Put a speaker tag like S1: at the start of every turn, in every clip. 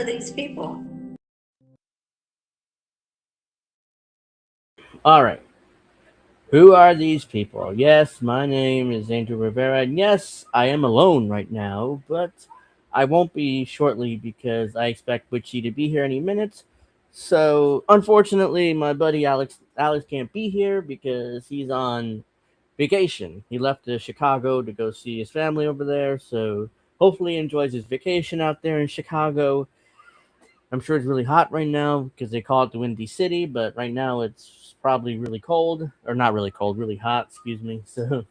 S1: are these people?
S2: All right. Who are these people? Yes, my name is Andrew Rivera, and yes, I am alone right now, but I won't be shortly because I expect Witchy to be here any minute. So, unfortunately, my buddy Alex can't be here because he's on vacation. He left to Chicago to go see his family over there, so hopefully he enjoys his vacation out there in Chicago. I'm sure it's really hot right now because they call it the Windy City, but right now it's probably really cold, or not really cold, really hot, excuse me. So,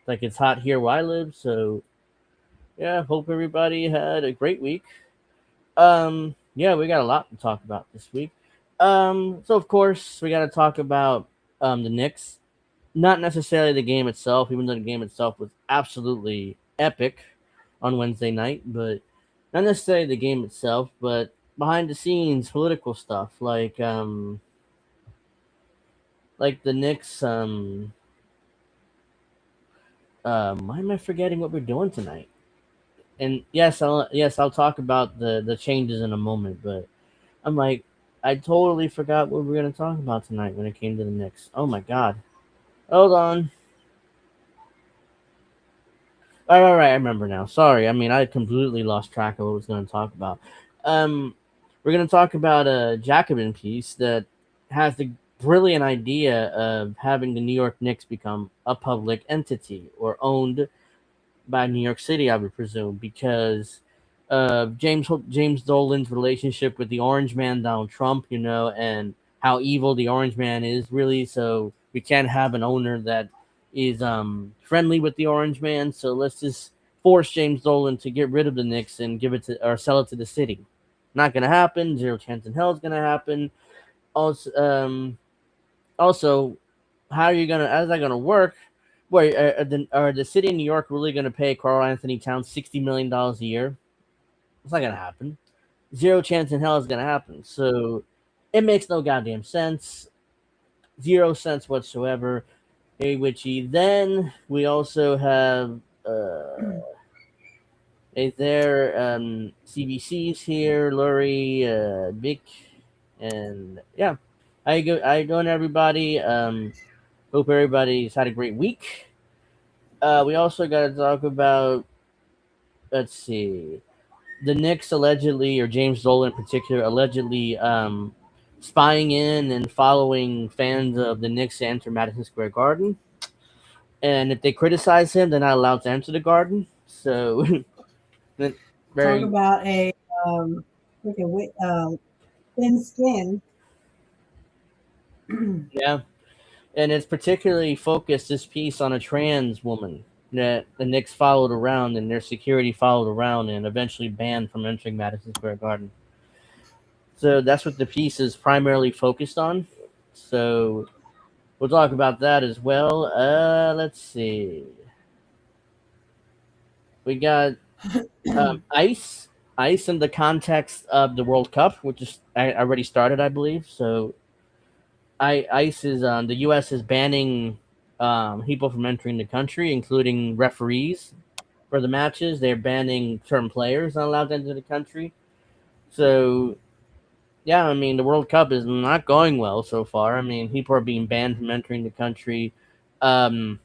S2: like it's hot here where I live, so yeah, hope everybody had a great week. Yeah, we got a lot to talk about this week. So of course, we got to talk about the Knicks. Not necessarily the game itself, even though the game itself was absolutely epic on Wednesday night, but not necessarily the game itself, but behind the scenes political stuff like the Knicks why am I forgetting what we're doing tonight? And yes, I'll talk about the changes in a moment, but I'm like I totally forgot what we were gonna talk about tonight when it came to the Knicks. Oh my god. Hold on. All right, I remember now. Sorry, I mean I completely lost track of what I was going to talk about. Um, we're going to talk about a Jacobin piece that has the brilliant idea of having the New York Knicks become a public entity or owned by New York City, I would presume, because James Dolan's relationship with the Orange Man Donald Trump, and how evil the Orange Man is, really. So we can't have an owner that is friendly with the Orange Man. So let's just force James Dolan to get rid of the Knicks and give it to or sell it to the city. Not gonna happen. Zero chance in hell is gonna happen. Also, how are you gonna? How's that gonna work? Wait, are the city of New York really gonna pay Carl Anthony Towns $60 million a year? It's not gonna happen. Zero chance in hell is gonna happen. So it makes no goddamn sense. Zero sense whatsoever. Hey, Witchy. Then we also have is there CBC's here, Lurie, Vic, and yeah. How you doing, everybody? Hope everybody's had a great week. We also got to talk about, let's see, the Knicks allegedly, or James Dolan in particular, allegedly spying in and following fans of the Knicks to enter Madison Square Garden. And if they criticize him, they're not allowed to enter the Garden. So,
S3: Talk
S2: very,
S3: about a like a thin skin.
S2: yeah. And it's particularly focused, this piece, on a trans woman that the Knicks followed around and their security followed around and eventually banned from entering Madison Square Garden. So that's what the piece is primarily focused on. So we'll talk about that as well. Let's see. We got ice, ice in the context of the World Cup, which is already started, I believe. So ice is the U.S. is banning people from entering the country, including referees for the matches. They're banning certain players not allowed to enter the country. So yeah, I mean, the World Cup is not going well so far. I mean, people are being banned from entering the country. Um,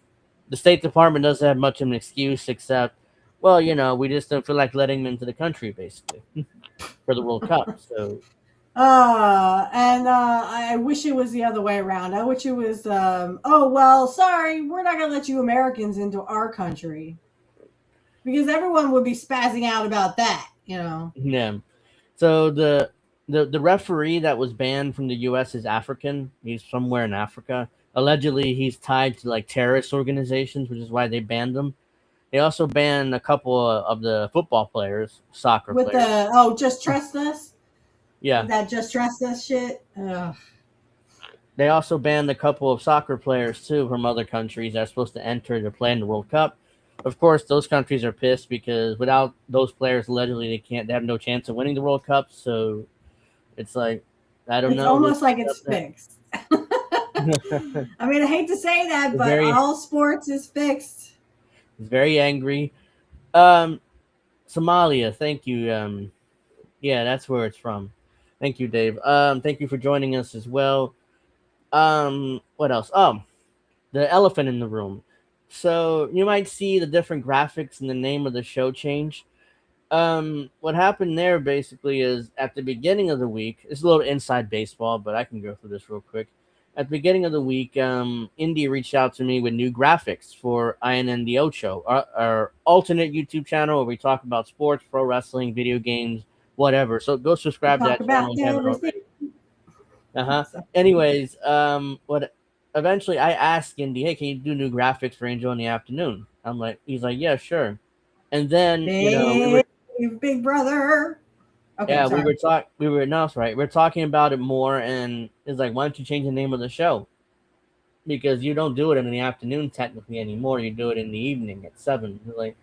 S2: the State Department doesn't have much of an excuse except, well, we just don't feel like letting them into the country, basically, for the World Cup. So,
S3: And I wish it was the other way around. I wish it was, oh, well, sorry, we're not going to let you Americans into our country. Because everyone would be spazzing out about that.
S2: yeah. So the referee that was banned from the U.S. is African. He's somewhere in Africa. Allegedly, he's tied to like terrorist organizations, which is why they banned him. They also banned a couple of the football players, soccer
S3: With
S2: players.
S3: just trust us?
S2: Yeah.
S3: That just trust us shit? Ugh.
S2: They also banned a couple of soccer players too from other countries that are supposed to enter to play in the World Cup. Of course, those countries are pissed because without those players, allegedly they have no chance of winning the World Cup. So it's like, I don't
S3: It's
S2: know.
S3: almost like it's fixed. I mean, I hate to say that, but
S2: very,
S3: all sports is fixed.
S2: very angry. Um, Somalia, thank you, Yeah, that's where it's from. Thank you, Dave. Thank you for joining us as well. What else? The elephant in the room. So you might see the different graphics and the name of the show change. What happened there basically is at the beginning of the week, it's a little inside baseball, but I can go through this real quick. At the beginning of the week, Indy reached out to me with new graphics for INN Ocho, our alternate YouTube channel where we talk about sports, pro wrestling, video games, whatever. So go
S3: We
S2: subscribe to
S3: talk
S2: that channel
S3: about
S2: if you haven't
S3: everything.
S2: already. Uh-huh.
S3: So,
S2: Anyways, what eventually I asked Indy, hey, can you do new graphics for Angel in the Afternoon? He's like, yeah, sure. And then, we
S3: Dave,
S2: were
S3: big brother. Okay,
S2: yeah,
S3: sorry.
S2: we were no, it's right. We're talking about it more, and it's like, why don't you change the name of the show? Because you don't do it in the afternoon technically anymore. You do it in the evening at 7. Like,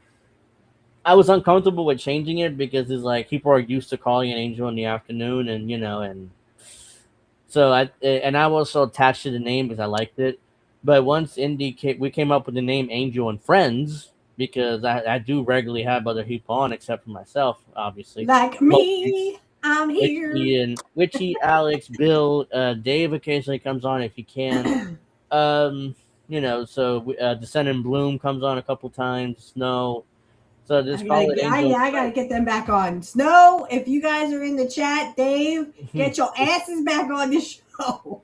S2: I was uncomfortable with changing it because it's like people are used to calling an Angel in the afternoon, and I also attached to the name because I liked it. But once we came up with the name Angel and Friends because I do regularly have other people on except for myself, obviously.
S3: Like
S2: Mostly
S3: me, I'm here.
S2: Witchy, Alex, Bill, Dave occasionally comes on if he can. Um, Descendant Bloom comes on a couple times. Snow. So just call it Angel and
S3: I gotta
S2: Friends.
S3: get them back on. Snow, if you guys are in the chat, Dave, get your asses back on the show.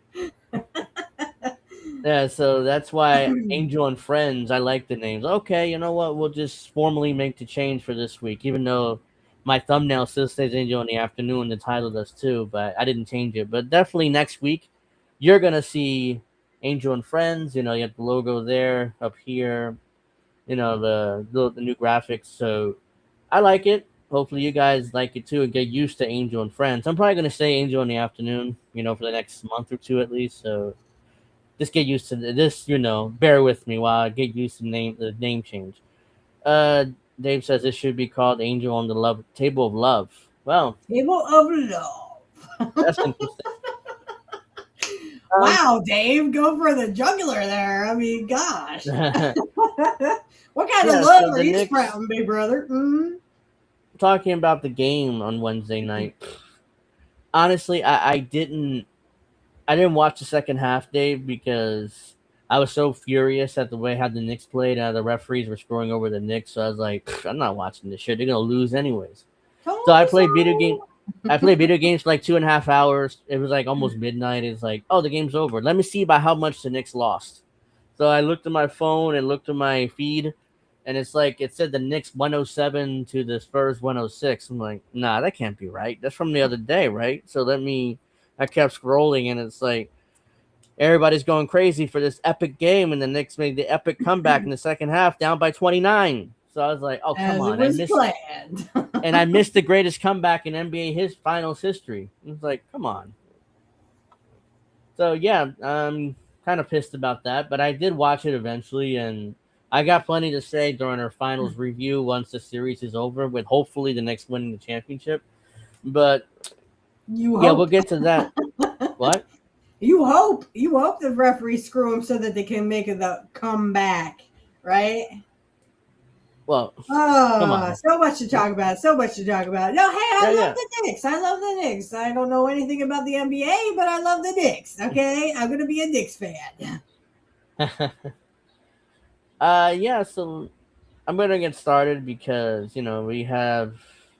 S2: Yeah, so that's why Angel and Friends, I like the names. Okay, you know what? We'll just formally make the change for this week, even though my thumbnail still says Angel in the Afternoon, the title does too, but I didn't change it. But definitely next week, you're going to see Angel and Friends. You have the logo there, up here, the new graphics. So I like it. Hopefully, you guys like it too and get used to Angel and Friends. I'm probably going to say Angel in the Afternoon, for the next month or two at least. So just get used to this. Bear with me while I get used to the name change. Uh, Dave says it should be called Angel on the Love Table of Love. Well,
S3: Table of Love.
S2: that's interesting. Um,
S3: Wow, Dave, go for the jugular there. I mean, gosh.
S2: yeah.
S3: What kind of love
S2: So
S3: are
S2: the
S3: you
S2: Knicks
S3: sprouting, big brother? Mm?
S2: talking about the game on Wednesday night. Honestly, I didn't watch the second half, Dave, because I was so furious at the way how the Knicks played. The referees were scoring over the Knicks, so I was like, I'm not watching this shit. They're gonna lose anyways. So
S3: Told you
S2: I
S3: so.
S2: played video games for like 2.5 hours. It was like almost midnight. It's like, oh, the game's over. Let me see by how much the Knicks lost. So I looked at my phone and looked at my feed, and it's like it said the Knicks 107 to the Spurs 106. I'm like, nah, that can't be right. That's from the other day, right? So I kept scrolling, and it's like everybody's going crazy for this epic game, and the Knicks made the epic comeback in the second half, down by 29. So I was like, oh come
S3: As it
S2: on,
S3: was planned.
S2: I missed the greatest comeback in NBA finals history. It's like, come on. So yeah, I'm kind of pissed about that, but I did watch it eventually, and I got plenty to say during our finals review once the series is over, with hopefully the Knicks winning the championship. But
S3: You
S2: yeah, we'll
S3: hope.
S2: get to that. What?
S3: You hope the referees screw them so that they can make the comeback, right?
S2: Well, come
S3: Oh,
S2: on.
S3: so much to talk about. So much to talk about. No, hey,
S2: Yeah,
S3: I love
S2: yeah.
S3: the Knicks. I love the Knicks. I don't know anything about the NBA, but I love the Knicks. Okay, I'm gonna be a Knicks fan.
S2: Yeah. So I'm gonna get started because we have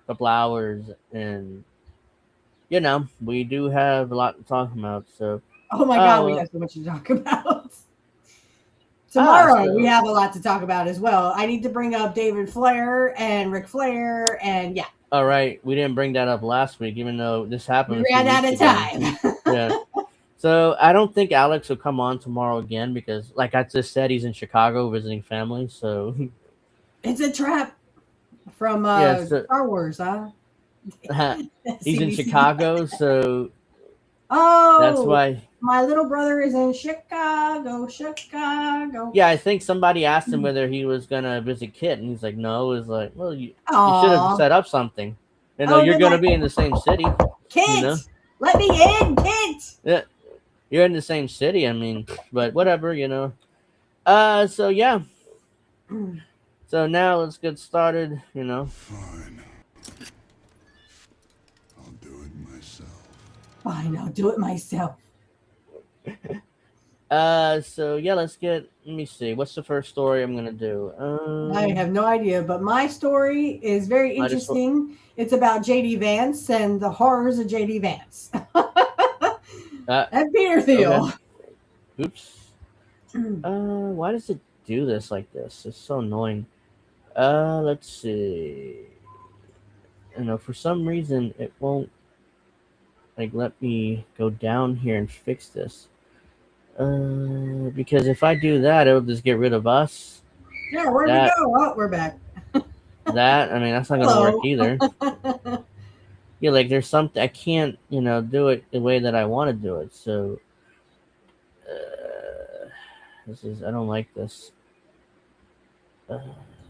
S2: a couple hours, and we do have a lot to talk about. So,
S3: Oh my God, we
S2: uh,
S3: have so much to talk about. Tomorrow we
S2: so
S3: have a lot to talk about as well. I need to bring up David Flair and Ric Flair, and yeah,
S2: all right, we didn't bring that up last week, even though this happened
S3: we
S2: a few
S3: ran out
S2: weeks
S3: of
S2: ago.
S3: time.
S2: Yeah. So I don't think Alex will come on tomorrow again because, like I just said, he's in Chicago visiting family. So
S3: It's a trap from
S2: yeah, so
S3: Star Wars, huh?
S2: he's in
S3: CBC.
S2: Chicago, so that's
S3: Oh,
S2: why.
S3: my little brother is in Chicago, Chicago.
S2: Yeah, I think somebody asked him whether he was gonna visit Kit, and he's like, "No." It's like, well, you should have
S3: Aw.
S2: set up something.
S3: Oh,
S2: You're
S3: they're
S2: gonna
S3: like,
S2: be in the same city. You
S3: Kit,
S2: know,
S3: let me in, Kit.
S2: yeah, you're in the same city. I mean, but whatever. So yeah. So now let's get started.
S1: Fine.
S3: Fine, I'll do it myself.
S2: So yeah, let's get. Let me see. What's the first story I'm gonna do?
S3: I have no idea, but my story is very
S2: I just.
S3: interesting. It's about JD Vance and the horrors of JD Vance
S2: Uh,
S3: and Peter
S2: okay.
S3: Thiel.
S2: Oops. Why does it do this like this? It's so annoying. Let's see. You know, for some reason it won't like let me go down here and fix this. Because if I do that, it'll just get rid of us.
S3: Yeah, where'd we go?
S2: That
S3: Oh, we're back.
S2: I mean, that's not gonna work
S3: Hello.
S2: either. Yeah, like there's something I can't, do it the way that I want to do it. So this is I don't like this. Uh,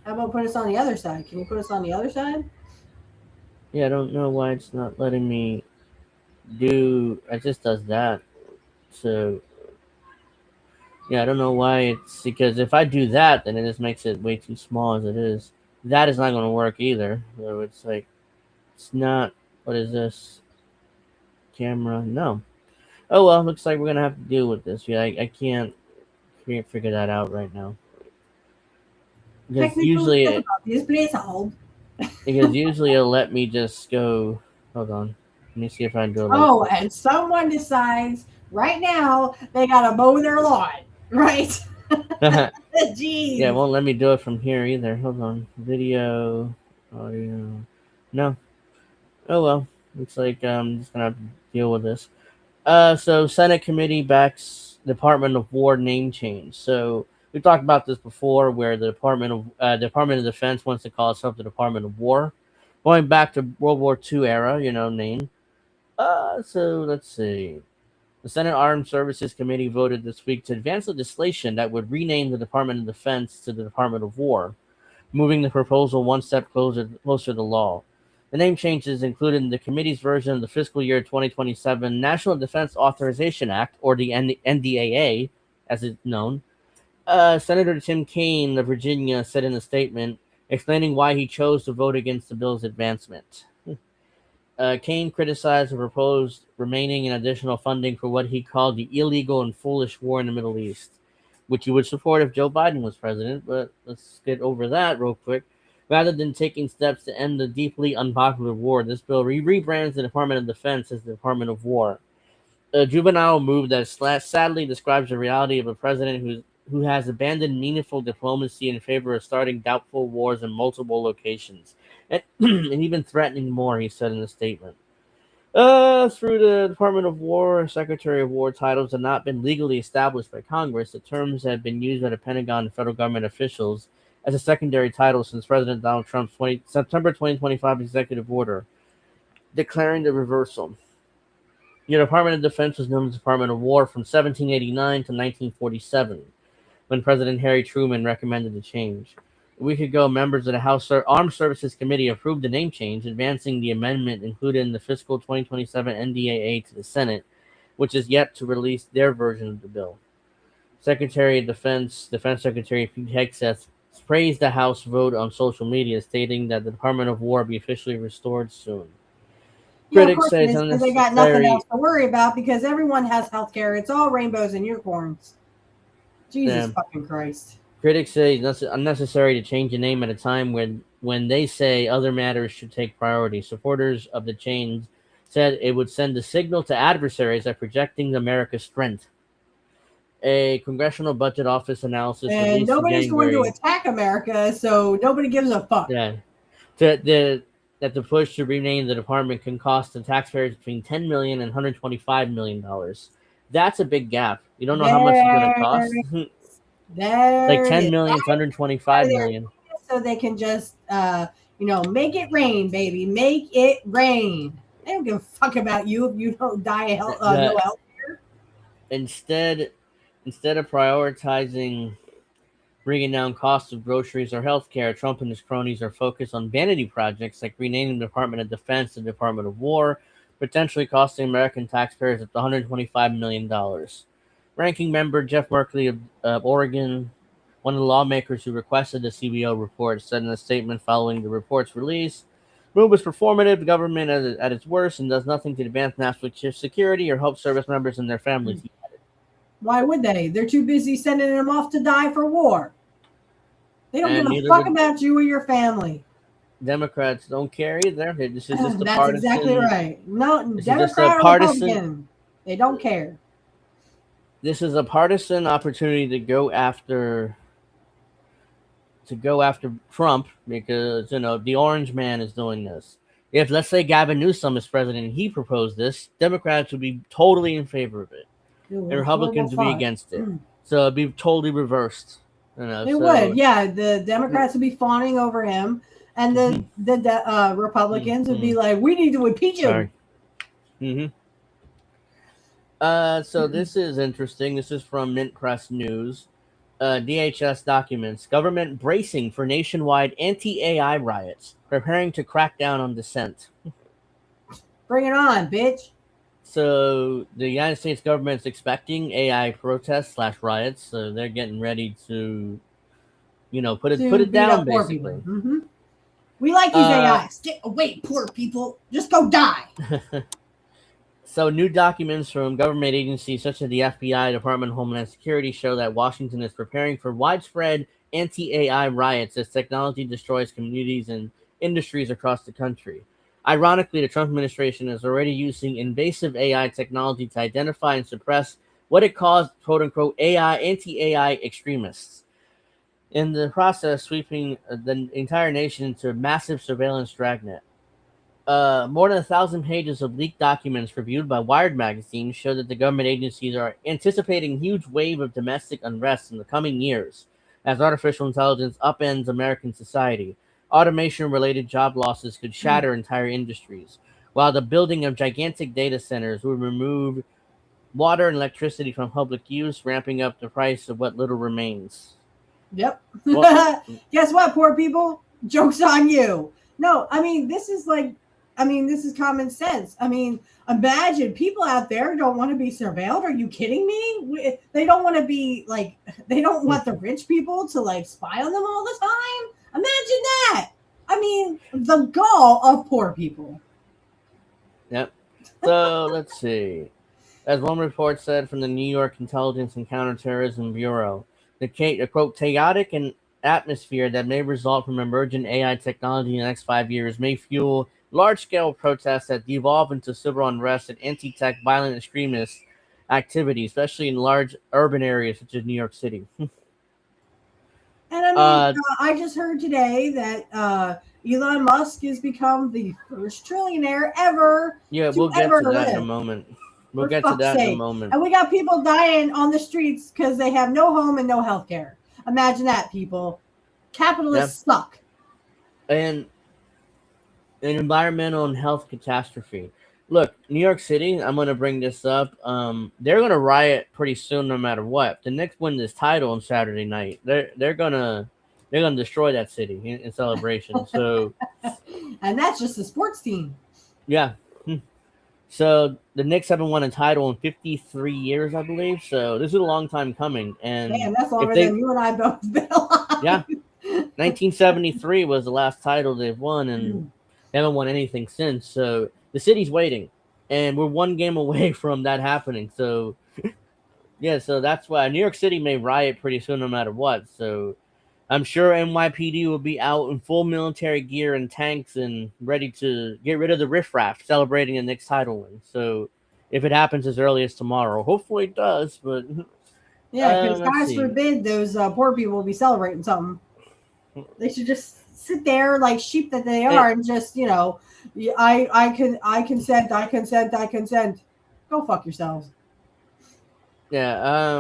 S3: How about put us on the other side? Can you put us on the other side?
S2: yeah, I don't know why it's not letting me do. It just does that. So yeah, I don't know why it's because if I do that, then it just makes it way too small as it is. That is not going to work either. So it's like it's not. What is this? Camera? No. Oh well, looks like we're gonna have to deal with this. Yeah, I can't figure that out right now because
S3: Technical
S2: usually
S3: difficulties, please hold.
S2: it'll let me just go. Hold on, let me see if I can do it like
S3: Oh,
S2: this.
S3: and someone decides right now they gotta mow their lawn, right?
S2: Yeah, it
S3: Jeez.
S2: won't let me do it from here either. Hold on, video, audio. No. Oh well, looks like I'm just gonna have to deal with this. So Senate committee backs Department of War name change. So we talked about this before, where the Department of Defense wants to call itself the Department of War, going back to World War II era, name. So let's see. The Senate Armed Services Committee voted this week to advance legislation that would rename the Department of Defense to the Department of War, moving the proposal one step closer to law. The name change is included in the committee's version of the fiscal year 2027 National Defense Authorization Act, or the NDAA, as it's known. Senator Tim Kaine of Virginia said in a statement explaining why he chose to vote against the bill's advancement. Kaine criticized the proposed remaining and additional funding for what he called the illegal and foolish war in the Middle East, which he would support if Joe Biden was president. But let's get over that real quick. Rather than taking steps to end the deeply unpopular war, this bill rebrands the Department of Defense as the Department of War. A juvenile move that sadly describes the reality of a president who has abandoned meaningful diplomacy in favor of starting doubtful wars in multiple locations, and, and even threatening more, he said in a statement. Through the Department of War, Secretary of War titles have not been legally established by Congress. The terms have been used by the Pentagon and federal government officials as a secondary title since President Donald Trump's September 2025 executive order declaring the reversal. The Department of Defense was known as the Department of War from 1789 to 1947, when President Harry Truman recommended the change. A week ago, members of the House Armed Services Committee approved the name change, advancing the amendment included in the fiscal 2027 NDAA to the Senate, which is yet to release their version of the bill. Secretary of Defense Secretary Pete Hegseth praised the House vote on social media, stating that the Department of War be officially restored soon.
S3: Yeah, of
S2: Critics
S3: course
S2: say
S3: it
S2: it's
S3: is because they got nothing else
S2: unnecessary.
S3: to worry about because everyone has health care. It's all rainbows and unicorns. Jesus
S2: Uh,
S3: fucking Christ.
S2: Critics say it's unnecessary to change the name at a time when they say other matters should take priority. Supporters of the change said it would send a signal to adversaries that projecting America's strength. A Congressional Budget Office analysis
S3: And
S2: released in
S3: nobody's going to
S2: January,
S3: attack America, so nobody gives a fuck.
S2: yeah, to, that the push to rename the department can cost the taxpayers between $10 million and $125 million. That's a big gap. You don't know how much it's going to
S3: There,
S2: cost. Like
S3: there it
S2: 10
S3: is.
S2: million to
S3: Why
S2: 125
S3: they're
S2: million.
S3: so they can just, make it rain, baby. Make it rain. They don't give a fuck about you if you don't die of no
S2: The
S3: health.
S2: instead instead of prioritizing bringing down costs of groceries or healthcare, Trump and his cronies are focused on vanity projects like renaming the Department of Defense to the Department of War, potentially costing American taxpayers up to $125 million. Ranking member Jeff Merkley of Oregon, one of the lawmakers who requested the CBO report, said in a statement following the report's release, Move is performative, the government at its worst, and does nothing to advance national security or help service members and their families.
S3: Why would they? They're too busy sending them off to die for war. They don't give
S2: And
S3: a
S2: neither
S3: fuck
S2: the
S3: about you or your family.
S2: Democrats don't care either. This is just a
S3: That's exactly
S2: partisan.
S3: right. No,
S2: This is just a
S3: Democrat or
S2: partisan.
S3: Republican, they don't care.
S2: This is a partisan opportunity to go after Trump because the orange man is doing this. If let's say Gavin Newsom is president and he proposed this, Democrats would be totally in favor of it, and
S3: Ew, horrible
S2: Republicans would be
S3: thought.
S2: against it. So it'd be totally reversed.
S3: It would,
S2: So
S3: yeah. The Democrats would be fawning over him, and the Republicans would be like, "We need to impeach him."
S2: sorry. hmm So this is interesting. This is from Mint Press News. DHS documents government bracing for nationwide anti-AI riots, preparing to crack down on dissent.
S3: Bring it on, bitch.
S2: So the United States government is expecting AI protests / riots. So they're getting ready to, put
S3: To
S2: it
S3: beat
S2: down
S3: up poor people.
S2: basically.
S3: We like these
S2: Uh,
S3: AIs. Get away, poor people. Just go die.
S2: So new documents from government agencies such as the FBI, Department of Homeland Security, show that Washington is preparing for widespread anti-AI riots as technology destroys communities and industries across the country. Ironically, the Trump administration is already using invasive AI technology to identify and suppress what it calls "quote-unquote" AI anti-AI extremists. In the process, sweeping the entire nation into a massive surveillance dragnet. More than 1,000 pages of leaked documents reviewed by Wired magazine show that the government agencies are anticipating a huge wave of domestic unrest in the coming years as artificial intelligence upends American society. Automation-related job losses could shatter entire industries, while the building of gigantic data centers would remove water and electricity from public use, ramping up the price of what little remains.
S3: Yep.
S2: Well,
S3: Guess what, poor people? Joke's on you. No, I mean, this is common sense. I mean, imagine people out there don't want to be surveilled. Are you kidding me? They don't want to be like, they don't want the rich people to like spy on them all the time. Imagine that. I mean, the gall of poor people.
S2: yep. So let's see. As one report said from the New York Intelligence and Counterterrorism Bureau, the quote chaotic and atmosphere that may result from emergent AI technology in the next 5 years may fuel large-scale protests that devolve into civil unrest and anti-tech violent extremist activity, especially in large urban areas such as New York City.
S3: And I mean,
S2: uh,
S3: I just heard today that Elon Musk has become the first trillionaire ever
S2: yeah,
S3: to
S2: we'll get
S3: ever
S2: to that in a
S3: live.
S2: moment. We'll
S3: For
S2: get to
S3: fuck's
S2: that in a
S3: sake.
S2: moment.
S3: And we got people dying on the streets because they have no home and no health care. Imagine that, people.
S2: Yeah,
S3: Capitalists suck.
S2: and an environmental and health catastrophe. Look, New York City, I'm going to bring this up. They're going to riot pretty soon, no matter what. The Knicks win this title on Saturday night. They're gonna destroy that city in celebration. So
S3: And that's just a sports team.
S2: yeah. So the Knicks haven't won a title in 53 years, I believe. So this is a long time coming. And
S3: Damn, that's
S2: if
S3: longer
S2: they,
S3: than you and I both been alive.
S2: yeah, 1973 was the last title they've won, and they haven't won anything since. So the city's waiting, and we're one game away from that happening. So yeah, so that's why New York City may riot pretty soon, no matter what. So I'm sure NYPD will be out in full military gear and tanks and ready to get rid of the riffraff, celebrating the next title win. So if it happens as early as tomorrow, hopefully it does. But
S3: Yeah, because
S2: let's
S3: God
S2: see.
S3: forbid those poor people will be celebrating something. They should just sit there like sheep that they are and just, I consent, I consent, I consent. Go fuck yourselves.
S2: Yeah,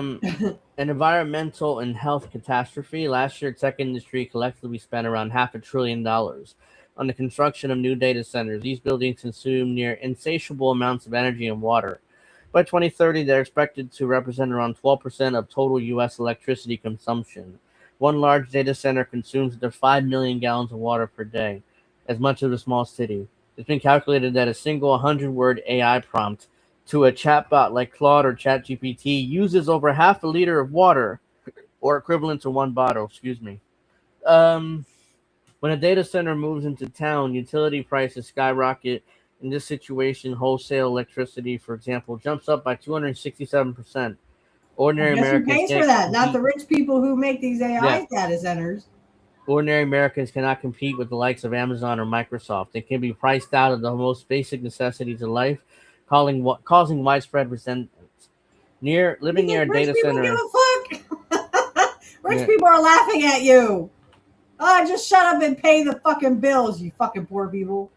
S2: an environmental and health catastrophe. Last year, tech industry collectively spent around $500 billion on the construction of new data centers. These buildings consume near insatiable amounts of energy and water. By 2030, they're expected to represent around 12% of total U.S. electricity consumption. One large data center consumes up to 5 million gallons of water per day, as much as a small city. It's been calculated that a single 100-word AI prompt to a chatbot like Claude or ChatGPT uses over half a liter of water, or equivalent to one bottle. Excuse me. Um, When a data center moves into town, utility prices skyrocket. In this situation, wholesale electricity, for example, jumps up by 267%.
S3: Well,
S2: Ordinary
S3: guess who
S2: Americans
S3: pays for
S2: can't
S3: that? Not
S2: compete.
S3: the rich people who make these
S2: Yeah,
S3: AI data centers.
S2: ordinary Americans cannot compete with the likes of Amazon or Microsoft. They can be priced out of the most basic necessities of life, causing widespread resentment.
S3: You
S2: Living near
S3: think
S2: a
S3: rich
S2: data
S3: people
S2: center.
S3: give a fuck? Rich
S2: Yeah,
S3: people are laughing at you. Just shut up and pay the fucking bills, you fucking poor people.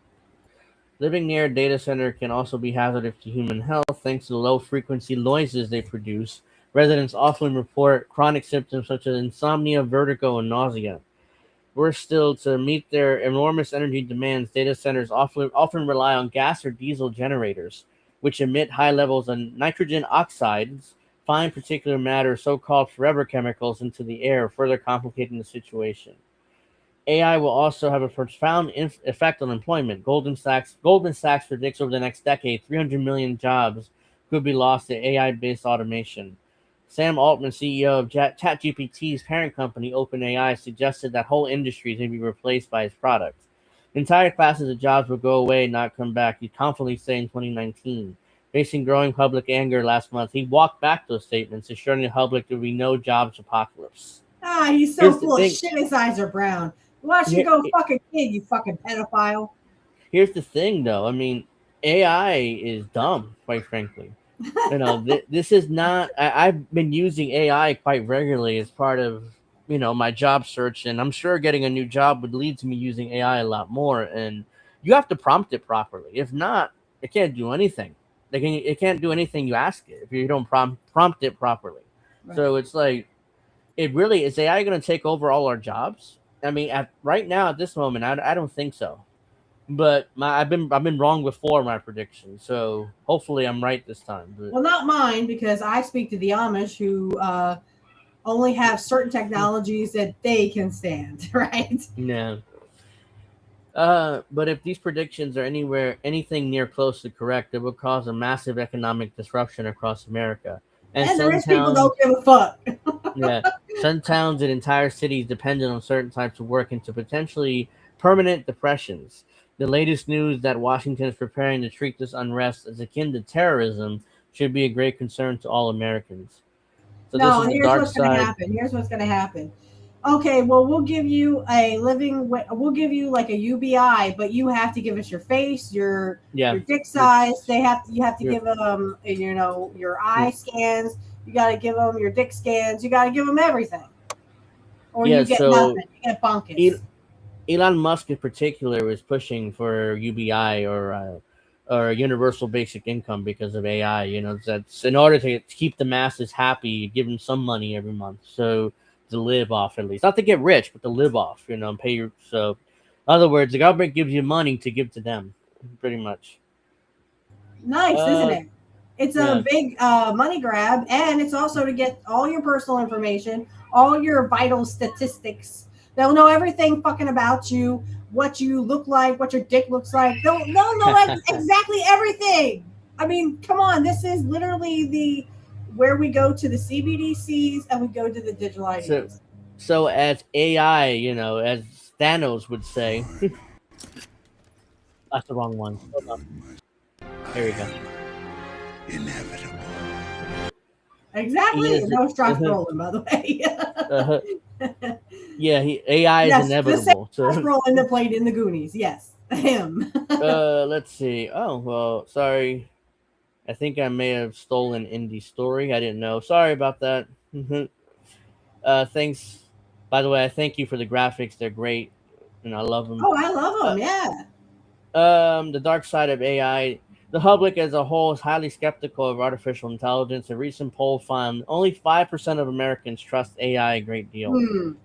S2: living near a data center can also be hazardous to human health thanks to the low frequency noises they produce. Residents often report chronic symptoms such as insomnia, vertigo, and nausea. Worse still, to meet their enormous energy demands, data centers often rely on gas or diesel generators, which emit high levels of nitrogen oxides, fine particulate matter, so called forever chemicals, into the air, further complicating the situation. AI will also have a profound effect on employment. Goldman Sachs predicts over the next decade 300 million jobs could be lost to AI-based automation. Sam Altman, CEO of ChatGPT's parent company OpenAI, suggested that whole industries may be replaced by its products. Entire classes of jobs will go away and not come back, he confidently said in 2019. Facing growing public anger last month, he walked back those statements, assuring the public there will be no jobs apocalypse.
S3: He's so
S2: Here's the
S3: full of
S2: thing.
S3: shit. His eyes are brown. Why don't you
S2: Here,
S3: go fuck a kid, you fucking pedophile?
S2: here's the thing, though. I mean, AI is dumb, quite frankly. This is not. I've been using AI quite regularly as part of my job search, and I'm sure getting a new job would lead to me using AI a lot more. And you have to prompt it properly. If not, it can't do anything. It can't do anything you ask it if you don't prompt it properly.
S3: Right.
S2: So it's like it really is AI going to take over all our jobs? I mean, right now at this moment, I don't think so. But I've been wrong before my predictions, so hopefully I'm right this time. But
S3: Well, not mine, because I speak to the Amish who only have certain technologies that they can stand, right?
S2: yeah. But if these predictions are anything near close to correct, it will cause a massive economic disruption across America. And
S3: And the
S2: some
S3: rich people
S2: towns,
S3: don't give a fuck.
S2: yeah, some towns and entire cities dependent on certain types of work into potentially permanent depressions. The latest news that Washington is preparing to treat this unrest as akin to terrorism should be a great concern to all Americans. So this
S3: No,
S2: is the
S3: here's
S2: dark
S3: what's going to
S2: side.
S3: happen. Here's what's going to happen. Okay, well, we'll give you we'll give you like a UBI, but you have to give us your face,
S2: Yeah,
S3: your dick size.
S2: it's
S3: You have to
S2: you're,
S3: give them, your
S2: yeah.
S3: eye scans. You got to give them your dick scans. You got to give them everything, or
S2: Yeah,
S3: you get
S2: so
S3: nothing. You get bunkus.
S2: El- Elon Musk in particular was pushing for UBI or universal basic income because of AI. That's in order to keep the masses happy, give them some money every month, so to live off at least, not to get rich, but to live off. And pay your so. In other words, the government gives you money to give to them, pretty much.
S3: Nice, isn't
S2: Uh,
S3: it? It's a
S2: yeah,
S3: big money grab, and it's also to get all your personal information, all your vital statistics. They'll know everything fucking about you, what you look like, what your dick looks like. They'll know exactly everything. I mean, come on, this is literally the where we go to the CBDCs and we go to the digital
S2: so
S3: IDs.
S2: as AI, as Thanos would say, that's the wrong one. Hold on, here we go.
S1: Inevitable.
S3: Exactly.
S2: He is.
S3: No Josh Brolin, by the way.
S2: uh, yeah, AI is
S3: Yes, the same
S2: inevitable.
S3: Josh
S2: So,
S3: Brolin that played in the Goonies. Yes, him.
S2: let's see. Oh well, sorry. I think I may have stolen Indy's story. I didn't know. Sorry about that. Thanks. By the way, I thank you for the graphics. They're great, and I love them.
S3: Oh, I love
S2: Uh,
S3: him. Yeah.
S2: the dark side of AI. The public as a whole is highly skeptical of artificial intelligence. A recent poll found only 5% of Americans trust AI a great deal,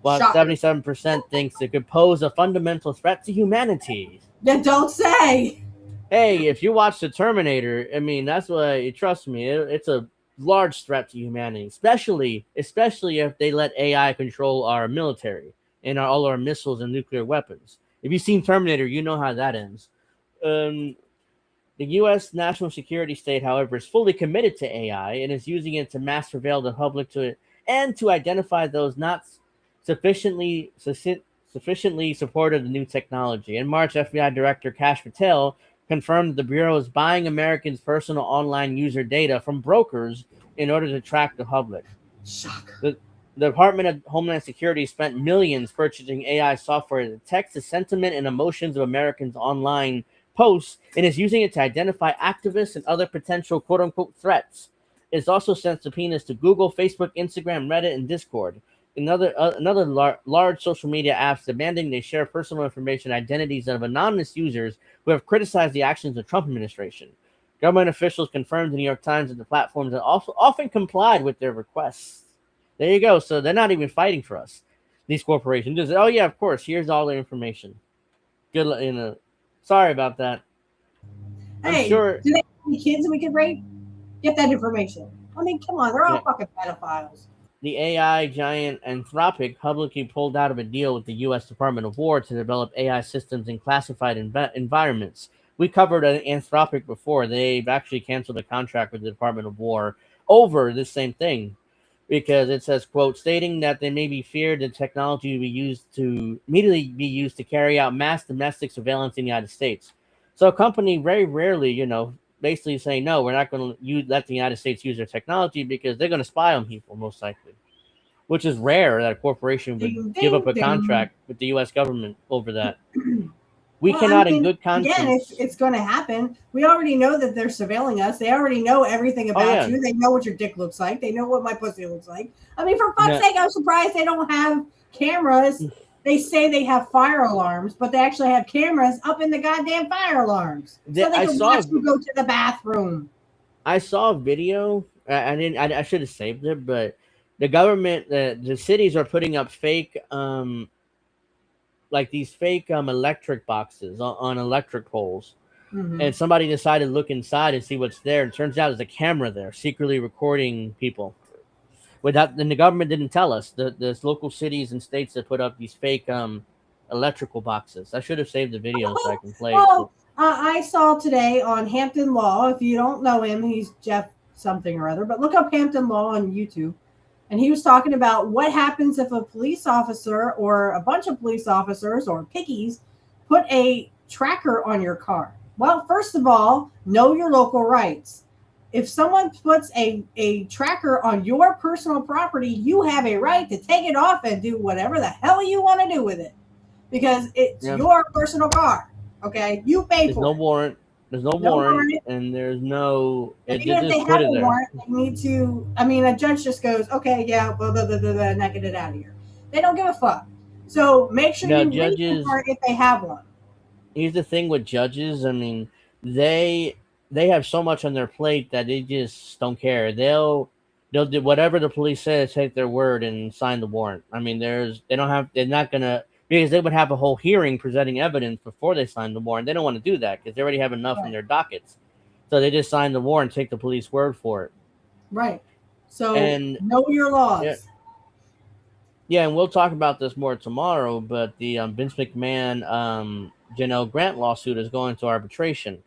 S2: while
S3: Shocker.
S2: 77% thinks it could pose a fundamental threat to humanity.
S3: Yeah, don't say.
S2: Hey, if you watch the Terminator, I mean, that's why, trust me, it's a large threat to humanity, especially if they let AI control our military and all our missiles and nuclear weapons. If you've seen Terminator, you know how that ends. Um, the U.S. national security state, however, is fully committed to AI and is using it to mass surveil the public to identify those not sufficiently sufficiently supported the new technology. In March, FBI Director Patel confirmed that the Bureau is buying Americans' personal online user data from brokers in order to track the public.
S3: Shocker.
S2: The Department of Homeland Security spent millions purchasing AI software that detects the sentiment and emotions of Americans' online posts and is using it to identify activists and other potential quote unquote threats. It's also sent subpoenas to Google, Facebook, Instagram, Reddit, and Discord. Large social media apps demanding they share personal information identities of anonymous users who have criticized the actions of the Trump administration. Government officials confirmed to the New York Times that the platforms have also often complied with their requests. There you go. So they're not even fighting for us. These corporations just, oh yeah, of course. Here's all the information. Good, sorry about that. I'm
S3: Hey,
S2: sure.
S3: do they have any kids we could rape? Get that information. I mean, come on, they're all fucking pedophiles.
S2: The AI giant Anthropic publicly pulled out of a deal with the U.S. Department of War to develop AI systems in classified environments. We covered Anthropic before. They've actually canceled a contract with the Department of War over this same thing because it says, quote, stating that they may be feared the technology will be used to immediately be used to carry out mass domestic surveillance in the United States. So a company very rarely, basically saying, no, we're not going to let the United States use their technology because they're going to spy on people, most likely, which is rare that a corporation would
S3: Ding,
S2: give up
S3: ding,
S2: a
S3: ding.
S2: contract with the U.S. government over that. We
S3: Well,
S2: cannot,
S3: I mean,
S2: in good conscience.
S3: Again, it's going to happen. We already know that they're surveilling us. They already know everything about
S2: yeah.
S3: you. They know what your dick looks like. They know what my pussy looks like. I mean, for fuck's
S2: No.
S3: sake, I'm surprised they don't have cameras. They say they have fire alarms, but they actually have cameras up in the goddamn fire alarms, so they can watch you go to the bathroom.
S2: I saw a video. I should have saved it, but the government, the cities are putting up fake, like these fake electric boxes on electric poles.
S3: Mm-hmm.
S2: And somebody decided to look inside and see what's there. It turns out there's a camera there secretly recording people. Without, and the government didn't tell us. The local cities and states that put up these fake electrical boxes. I should have saved the video so I can play it.
S3: I saw today on Hampton Law. If you don't know him, he's Jeff something or other. But look up Hampton Law on YouTube. And he was talking about what happens if a police officer or a bunch of police officers or pickies put a tracker on your car. Well, first of all, know your local rights. If someone puts a tracker on your personal property, you have a right to take it off and do whatever the hell you want to do with it. Because it's your personal car. Okay? You pay for it.
S2: There's no warrant, and there's no.
S3: Even if they have a warrant, they need to. I mean, a judge just goes, "Okay, yeah, blah blah blah blah, and I get it out of here." They don't give a fuck. So make sure you read the warrant if they have one.
S2: Here's the thing with judges. I mean, they have so much on their plate that they just don't care. They'll do whatever the police says, take their word, and sign the warrant. I mean, they're not gonna. Because they would have a whole hearing presenting evidence before they sign the warrant. They don't want to do that because they already have enough in their dockets. So they just sign the warrant, take the police word for it.
S3: Right. So know your laws.
S2: Yeah, and we'll talk about this more tomorrow, but the Vince McMahon, Janelle Grant lawsuit is going to arbitration.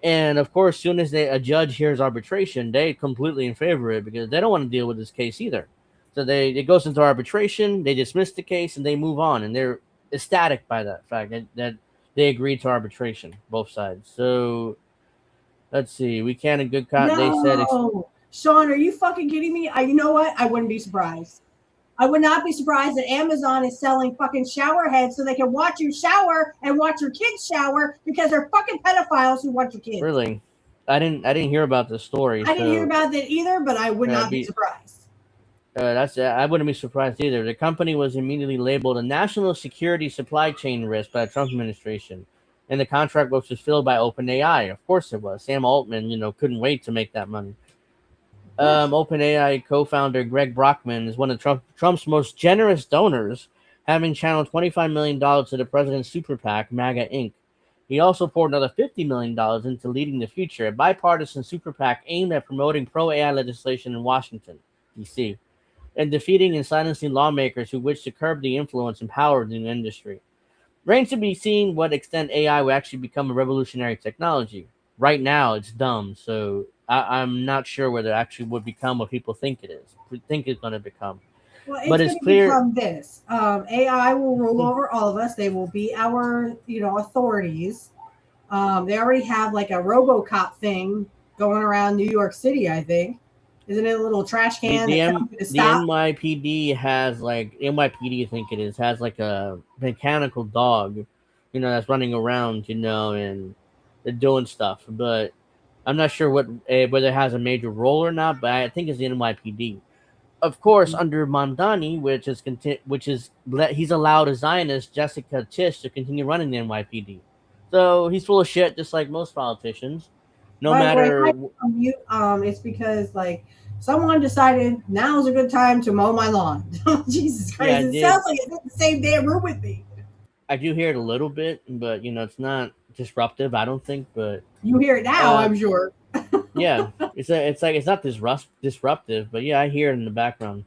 S2: And, of course, as soon as a judge hears arbitration, they're completely in favor of it because they don't want to deal with this case either. So it goes into arbitration, they dismiss the case, and they move on. And they're ecstatic by that fact that they agreed to arbitration, both sides. So, let's see. We can't in good conscience. They said,
S3: Sean, are you fucking kidding me? You know what? I wouldn't be surprised. I would not be surprised that Amazon is selling fucking shower heads so they can watch you shower and watch your kids shower because they're fucking pedophiles who watch your kids.
S2: Really? I didn't hear about this story.
S3: I didn't hear about that either, but I would not be surprised.
S2: I wouldn't be surprised either. The company was immediately labeled a national security supply chain risk by the Trump administration, and the contract was fulfilled by OpenAI. Of course it was. Sam Altman, couldn't wait to make that money. OpenAI co-founder Greg Brockman is one of Trump's most generous donors, having channeled $25 million to the president's super PAC, MAGA Inc. He also poured another $50 million into Leading the Future, a bipartisan super PAC aimed at promoting pro-AI legislation in Washington, D.C., and defeating and silencing lawmakers who wish to curb the influence and power of the industry. Remains to be seen what extent AI will actually become a revolutionary technology. Right now, it's dumb, so I'm not sure whether it actually would become what people think it is. Think it's going to become.
S3: Well,
S2: But
S3: it's
S2: it's
S3: going to
S2: clear.
S3: become this. AI will rule over all of us. They will be our, authorities. They already have like a RoboCop thing going around New York City. I think, isn't it a little trash
S2: the
S3: can
S2: the
S3: that tells
S2: M
S3: you to
S2: the
S3: stop?
S2: NYPD has like NYPD, I think it is, has like a mechanical dog, that's running around, and they're doing stuff. But I'm not sure whether it has a major role or not. But I think it's the NYPD. Of course, under Mamdani, he's allowed a Zionist, Jessica Tish, to continue running the NYPD. So he's full of shit, just like most politicians. No
S3: By the way,
S2: matter,
S3: hi on mute. It's because like someone decided now's a good time to mow my lawn. Jesus
S2: yeah,
S3: Christ!
S2: I
S3: It
S2: did.
S3: sounds like it's in the same damn room with me.
S2: I do hear it a little bit, but it's not disruptive. I don't think, but
S3: You hear it now,
S2: uh,
S3: I'm sure.
S2: yeah, it's like it's not disruptive, but yeah, I hear it in the background.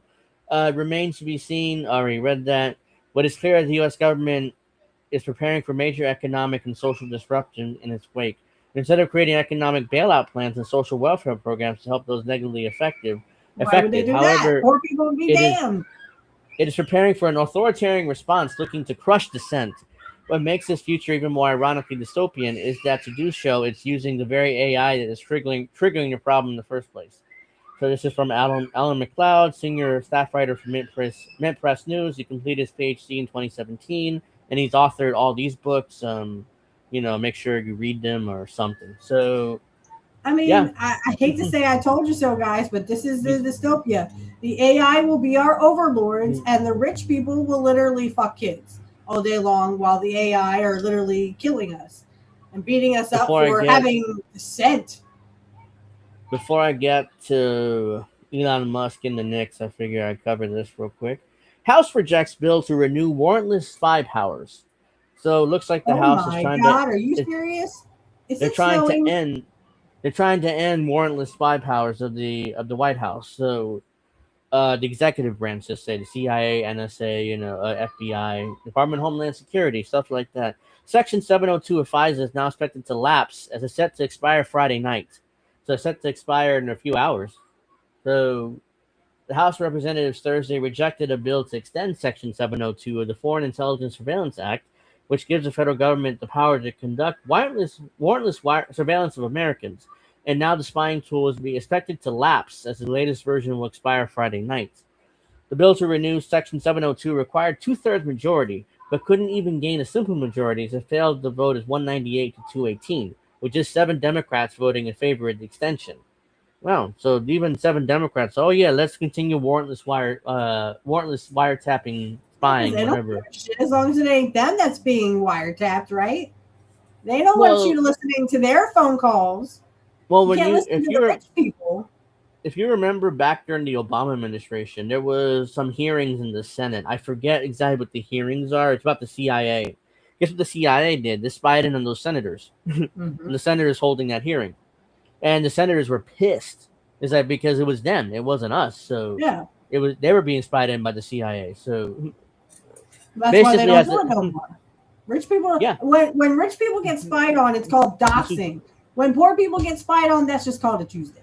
S2: Remains to be seen. Already read that. What is clear is the U.S. government is preparing for major economic and social disruption in its wake. Instead of creating economic bailout plans and social welfare programs to help those negatively
S3: Why would they
S2: affected,
S3: do that?
S2: however,
S3: Poor people would be
S2: it is
S3: damned.
S2: it is preparing for an authoritarian response looking to crush dissent. What makes this future even more ironically dystopian is that to do so, it's using the very AI that is triggering the problem in the first place. So this is from Alan McLeod, senior staff writer for Mint Press News. He completed his PhD in 2017, and he's authored all these books. Make sure you read them or something. So
S3: I
S2: yeah,
S3: mean, I hate to say I told you so, guys, but this is the
S2: he's
S3: dystopia. The AI will be our overlords, and the rich people will literally fuck kids all day long while the AI are literally killing us and beating us up
S2: before I
S3: for
S2: get
S3: having dissent.
S2: before I get to Elon Musk and the Knicks. I figure I'd cover this real quick. House rejects bill to renew warrantless spy powers. So it looks like the
S3: Oh
S2: House is
S3: my
S2: trying to
S3: God, are you
S2: it,
S3: serious? Is
S2: they're
S3: it
S2: trying to
S3: snowing?
S2: end they're trying to end warrantless spy powers of the White House. So the executive branch, just say the CIA, NSA, FBI, Department of Homeland Security, stuff like that. Section 702 of FISA is now expected to lapse as it's set to expire Friday night. So it's set to expire in a few hours. So the House of Representatives Thursday rejected a bill to extend Section 702 of the Foreign Intelligence Surveillance Act, which gives the federal government the power to conduct warrantless surveillance of Americans. And now the spying tool is be expected to lapse as the latest version will expire Friday night. The bill to renew Section 702 required two-thirds majority, but couldn't even gain a simple majority as it failed to vote as 198 to 218, with just 7 Democrats voting in favor of the extension. Wow. So even 7 Democrats. Oh yeah, let's continue warrantless wiretapping,
S3: Yeah, because
S2: spying,
S3: they don't give
S2: whatever.
S3: a shit as long as it ain't them that's being wiretapped, right? They don't want you
S2: Well,
S3: to listening to their phone calls.
S2: well,
S3: You
S2: when
S3: can't
S2: you
S3: listen to the rich people.
S2: if you remember back during the Obama administration, there was some hearings in the Senate. I forget exactly what the hearings are. It's about the CIA. Guess what the CIA did? They spied in on those senators, and
S3: Hmm.
S2: the senators holding that hearing, and the senators were pissed. Is that because it was them? It wasn't us. So
S3: Yeah,
S2: they were being spied in by the CIA. So
S3: that's why they
S2: basically,
S3: don't
S2: as
S3: do
S2: a
S3: it no more. Rich people,
S2: yeah.
S3: when rich people get spied on, it's called doxing. When poor people get spied on, that's just called a Tuesday.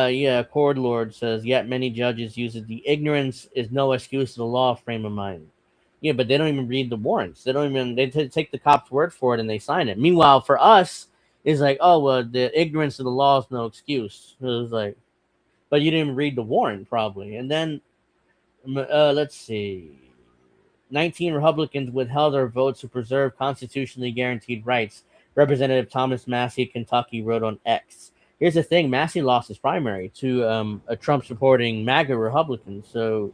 S2: Yeah, Cord Lord says, yet many judges use it. The ignorance is no excuse to the law frame of mind. Yeah, but they don't even read the warrants. They don't even, take the cop's word for it and they sign it. Meanwhile, for us, it's like, oh, well, the ignorance of the law is no excuse. It was like, but you didn't read the warrant probably. And then, let's see. 19 Republicans withheld their votes to preserve constitutionally guaranteed rights. Representative Thomas Massey of Kentucky wrote on X. Here's the thing: Massey lost his primary to a Trump supporting MAGA Republican. So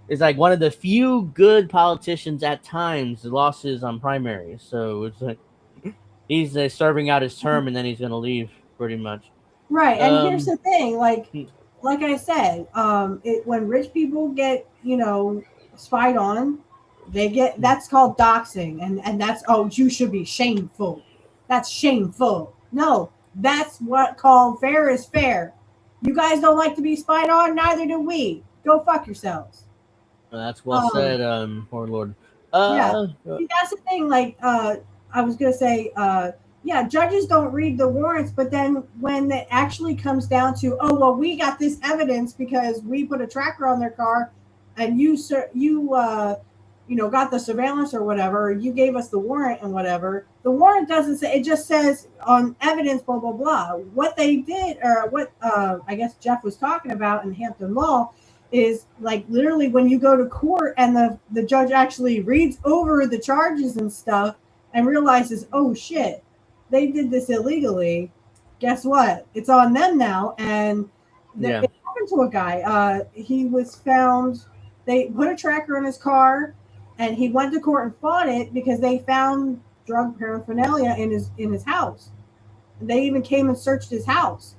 S2: it's like one of the few good politicians at times lost his primary. So it's like he's serving out his term and then he's going to leave pretty much.
S3: Right, and here's
S2: Um,
S3: the thing, like I said, when rich people get spied on, they get that's called doxing, and that's oh you should be shameful. That's shameful. No, that's what called fair is fair. You guys don't like to be spied on, neither do we. Go fuck yourselves.
S2: that's well
S3: Um,
S2: said, poor Lord.
S3: yeah.
S2: Uh,
S3: See, that's the thing. Like, I was gonna say, judges don't read the warrants, but then when it actually comes down to, oh well, we got this evidence because we put a tracker on their car, and got the surveillance or whatever, you gave us the warrant and whatever. The warrant doesn't say, it just says on evidence, blah blah blah. What they did, or what I guess Jeff was talking about in Hampton Law, is like literally when you go to court and the judge actually reads over the charges and stuff and realizes, oh shit, they did this illegally. Guess what? It's on them now. And it happened to a guy. He was found. They put a tracker in his car, and he went to court and fought it because they found drug paraphernalia in his house. They even came and searched his house,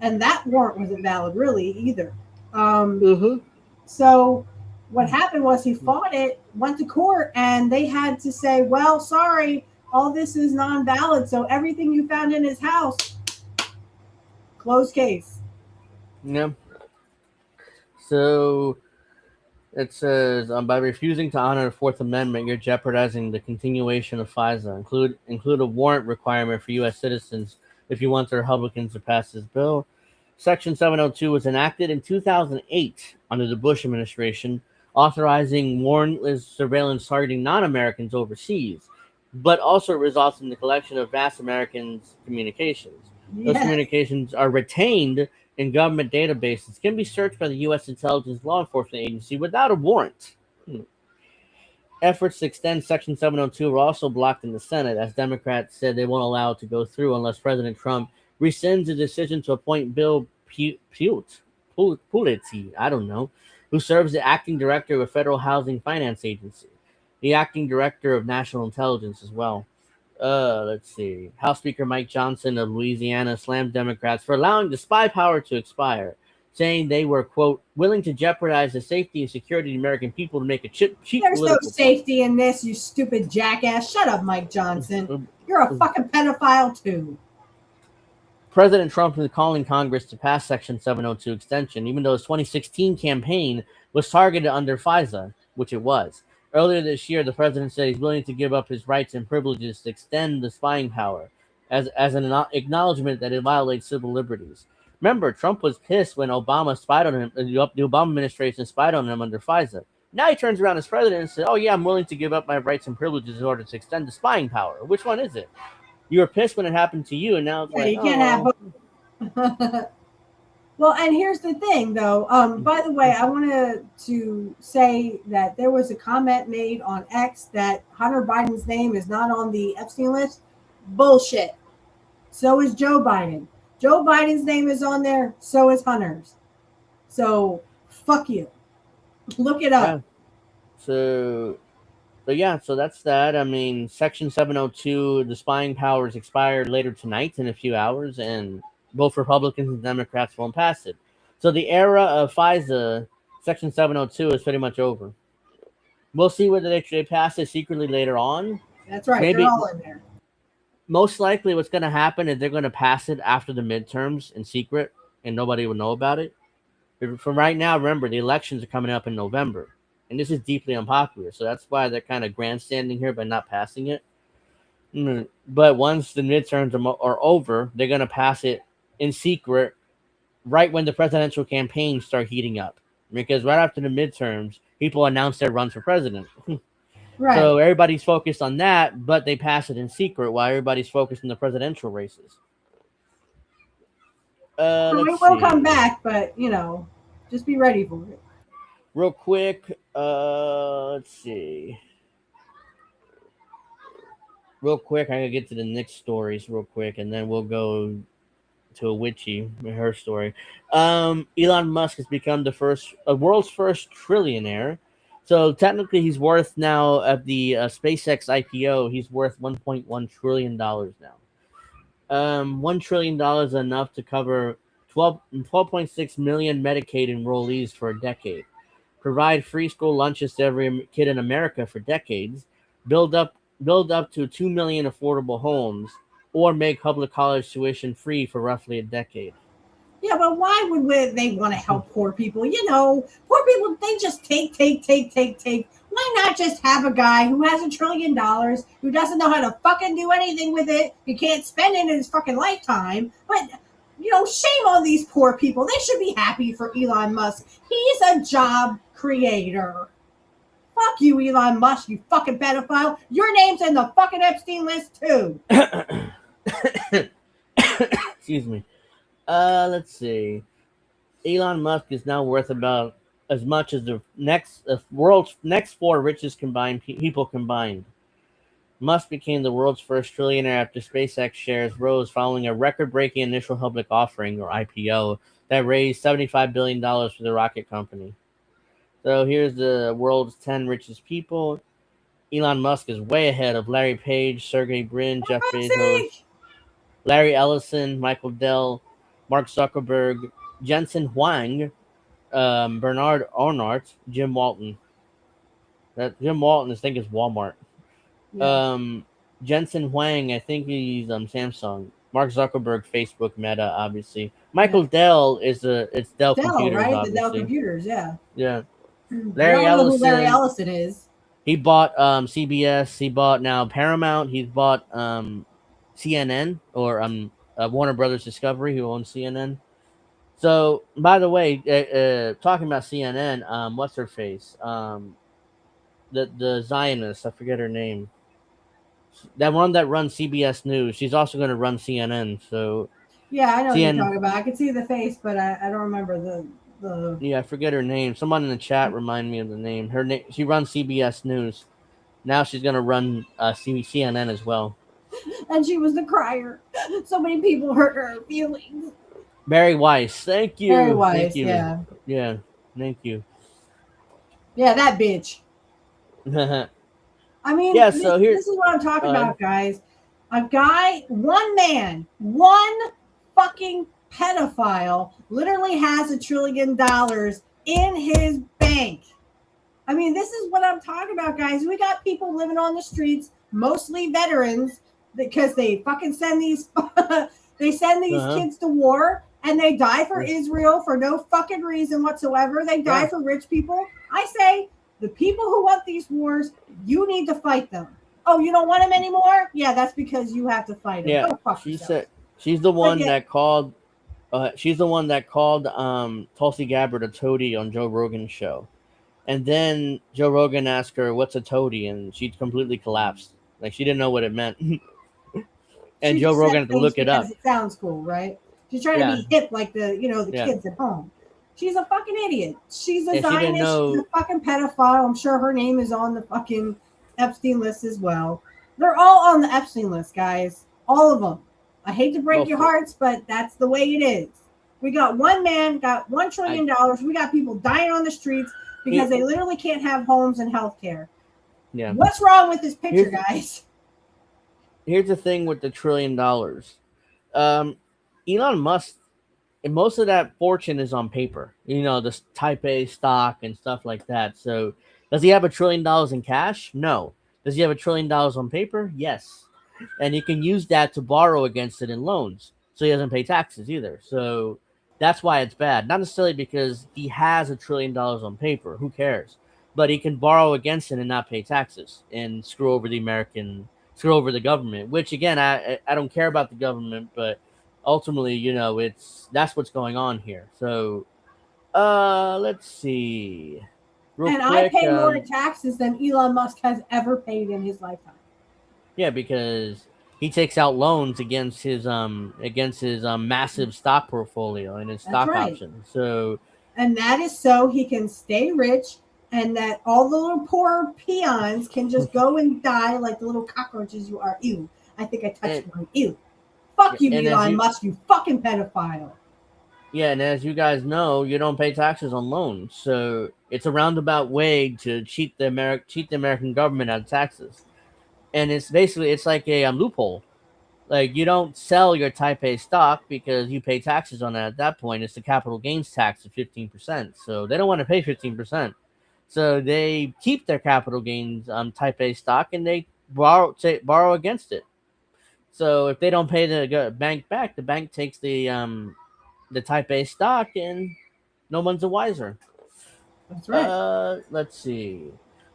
S3: and that warrant wasn't valid really either. So what happened was he fought it, went to court, and they had to say, well, sorry, all this is non-valid. So everything you found in his house, closed case.
S2: Yeah. So it says, by refusing to honor the Fourth Amendment, you're jeopardizing the continuation of FISA. Include a warrant requirement for U.S. citizens if you want the Republicans to pass this bill. Section 702 was enacted in 2008 under the Bush administration, authorizing warrantless surveillance targeting non-Americans overseas, but also results in the collection of vast Americans' communications. Yes. Those communications are retained in government databases, can be searched by the U.S. intelligence law enforcement agency without a warrant. Efforts to extend Section 702 were also blocked in the Senate, as Democrats said they won't allow it to go through unless President Trump rescinds the decision to appoint Bill Pulitzky, I don't know, who serves the acting director of a federal housing finance agency, the acting director of national intelligence as well. Let's see. House Speaker Mike Johnson of Louisiana slammed Democrats for allowing the spy power to expire, saying they were, quote, willing to jeopardize the safety and security of the American people to make a cheap
S3: There's no safety in this, you stupid jackass. Shut up, Mike Johnson. You're a fucking pedophile, too.
S2: President Trump is calling Congress to pass Section 702 extension, even though his 2016 campaign was targeted under FISA, which it was. Earlier this year, the president said he's willing to give up his rights and privileges to extend the spying power as an acknowledgement that it violates civil liberties. Remember, Trump was pissed when Obama spied on him, the Obama administration spied on him under FISA. Now he turns around as president and says, oh yeah, I'm willing to give up my rights and privileges in order to extend the spying power. Which one is it? You were pissed when it happened to you, and now it's
S3: you can't have both. Well, and here's the thing, though. By the way, I wanted to say that there was a comment made on X that Hunter Biden's name is not on the Epstein list. Bullshit. So is Joe Biden. Joe Biden's name is on there. So is Hunter's. So, fuck you. Look it up.
S2: Yeah. So that's that. I mean, Section 702, the spying powers expired later tonight in a few hours, and both Republicans and Democrats won't pass it. So the era of FISA, Section 702, is pretty much over. We'll see whether they pass it secretly later on.
S3: That's right. Maybe, they're all in there.
S2: Most likely what's going to happen is they're going to pass it after the midterms in secret, and nobody will know about it. From right now, remember, the elections are coming up in November. And this is deeply unpopular, so that's why they're kind of grandstanding here by not passing it. But once the midterms are over, they're going to pass it in secret right when the presidential campaigns start heating up. Because right after the midterms, people announce their run for president.
S3: Right.
S2: So everybody's focused on that, but they pass it in secret while everybody's focused on the presidential races.
S3: So it will come back, but, just be ready for it.
S2: Real quick, let's see. Real quick, I'm going to get to the Knicks stories real quick, and then we'll go to a Witchy, her story. Elon Musk has become the world's first trillionaire. So technically, he's worth now, at the SpaceX IPO, he's worth $1.1 trillion now. $1 trillion is enough to cover 12.6 million Medicaid enrollees for a decade. Provide free school lunches to every kid in America for decades, build up to 2 million affordable homes, or make public college tuition free for roughly a decade.
S3: Yeah, but why would they want to help poor people? Poor people, they just take. Why Why not just have a guy who has $1 trillion, who doesn't know how to fucking do anything with it? He can't spend it in his fucking lifetime. But, shame on these poor people. They should be happy for Elon Musk. He's a job creator. Fuck you, Elon Musk, you fucking pedophile. Your name's in the fucking Epstein list, too.
S2: Excuse me. Let's see. Elon Musk is now worth about as much as the world's next four richest people combined. Musk became the world's first trillionaire after SpaceX shares rose following a record-breaking initial public offering, or IPO, that raised $75 billion for the rocket company. So here's the world's 10 richest people. Elon Musk is way ahead of Larry Page, Sergey Brin, Jeff Bezos, Larry Ellison, Michael Dell, Mark Zuckerberg, Jensen Huang, Bernard Arnault, Jim Walton. That Jim Walton, I think, is Walmart. Yeah. Jensen Huang, I think he's Samsung. Mark Zuckerberg, Facebook, Meta, obviously. Michael Dell it's Dell Computers,
S3: right?
S2: obviously.
S3: The Dell Computers, yeah.
S2: Yeah.
S3: Larry Ellison. Know who Larry Ellison is.
S2: He bought CBS. He bought now Paramount. He's bought CNN or Warner Brothers Discovery, who owns CNN. So, by the way, talking about CNN, what's her face? The Zionist, I forget her name. That one that runs CBS News. She's also going to run CNN. So,
S3: yeah, I know what you're talking about. I can see the face, but I don't remember the.
S2: Yeah, I forget her name. Someone in the chat remind me of the name. Her name. She runs CBS News. Now she's going to run CNN as well.
S3: And she was the crier. So many people hurt her feelings.
S2: Barry Weiss, thank you.
S3: Barry Weiss,
S2: thank you.
S3: Yeah,
S2: thank you.
S3: Yeah, that bitch. I mean,
S2: yeah.
S3: This is what I'm talking about, guys. One fucking pedophile, literally has $1 trillion in his bank. I mean, this is what I'm talking about, guys. We got people living on the streets, mostly veterans, because they fucking send these kids to war, and they die for Israel for no fucking reason whatsoever. They die for rich people. I say, the people who want these wars, you need to fight them. Oh, you don't want them anymore? Yeah, that's because you have to fight them.
S2: Yeah, she's the one that called. She's the one that called Tulsi Gabbard a toady on Joe Rogan's show. And then Joe Rogan asked her, "What's a toady?" And she completely collapsed. Like, she didn't know what it meant. And Joe Rogan had to look it up.
S3: It sounds cool, right? She's trying to be hip like the kids at home. She's a fucking idiot. She's a Zionist. She's a fucking pedophile. I'm sure her name is on the fucking Epstein list as well. They're all on the Epstein list, guys. All of them. I hate to break your hearts, but that's the way it is. We got one man, got $1 trillion. We got people dying on the streets because they literally can't have homes and health care.
S2: Yeah.
S3: What's wrong with this picture, guys?
S2: Here's the thing with the $1 trillion. Elon Musk, most of that fortune is on paper. The Type A stock and stuff like that. So, does he have $1 trillion in cash? No. Does he have $1 trillion on paper? Yes. And he can use that to borrow against it in loans. So he doesn't pay taxes either. So that's why it's bad. Not necessarily because he has $1 trillion on paper. Who cares? But he can borrow against it and not pay taxes and screw over the government. Which, again, I don't care about the government, but ultimately, that's what's going on here. So, let's see.
S3: I pay more in taxes than Elon Musk has ever paid in his lifetime.
S2: Yeah, because he takes out loans against his massive stock portfolio and his stock options. So,
S3: and that is so he can stay rich, and that all the little poor peons can just go and die like the little cockroaches you are. Ew! I think I touched one. Ew! Fuck you, Elon Musk, you fucking pedophile.
S2: Yeah, and as you guys know, you don't pay taxes on loans, so it's a roundabout way to cheat the American government out of taxes. And it's like a loophole. Like, you don't sell your Type A stock because you pay taxes on that. At that point, it's the capital gains tax of 15%. So they don't want to pay 15%. So they keep their capital gains Type A stock, and they borrow against it. So if they don't pay the bank back, the bank takes the Type A stock, and no one's the wiser.
S3: That's right.
S2: Let's see.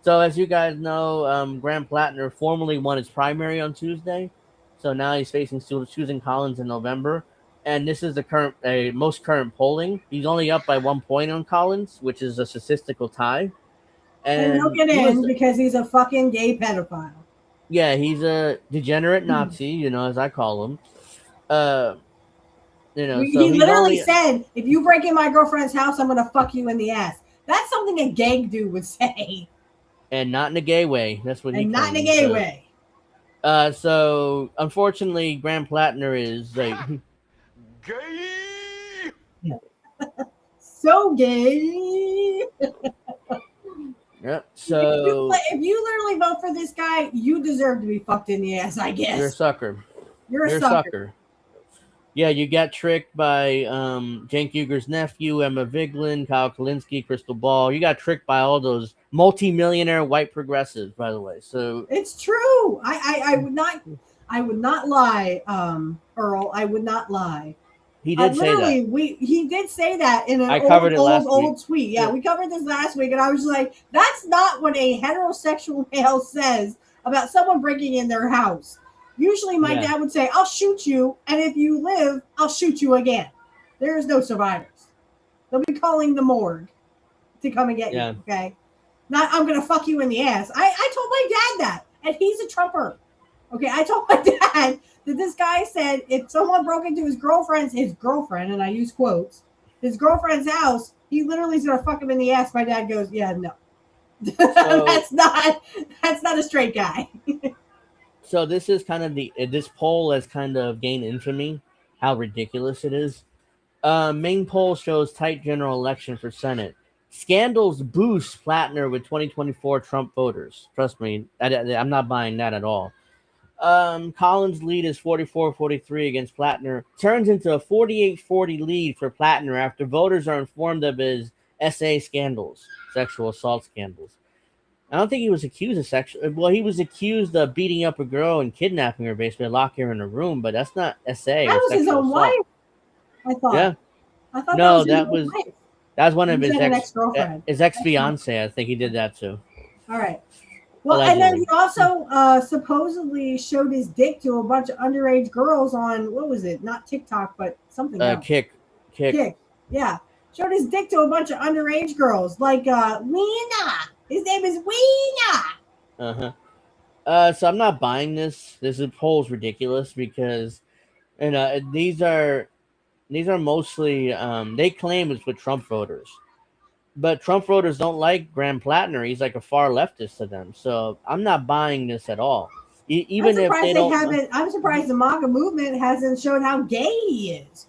S2: So as you guys know, Graham Platner formally won his primary on Tuesday. So now he's facing Susan Collins in November, and this is the most current polling. He's only up by 1 point on Collins, which is a statistical tie.
S3: And he'll
S2: And
S3: get
S2: he was,
S3: in because he's a fucking gay pedophile.
S2: yeah, he's a degenerate Nazi, as I call him. Uh, so
S3: He
S2: he's
S3: literally
S2: only,
S3: said, "If you break in my girlfriend's house, I'm gonna fuck you in the ass." That's something a gay dude would say,
S2: and not in a gay way. That's what he
S3: and not in a
S2: claims.
S3: gay way.
S2: So unfortunately, Graham Platner is like,
S1: Gay!
S3: So gay.
S2: yep. So
S3: If you literally vote for this guy, you deserve to be fucked in the ass. I
S2: you're a
S3: guess
S2: sucker.
S3: you're a
S2: You're a
S3: sucker.
S2: sucker. Yeah, you got tricked by Cenk Uyghur's nephew, Emma Vigeland, Kyle Kalinske, Crystal Ball. You got tricked by all those multi-millionaire white progressives, by the way. So
S3: It's true. I would not lie, Earl. I would not lie.
S2: he did say that.
S3: Literally, he did say that in an
S2: I covered it last week.
S3: old tweet. Yeah,
S2: Yeah.
S3: we covered this last week, and I was like, that's not what a heterosexual male says about someone breaking in their house. Usually, my
S2: Yeah.
S3: dad would say, "I'll shoot you, and if you live, I'll shoot you again." There is no survivors. They'll be calling the morgue to come and get
S2: Yeah.
S3: you. Okay, not I'm gonna fuck you in the ass. I told my dad that, and he's a Trumper. Okay, I told my dad that this guy said if someone broke into his girlfriend, and I use quotes, his girlfriend's house, he literally is gonna fuck him in the ass. My dad goes, "Yeah, no,
S2: So,
S3: that's not a straight guy."
S2: so this is kind of this poll has kind of gained infamy. How ridiculous it is. Main poll shows tight general election for Senate. Scandals boost Platner with 2024 Trump voters. Trust me, I'm not buying that at all. Collins' lead is 44-43 against Platner. Turns into a 48-40 lead for Platner after voters are informed of his SA scandals, sexual assault scandals. I don't think he was accused of sexual. Well, he was accused of beating up a girl and kidnapping her, basically locking her in a room. But that's not SA
S3: That
S2: or
S3: was his
S2: sexual
S3: own
S2: assault.
S3: wife. I thought.
S2: Yeah,
S3: I thought that
S2: no,
S3: was his own wife.
S2: that was one
S3: You
S2: of his
S3: said an ex-girlfriend.
S2: fiance. I think he did that too.
S3: All right. Well,
S2: Allegedly.
S3: and then he also supposedly showed his dick to a bunch of underage girls on what was it? Not TikTok, but something else.
S2: Kick.
S3: Yeah, showed his dick to a bunch of underage girls, like Weena. His name is Weena.
S2: So I'm not buying this. This poll's ridiculous because these are mostly they claim it's with Trump voters. But Trump voters don't like Graham Platner. He's like a far leftist to them. So I'm not buying this at all. Even if they don't.
S3: I'm surprised the MAGA movement hasn't shown how gay he is.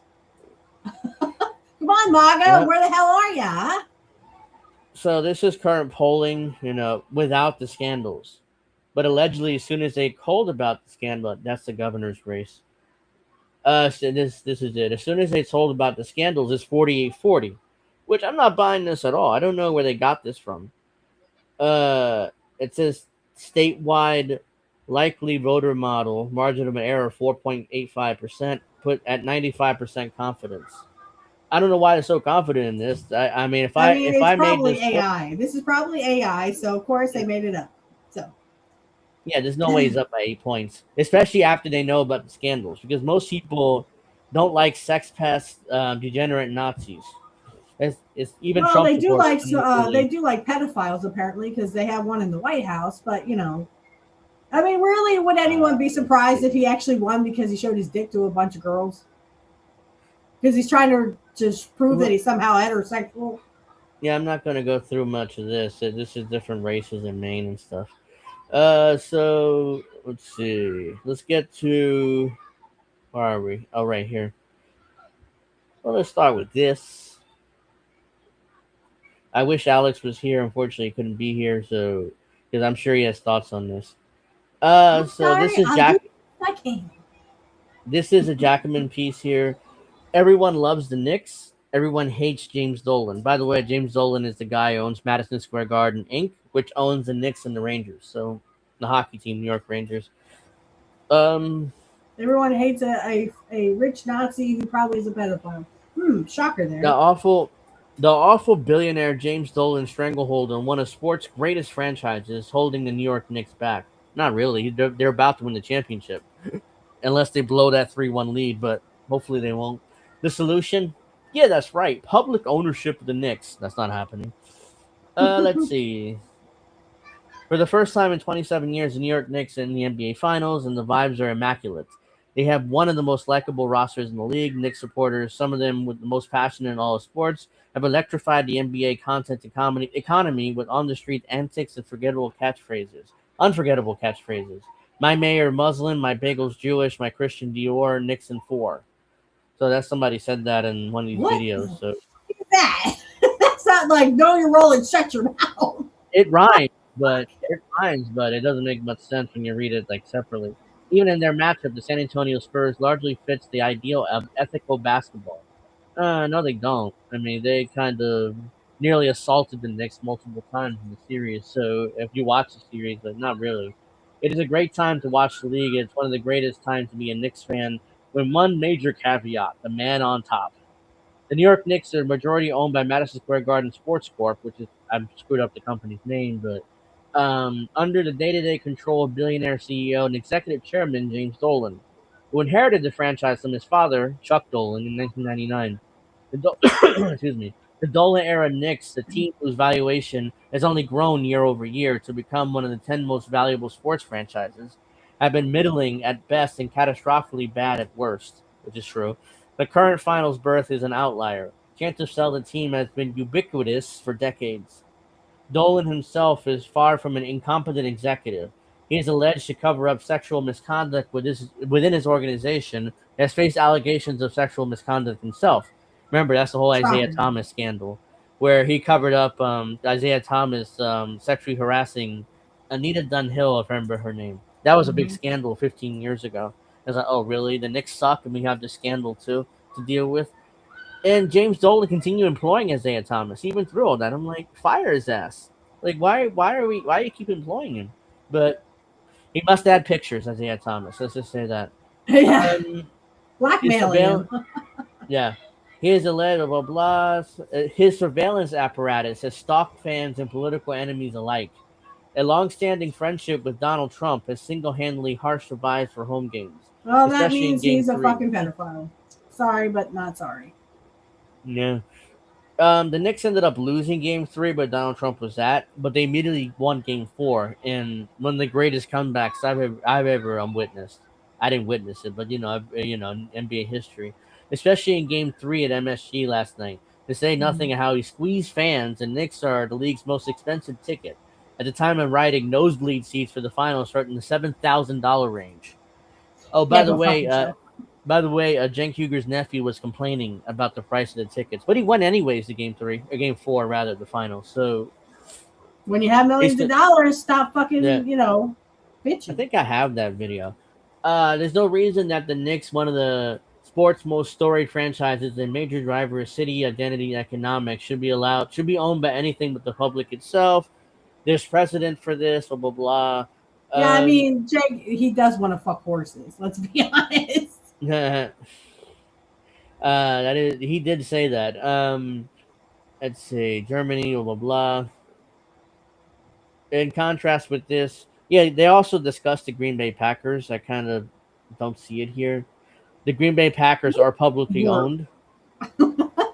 S3: Come on, MAGA, where the hell are ya?
S2: So this is current polling, without the scandals. But allegedly, as soon as they called about the scandal, that's the governor's race. So this is it. As soon as they told about the scandals, it's 48-40. Which I'm not buying this at all. I don't know where they got this from. It says statewide likely voter model margin of error 4.85%, put at 95% confidence. I don't know why they're so confident in this. I mean, if I made this
S3: AI. This is probably AI, so of course they made it up. So
S2: yeah, there's no way he's up by 8 points, especially after they know about the scandals, because most people don't like sex pest, degenerate Nazis. It's even Trump
S3: they do like
S2: they
S3: do like pedophiles apparently because they have one in the White House. But I mean, really, would anyone be surprised if he actually won because he showed his dick to a bunch of girls? Because he's trying to just prove that he's somehow heterosexual.
S2: Yeah, I'm not going to go through much of this. This is different races in Maine and stuff. So let's see. Let's get to where are we? Oh, right here. Well, let's start with this. I wish Alex was here. Unfortunately, he couldn't be here, so because I'm sure he has thoughts on this. This is Jack. This is a Jackman piece here. Everyone loves the Knicks. Everyone hates James Dolan. By the way, James Dolan is the guy who owns Madison Square Garden Inc., which owns the Knicks and the Rangers. So the hockey team, New York Rangers.
S3: Everyone hates a rich Nazi who probably is a pedophile. Shocker there.
S2: The awful. The awful billionaire James Dolan's stranglehold on one of sports' greatest franchises, holding the New York Knicks back. Not really. They're about to win the championship, unless they blow that 3-1 lead, but hopefully they won't. The solution? Yeah, that's right. Public ownership of the Knicks. That's not happening. Let's see. For the first time in 27 years, the New York Knicks are in the NBA Finals, and the vibes are immaculate. They have one of the most likable rosters in the league. Knicks supporters, some of them with the most passion in all of sports, have electrified the NBA content economy with on-the-street antics and unforgettable catchphrases. My mayor Muslim, my bagel's Jewish, my Christian Dior, Knicks in four. So that's somebody said that in one of these
S3: What
S2: videos.
S3: the
S2: So
S3: fuck is that? That's not like know your role and shut your mouth.
S2: it rhymes, but it doesn't make much sense when you read it like separately. Even in their matchup, the San Antonio Spurs largely fits the ideal of ethical basketball. No, they don't. I mean, they kind of nearly assaulted the Knicks multiple times in the series. So if you watch the series, but not really, it is a great time to watch the league. It's one of the greatest times to be a Knicks fan. With one major caveat: the man on top. The New York Knicks are majority owned by Madison Square Garden Sports Corp, which is I've screwed up the company's name, but under the day-to-day control of billionaire CEO and executive chairman James Dolan, who inherited the franchise from his father Chuck Dolan in 1999. Excuse me. The Dolan era Knicks, the team whose valuation has only grown year over year to become one of the 10 most valuable sports franchises, have been middling at best and catastrophically bad at worst, which is true. The current finals berth is an outlier. Chance to sell the team has been ubiquitous for decades. Dolan himself is far from an incompetent executive. He is alleged to cover up sexual misconduct within his organization, and has faced allegations of sexual misconduct himself. Remember, that's the whole Isaiah
S3: Shocking.
S2: Thomas scandal, where he covered up Isaiah Thomas sexually harassing Anita Dunhill, if I remember her name. That was a big
S3: Hmm.
S2: scandal 15 years ago. I was like, oh, really? The Knicks suck, and we have this scandal too to deal with. And James Dolan continued employing Isaiah Thomas even through all that. I'm like, fire his ass. Like, why do you keep employing him? But he must add pictures, Isaiah Thomas. Let's just say that.
S3: Yeah,
S2: Um, his
S3: blackmailing him.
S2: surveillance, yeah, he is alleged blah blah blah. His surveillance apparatus has stalked fans and political enemies alike. A long-standing friendship with Donald Trump has single-handedly harsh the vibes for home games,
S3: Well, that
S2: especially in
S3: means
S2: Game
S3: he's a
S2: Three.
S3: fucking pedophile. Sorry, but not sorry.
S2: Yeah. The Knicks ended up losing Game Three, but Donald Trump was that. But they immediately won Game Four, and one of the greatest comebacks I've ever witnessed. I didn't witness it, but in NBA history, especially in Game Three at MSG last night. To say
S3: Mhm.
S2: nothing of how he squeezed fans, and Knicks are the league's most expensive ticket. At the time of writing, nosebleed seats for the finals start in the $7,000 range. Oh,
S3: Yeah, go fuck yourself.
S2: Cenk Huger's nephew was complaining about the price of the tickets, but he won anyways. The game three or game four, rather, the final. So
S3: When you have
S2: he's
S3: millions of
S2: good.
S3: dollars, stop
S2: Yeah,
S3: fucking,
S2: I
S3: bitching.
S2: think I have that video. There's no reason that the Knicks, one of the sports most storied franchises and major driver of city identity and economics, should be owned by anything but the public itself. There's precedent for this. Blah blah blah.
S3: Yeah, I
S2: Um,
S3: mean, Jake, he does want to fuck horses. Let's be honest.
S2: that is, he did say that. Let's see, Germany, blah blah blah. In contrast with this, yeah, they also discussed the Green Bay Packers. I kind of don't see it here. The Green Bay Packers are publicly
S3: Work.
S2: owned.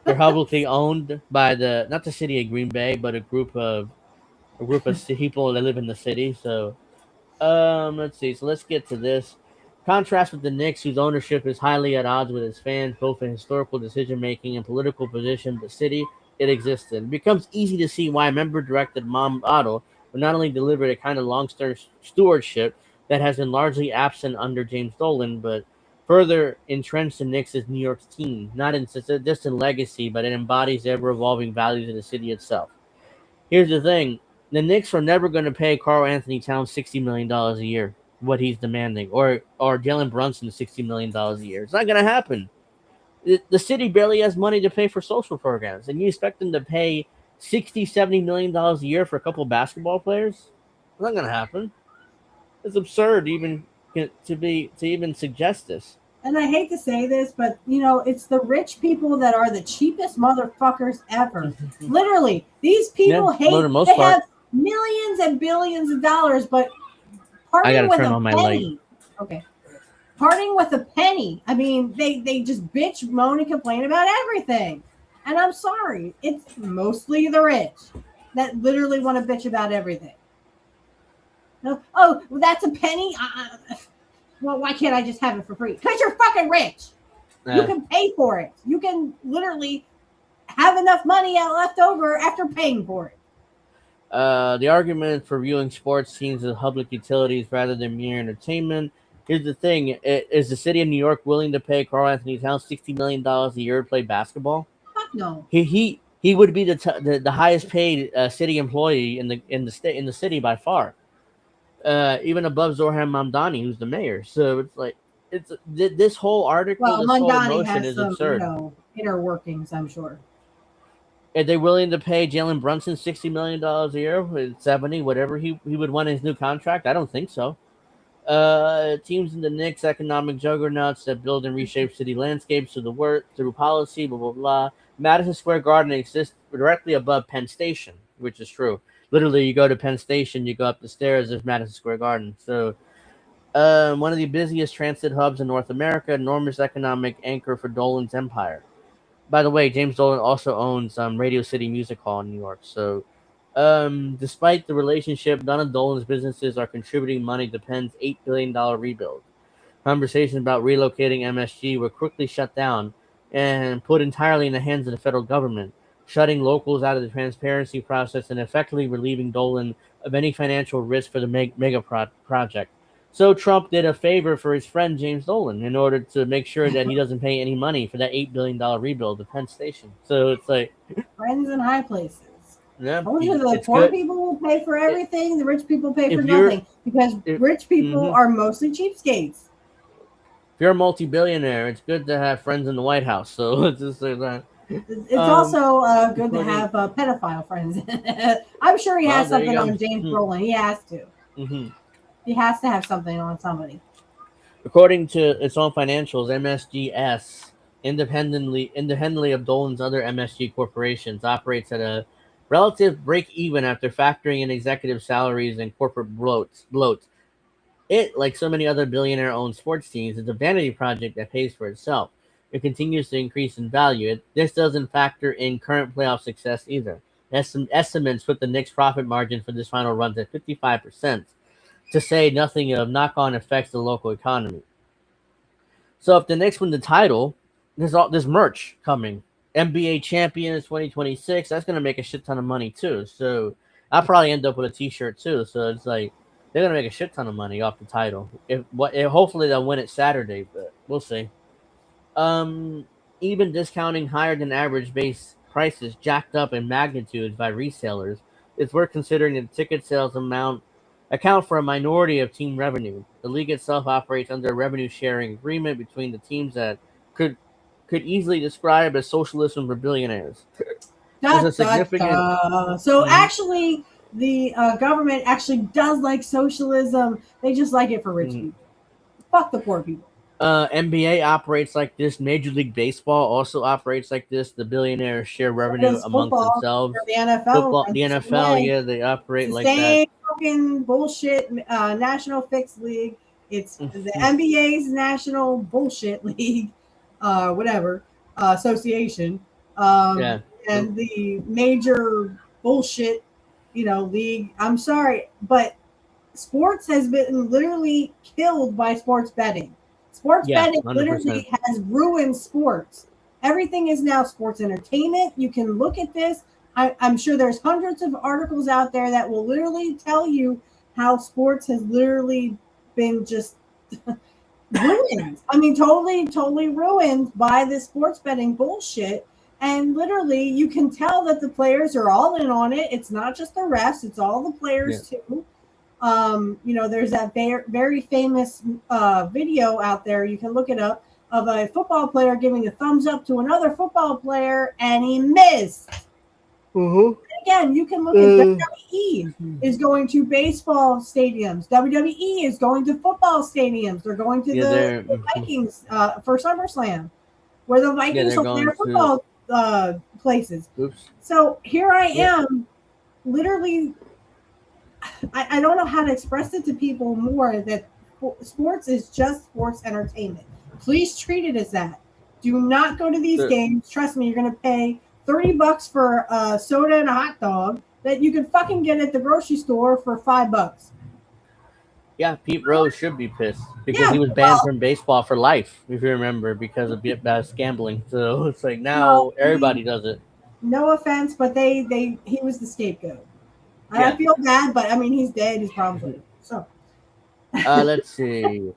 S2: They're publicly owned by the not the city of Green Bay, but a group of people that live in the city. So let's see. So let's get to this. Contrast with the Knicks, whose ownership is highly at odds with its fans, both in historical decision making and political position. The city it existed. It becomes easy to see why member-directed Mom Otto would not only deliver a kind of long-term stewardship that has been largely absent under James Dolan, but further entrenched the Knicks as New York's team, not in just a distant legacy, but it embodies the ever-evolving values of the city itself. Here's the thing: the Knicks are never going to pay Carl Anthony Towns $60 million a year, what he's demanding, or Jalen Brunson $60 million a year. It's not going to happen. The city barely has money to pay for social programs, and you expect them to pay 60, $70 million a year for a couple of basketball players? It's not going to happen. It's absurd, even to even suggest this.
S3: and I hate to say this, but it's the rich people that are the cheapest motherfuckers ever. Literally, these people
S2: for the most
S3: they
S2: part.
S3: have millions and billions of dollars, but
S2: I
S3: parting
S2: gotta
S3: with
S2: turn
S3: a
S2: on my light.
S3: penny. Okay. Parting with a penny. I mean, they just bitch, moan, and complain about everything. And I'm sorry, it's mostly the rich that literally want to bitch about everything. No, oh, well, that's a penny. Well, why can't I just have it for free? Because you're fucking rich. You can pay for it. You can literally have enough money left over after paying for it.
S2: The argument for viewing sports teams as public utilities rather than mere entertainment. Here's the thing: is the city of New York willing to pay Carl Anthony Towns $60 million a year to play basketball?
S3: Fuck no.
S2: He would be the highest paid city employee in the city by far, even above Zohran Mamdani, who's the mayor. So it's like this whole article,
S3: Well,
S2: this whole
S3: Mondani
S2: motion
S3: has
S2: is
S3: some,
S2: absurd.
S3: inner workings, I'm sure.
S2: Are they willing to pay Jalen Brunson $60 million a year, with 70, whatever he would want in his new contract? I don't think so. Teams in the Knicks, economic juggernauts that build and reshape city landscapes through policy, blah blah blah. Madison Square Garden exists directly above Penn Station, which is true. Literally, you go to Penn Station, you go up the stairs, there's Madison Square Garden. So, one of the busiest transit hubs in North America, enormous economic anchor for Dolan's empire. By the way, James Dolan also owns Radio City Music Hall in New York. So, despite the relationship, none of Dolan's businesses are contributing money to Penn's $8 billion rebuild. Conversations about relocating MSG were quickly shut down and put entirely in the hands of the federal government, shutting locals out of the transparency process and effectively relieving Dolan of any financial risk for the mega project. So Trump did a favor for his friend James Dolan in order to make sure that he doesn't pay any money for that $8 billion rebuild of Penn Station. So it's like
S3: Friends in high places.
S2: yeah,
S3: Told you the
S2: it's
S3: poor
S2: good.
S3: people will pay for everything, the rich people pay for
S2: If you're
S3: nothing. Because rich people are mostly cheapskates.
S2: If you're a multi-billionaire, it's good to have friends in the White House. So it's just like that.
S3: It's also good to have pedophile friends. I'm sure he has
S2: there you
S3: something
S2: go.
S3: on James Brolin. He has to.
S2: Mm-hmm.
S3: He has to have something on somebody.
S2: According to its own financials, MSGS, independently of Dolan's other MSG corporations, operates at a relative break-even after factoring in executive salaries and corporate bloat. It, like so many other billionaire-owned sports teams, is a vanity project that pays for itself. It continues to increase in value. This doesn't factor in current playoff success either. Estimates put the Knicks' profit margin for this final run at 55%, to say nothing of knock-on effects to the local economy. So if the Knicks win the title, there's merch coming. NBA champions 2026. That's gonna make a shit ton of money too. So I'll probably end up with a T-shirt too. So it's like they're gonna make a shit ton of money off the title. Hopefully they'll win it Saturday, but we'll see. Um, Even discounting higher than average base prices jacked up in magnitudes by resellers, it's worth considering that ticket sales account for a minority of team revenue. The league itself operates under a revenue sharing agreement between the teams that could easily describe as socialism for billionaires. There's a significant.
S3: So actually, the government actually does like socialism. They just like it for rich people. Fuck the poor people.
S2: NBA operates like this. Major League Baseball also operates like this. The billionaires share revenue amongst themselves.
S3: The NFL,
S2: the NFL, yeah, they operate like that.
S3: Same fucking bullshit. National Fixed League. It's the NBA's National Bullshit League, whatever association. And the major bullshit, league. I'm sorry, but sports has been literally killed by sports betting. Sports betting 100%. Literally has ruined sports. Everything is now sports entertainment. You can look at this. I'm sure there's hundreds of articles out there that will literally tell you how sports has literally been just ruined. I mean, totally ruined by this sports betting bullshit. And literally, you can tell that the players are all in on it. It's not just the refs; it's all the players too. There's that very famous video out there. You can look it up of a football player giving a thumbs up to another football player, and he missed.
S2: Mm-hmm.
S3: again, you can look at WWE is going to baseball stadiums. WWE is going to football stadiums. They're going to the Vikings for SummerSlam, where the Vikings hold their football places.
S2: Oops.
S3: So here I am, literally. I don't know how to express it to people more that sports is just sports entertainment. Please treat it as that. Do not go to these games. Trust me, you're going to pay $30 for a soda and a hot dog that you can fucking get at the grocery store for $5.
S2: Yeah, Pete Rose should be pissed because he was banned from baseball for life, if you remember, because of gambling. So it's like now everybody does it.
S3: No offense, but he was the scapegoat. I feel bad, but I mean he's dead. His problems with it. So
S2: let's see.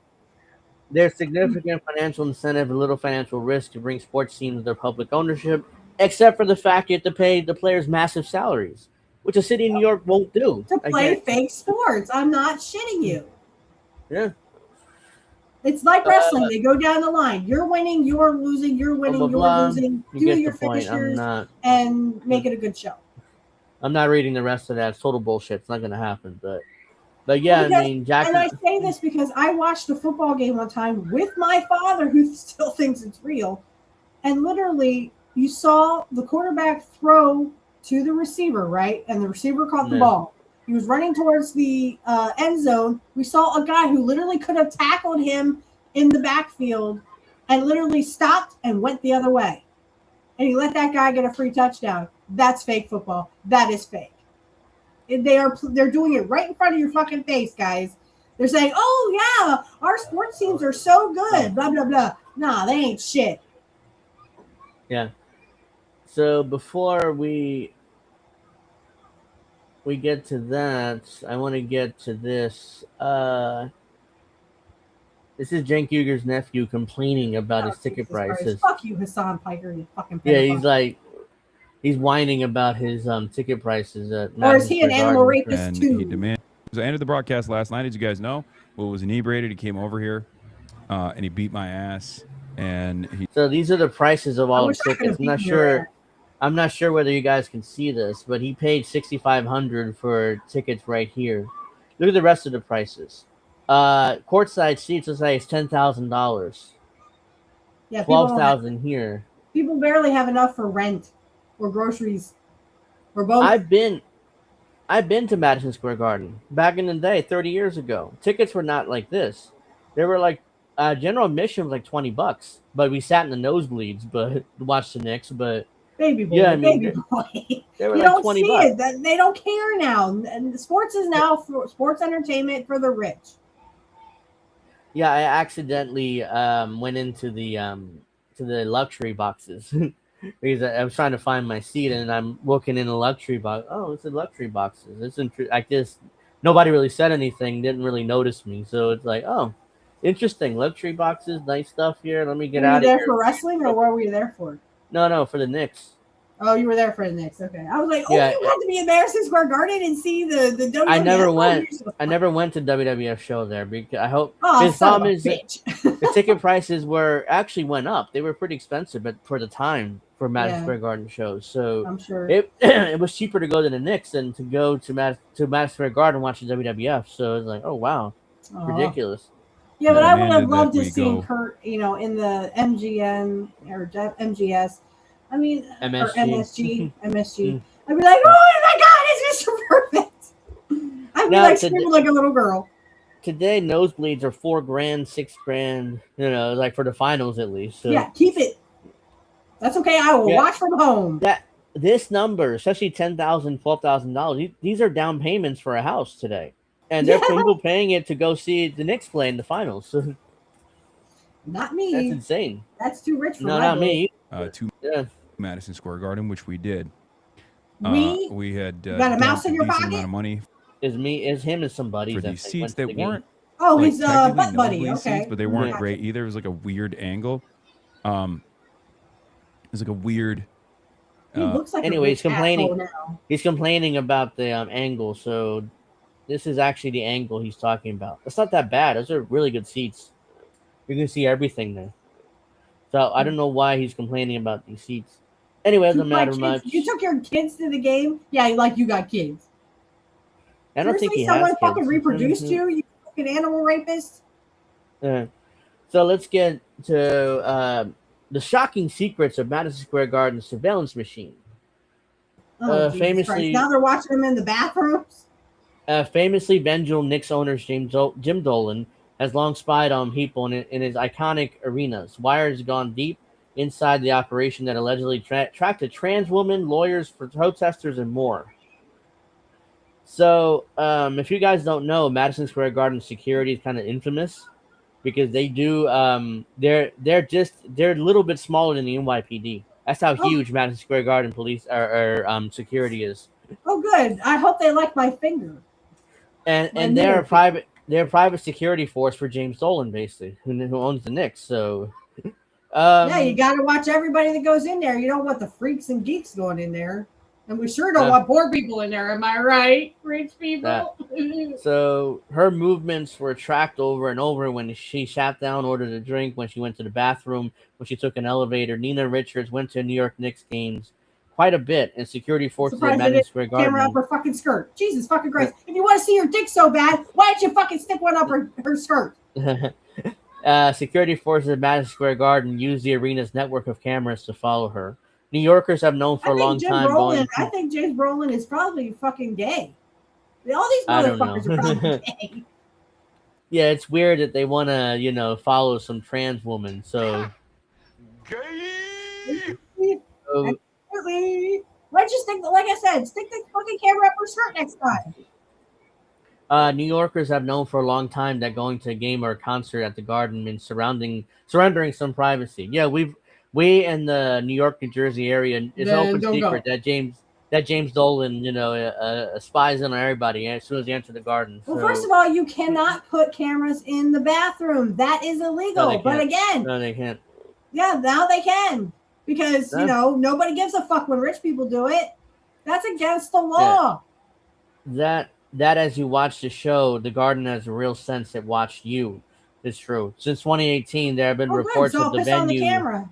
S2: There's significant financial incentive and little financial risk to bring sports teams to their public ownership, except for the fact you have to pay the players massive salaries, which a city in New York won't do.
S3: To play fake sports. I'm not shitting you.
S2: Yeah.
S3: It's like wrestling. They go down the line. You're winning, you're losing, you're winning, you're losing. Do your finishers and make it a good show.
S2: I'm not reading the rest of that. It's total bullshit. It's not going to happen. But yeah,
S3: because,
S2: I mean, Jack.
S3: And I say this because I watched a football game one time with my father, who still thinks it's real, and literally you saw the quarterback throw to the receiver, right? And the receiver caught the ball. He was running towards the end zone. We saw a guy who literally could have tackled him in the backfield and literally stopped and went the other way. And he let that guy get a free touchdown. That's fake football. That is fake. They're doing it right in front of your fucking face, guys. They're saying, "Oh yeah, our sports teams are so good." Blah blah blah. Nah, they ain't shit.
S2: Yeah. So before we get to that, I want to get to this. This is Cenk Uyghur's nephew complaining about his ticket prices.
S3: Fuck you, Hassan Piker, you fucking.
S2: Yeah, he's whining about his ticket prices.
S3: Or is he an animal rapist too?
S4: He demanded. So I ended the broadcast last night. As you guys know, Will was inebriated. He came over here, and he beat my ass.
S2: So these are the prices of all the tickets. I'm not sure whether you guys can see this, but he paid $6,500 for tickets right here. Look at the rest of the prices. Courtside seats looks like it's $10,000.
S3: Yeah,
S2: $12,000 here.
S3: People barely have enough for rent or groceries or both.
S2: I've been to Madison Square Garden back in the day, 30 years ago. Tickets were not like this. They were like general admission was like $20, but we sat in the nosebleeds, but watched the Knicks. But
S3: baby boy, baby boy,
S2: they were
S3: you
S2: like
S3: don't
S2: $20.
S3: See it. They don't care now. And sports is now for sports entertainment for the rich.
S2: Yeah, I accidentally went into the luxury boxes because I was trying to find my seat, and I'm looking in the luxury box. Oh, it's the luxury boxes. It's like this. Nobody really said anything. Didn't really notice me. So it's like, oh, interesting. Luxury boxes, nice stuff here. Let me get out of here.
S3: Were you there for wrestling, or what were you there for?
S2: No, for the Knicks.
S3: Oh, you were there for the Knicks. Okay, I was like, you had to be in Madison Square Garden and see the WWF.
S2: I never went to WWF show there because I hope.
S3: Oh,
S2: problem is the ticket prices went up. They were pretty expensive, but for the time for Madison Square Garden shows, so
S3: I'm sure
S2: it was cheaper to go to the Knicks than to go to Madison Square Garden and watch the WWF. So it's like, oh wow, ridiculous.
S3: Yeah, but I would have loved to see Kurt, in the MGM or MGS. I mean,
S2: MSG.
S3: Or MSG. I'd be like, oh my God, it's just so perfect. I'd be screaming like a little girl.
S2: Today, nosebleeds are $4,000, $6,000. Like for the finals at least. So.
S3: Yeah, keep it. That's okay. I will watch from home.
S2: This number, especially $10,000, $12,000, these are down payments for a house today, and there are people paying it to go see the Knicks play in the finals.
S3: Not me.
S2: That's insane.
S3: That's too rich for
S2: not me.
S4: To Madison Square Garden, which we did. We had
S3: got a mouse in your pocket.
S4: Amount of money.
S2: Is him and somebody
S4: for these seats that weren't.
S3: Oh, his butt buddy. Okay,
S4: seats, but they weren't great either. It was like a weird angle. It was like a weird.
S3: He looks like
S2: anyway, he's complaining. He's complaining about the angle. So this is actually the angle he's talking about. It's not that bad. Those are really good seats. You can see everything there. So I don't know why he's complaining about these seats. Anyway, it
S3: Took
S2: doesn't
S3: my
S2: matter
S3: kids. You
S2: much.
S3: took your kids to the game? Yeah, like you got kids.
S2: I don't think
S3: Seriously,
S2: he has
S3: someone fucking
S2: kids.
S3: reproduced you? You fucking animal rapist?
S2: So let's get to the shocking secrets of Madison Square Garden surveillance machine.
S3: Oh, Jesus Christ.
S2: Famously,
S3: Now they're watching them in the bathrooms?
S2: famously, Bengal Knicks owner Jim Dolan has long spied on people in his iconic arenas. Wires have gone deep inside the operation that allegedly tracked a trans woman, lawyers for protesters, and more. So, if you guys don't know, Madison Square Garden security is kind of infamous because they do. They're a little bit smaller than the NYPD. That's how
S3: Oh,
S2: huge Madison Square Garden police or security is.
S3: oh, good. I hope they like my finger. My
S2: And they're
S3: middle
S2: a
S3: finger.
S2: private security force for James Dolan, basically, who owns the Knicks. So,
S3: Yeah, you
S2: um,
S3: got to watch everybody that goes in there. You don't want the freaks and geeks going in there. And we sure don't
S2: uh,
S3: want poor people in there. Am I right, rich
S2: that
S3: people?
S2: so her movements were tracked over and over when she sat down, ordered a drink, when she went to the bathroom, when she took an elevator. Nina Richards went to New York Knicks games quite a bit, and security forces at
S3: Surprised they
S2: Madison
S3: didn't
S2: Square
S3: put a camera up
S2: Garden.
S3: her fucking skirt. Jesus fucking Christ. If you want to see her dick so bad, why don't you fucking stick one up her skirt?
S2: Security forces at Madison Square Garden used the arena's network of cameras to follow her. New Yorkers have known for a long time going.
S3: I think James Brolin is probably fucking gay. All these
S2: I don't
S3: motherfuckers are probably
S2: know.
S3: gay.
S2: Yeah, it's weird that they want to, follow some trans woman. So, so
S3: Absolutely. Why don't you stick, like I said, stick the fucking camera up her skirt next time?
S2: New Yorkers have known for a long time that going to a game or a concert at the Garden means surrendering some privacy. Yeah, we in the New York, New Jersey area, it's an
S3: Then
S2: open
S3: don't
S2: secret
S3: go.
S2: that James Dolan, spies on everybody as soon as they enter the Garden.
S3: Well, first
S2: So
S3: of all, you cannot put cameras in the bathroom. That is
S2: no, they
S3: illegal. But
S2: can't.
S3: again,
S2: No, they can't.
S3: yeah, now they can. Because,
S2: No?
S3: nobody gives a fuck when rich people do it. That's against the
S2: Yeah,
S3: law.
S2: that as you watch the show, the Garden has a real sense that watched you. It's true. Since 2018, there have been
S3: Oh, good.
S2: reports
S3: So
S2: of
S3: I'll piss on the camera.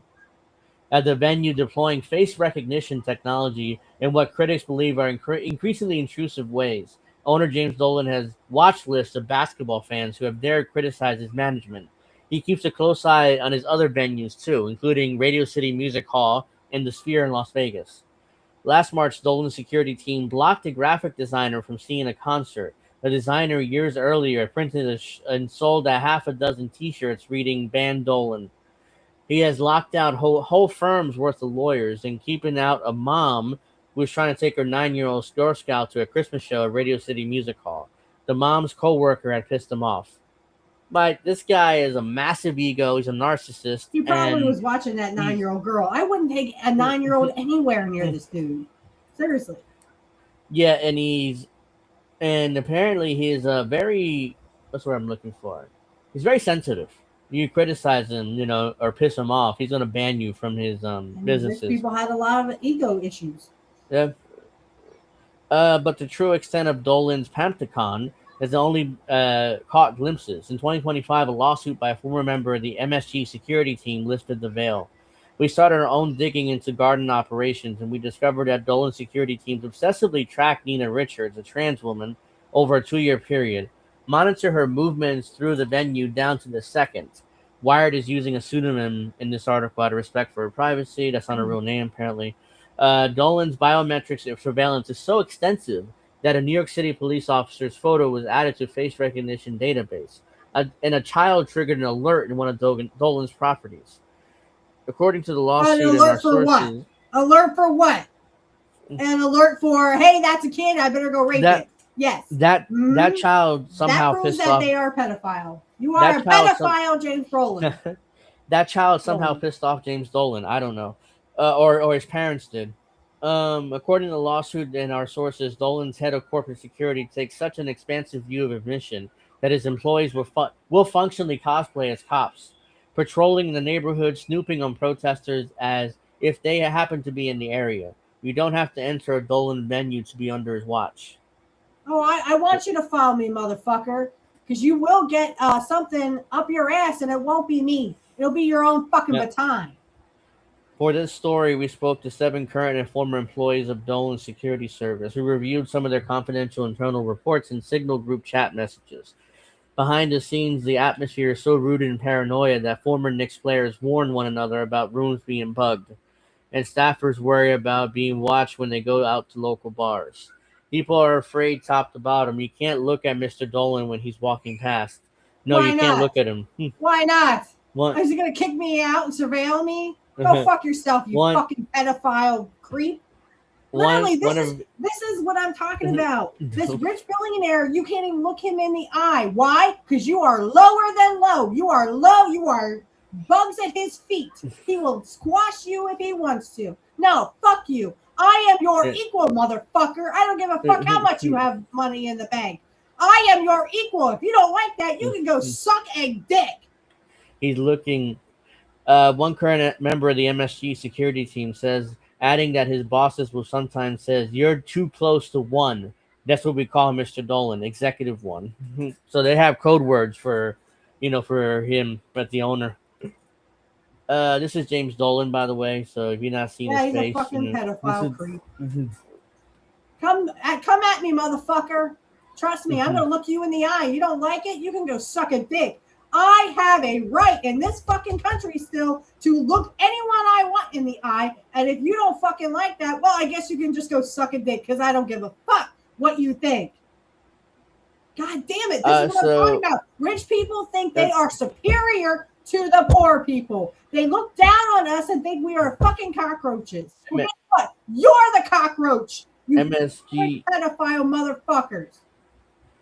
S2: the venue deploying face recognition technology in what critics believe are increasingly intrusive ways. Owner James Dolan has watch lists of basketball fans who have dared criticize his management. He keeps a close eye on his other venues too, including Radio City Music Hall and the Sphere in Las Vegas. Last March, Dolan's security team blocked a graphic designer from seeing a concert. The designer, years earlier, printed and sold a half a dozen T-shirts reading "Ban Dolan." He has locked out whole firms worth of lawyers and keeping out a mom who was trying to take her 9-year-old Girl Scout to a Christmas show at Radio City Music Hall. The mom's co-worker had pissed him off. But this guy is a massive ego. He's a narcissist,
S3: He probably
S2: and
S3: was watching that
S2: he's
S3: 9-year-old girl. I wouldn't take a 9-year-old anywhere near this dude. Seriously.
S2: yeah, and apparently he's a very what's what I'm looking for. He's very sensitive. You criticize him, or piss him off, he's gonna ban you from his
S3: And rich
S2: businesses.
S3: people had a lot of ego issues.
S2: Yeah. But the true extent of Dolan's Panopticon has only caught glimpses. In 2025, a lawsuit by a former member of the MSG security team lifted the veil. We started our own digging into garden operations, and we discovered that Dolan security teams obsessively tracked Nina Richards, a trans woman, over a 2-year period, monitor her movements through the venue down to the second. Wired is using a pseudonym in this article out of respect for her privacy. That's not a real name, apparently. Dolan's biometrics surveillance is so extensive that a New York City police officer's photo was added to face recognition database, and a child triggered an alert in one of Dolan's properties. According to the
S3: An
S2: lawsuit and our
S3: alert for what?
S2: sources,
S3: Alert for what? An alert for, hey, that's a kid. I better go rape
S2: that
S3: it. Yes.
S2: that child
S3: That
S2: somehow
S3: proves
S2: pissed
S3: that
S2: off
S3: they are a pedophile. You are
S2: that
S3: a
S2: child
S3: pedophile, James Brolin.
S2: that child somehow
S3: Dolan.
S2: pissed off James Dolan. I don't know, or his parents did. According to the lawsuit and our sources, Dolan's head of corporate security takes such an expansive view of admission that his employees will functionally cosplay as cops, patrolling the neighborhood, snooping on protesters as if they happen to be in the area. You don't have to enter a Dolan venue to be under his watch.
S3: Oh, I want you to follow me, motherfucker. Because you will get something up your ass and it won't be me. It'll be your own fucking
S2: Yeah.
S3: baton.
S2: For this story, we spoke to 7 current and former employees of Dolan's security service who reviewed some of their confidential internal reports and Signal group chat messages. Behind the scenes, the atmosphere is so rooted in paranoia that former Knicks players warn one another about rooms being bugged, and staffers worry about being watched when they go out to local bars. People are afraid top to bottom. You can't look at Mr. Dolan when he's walking past. No,
S3: Why
S2: you can't
S3: not?
S2: look at him.
S3: Why not?
S2: One,
S3: Is he gonna kick me out and surveil me? Go fuck yourself, you
S2: One-
S3: fucking pedophile creep.
S2: one,
S3: Literally,
S2: one
S3: this is what I'm talking
S2: Mhm.
S3: about. This rich billionaire, you can't even look him in the eye. Why? Because you are lower than low. You are low. You are bugs at his feet. He will squash you if he wants to. No, fuck you. I am your equal, motherfucker. I don't give a fuck how much you have money in the bank. I am your equal. If you don't like that, you can go suck a dick.
S2: He's looking. One current member of the MSG security team says, adding that his bosses will sometimes says, "You're too close to one." That's what we call Mr. Dolan, Executive One. So they have code words for, for him, but the owner. This is James Dolan, by the way. So if you're not seeing
S3: Yeah,
S2: his
S3: he's
S2: face,
S3: a fucking pedophile creep.
S2: Mhm.
S3: Come at me, motherfucker. Trust me, I'm gonna look you in the eye. You don't like it, you can go suck a dick. I have a right in this fucking country still to look anyone I want in the eye. And if you don't fucking like that, well, I guess you can just go suck a dick because I don't give a fuck what you think. God damn it. This is what I'm talking about. Rich people think they are superior to the poor people. They look down on us and think we are fucking cockroaches. Well, guess what? You're the cockroach. You
S2: MSG
S3: pedophile motherfuckers.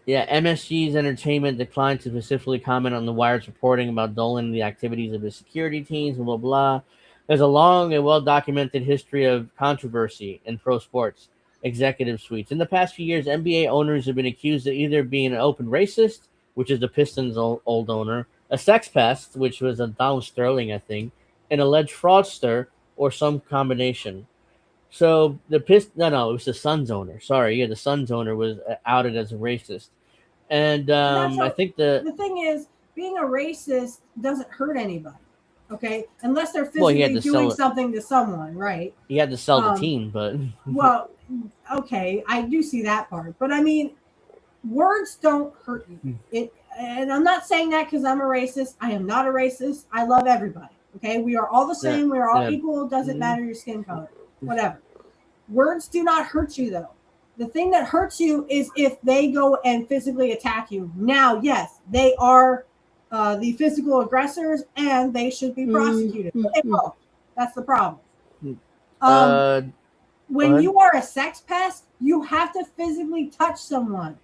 S2: Yeah, MSG's entertainment declined to specifically comment on the Wire's reporting about Dolan and the activities of his security teams, and blah, blah. There's a long and well-documented history of controversy in pro sports executive suites. In the past few years, NBA owners have been accused of either being an open racist, which is the Pistons' old owner, a sex pest, which was a Donald Sterling, I think, an alleged fraudster, or some combination. So it was the Suns owner. Sorry, the Suns owner was outed as a racist. And I think
S3: the thing is, being a racist doesn't hurt anybody, okay? Unless they're physically doing something to someone, right?
S2: He had to sell the team, but
S3: well, okay, I do see that part, but I mean, words don't hurt you. And I'm not saying that because I'm a racist. I am not a racist. I love everybody. Okay, we are all the same. We are all equal. Doesn't matter your skin color, whatever. Words do not hurt you though. The thing that hurts you is if they go and physically attack you. Now, yes, they are the physical aggressors and they should be prosecuted. But they won't. That's the problem. When you are a sex pest, you have to physically touch someone.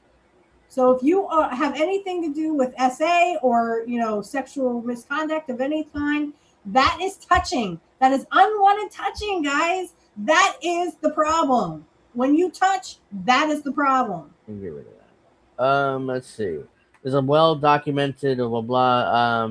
S3: So if you have anything to do with SA or, sexual misconduct of any kind, that is touching. That is unwanted touching, guys. That is the problem. When you touch, that is the problem.
S2: Get rid of that. Let's see. There's a well-documented blah blah.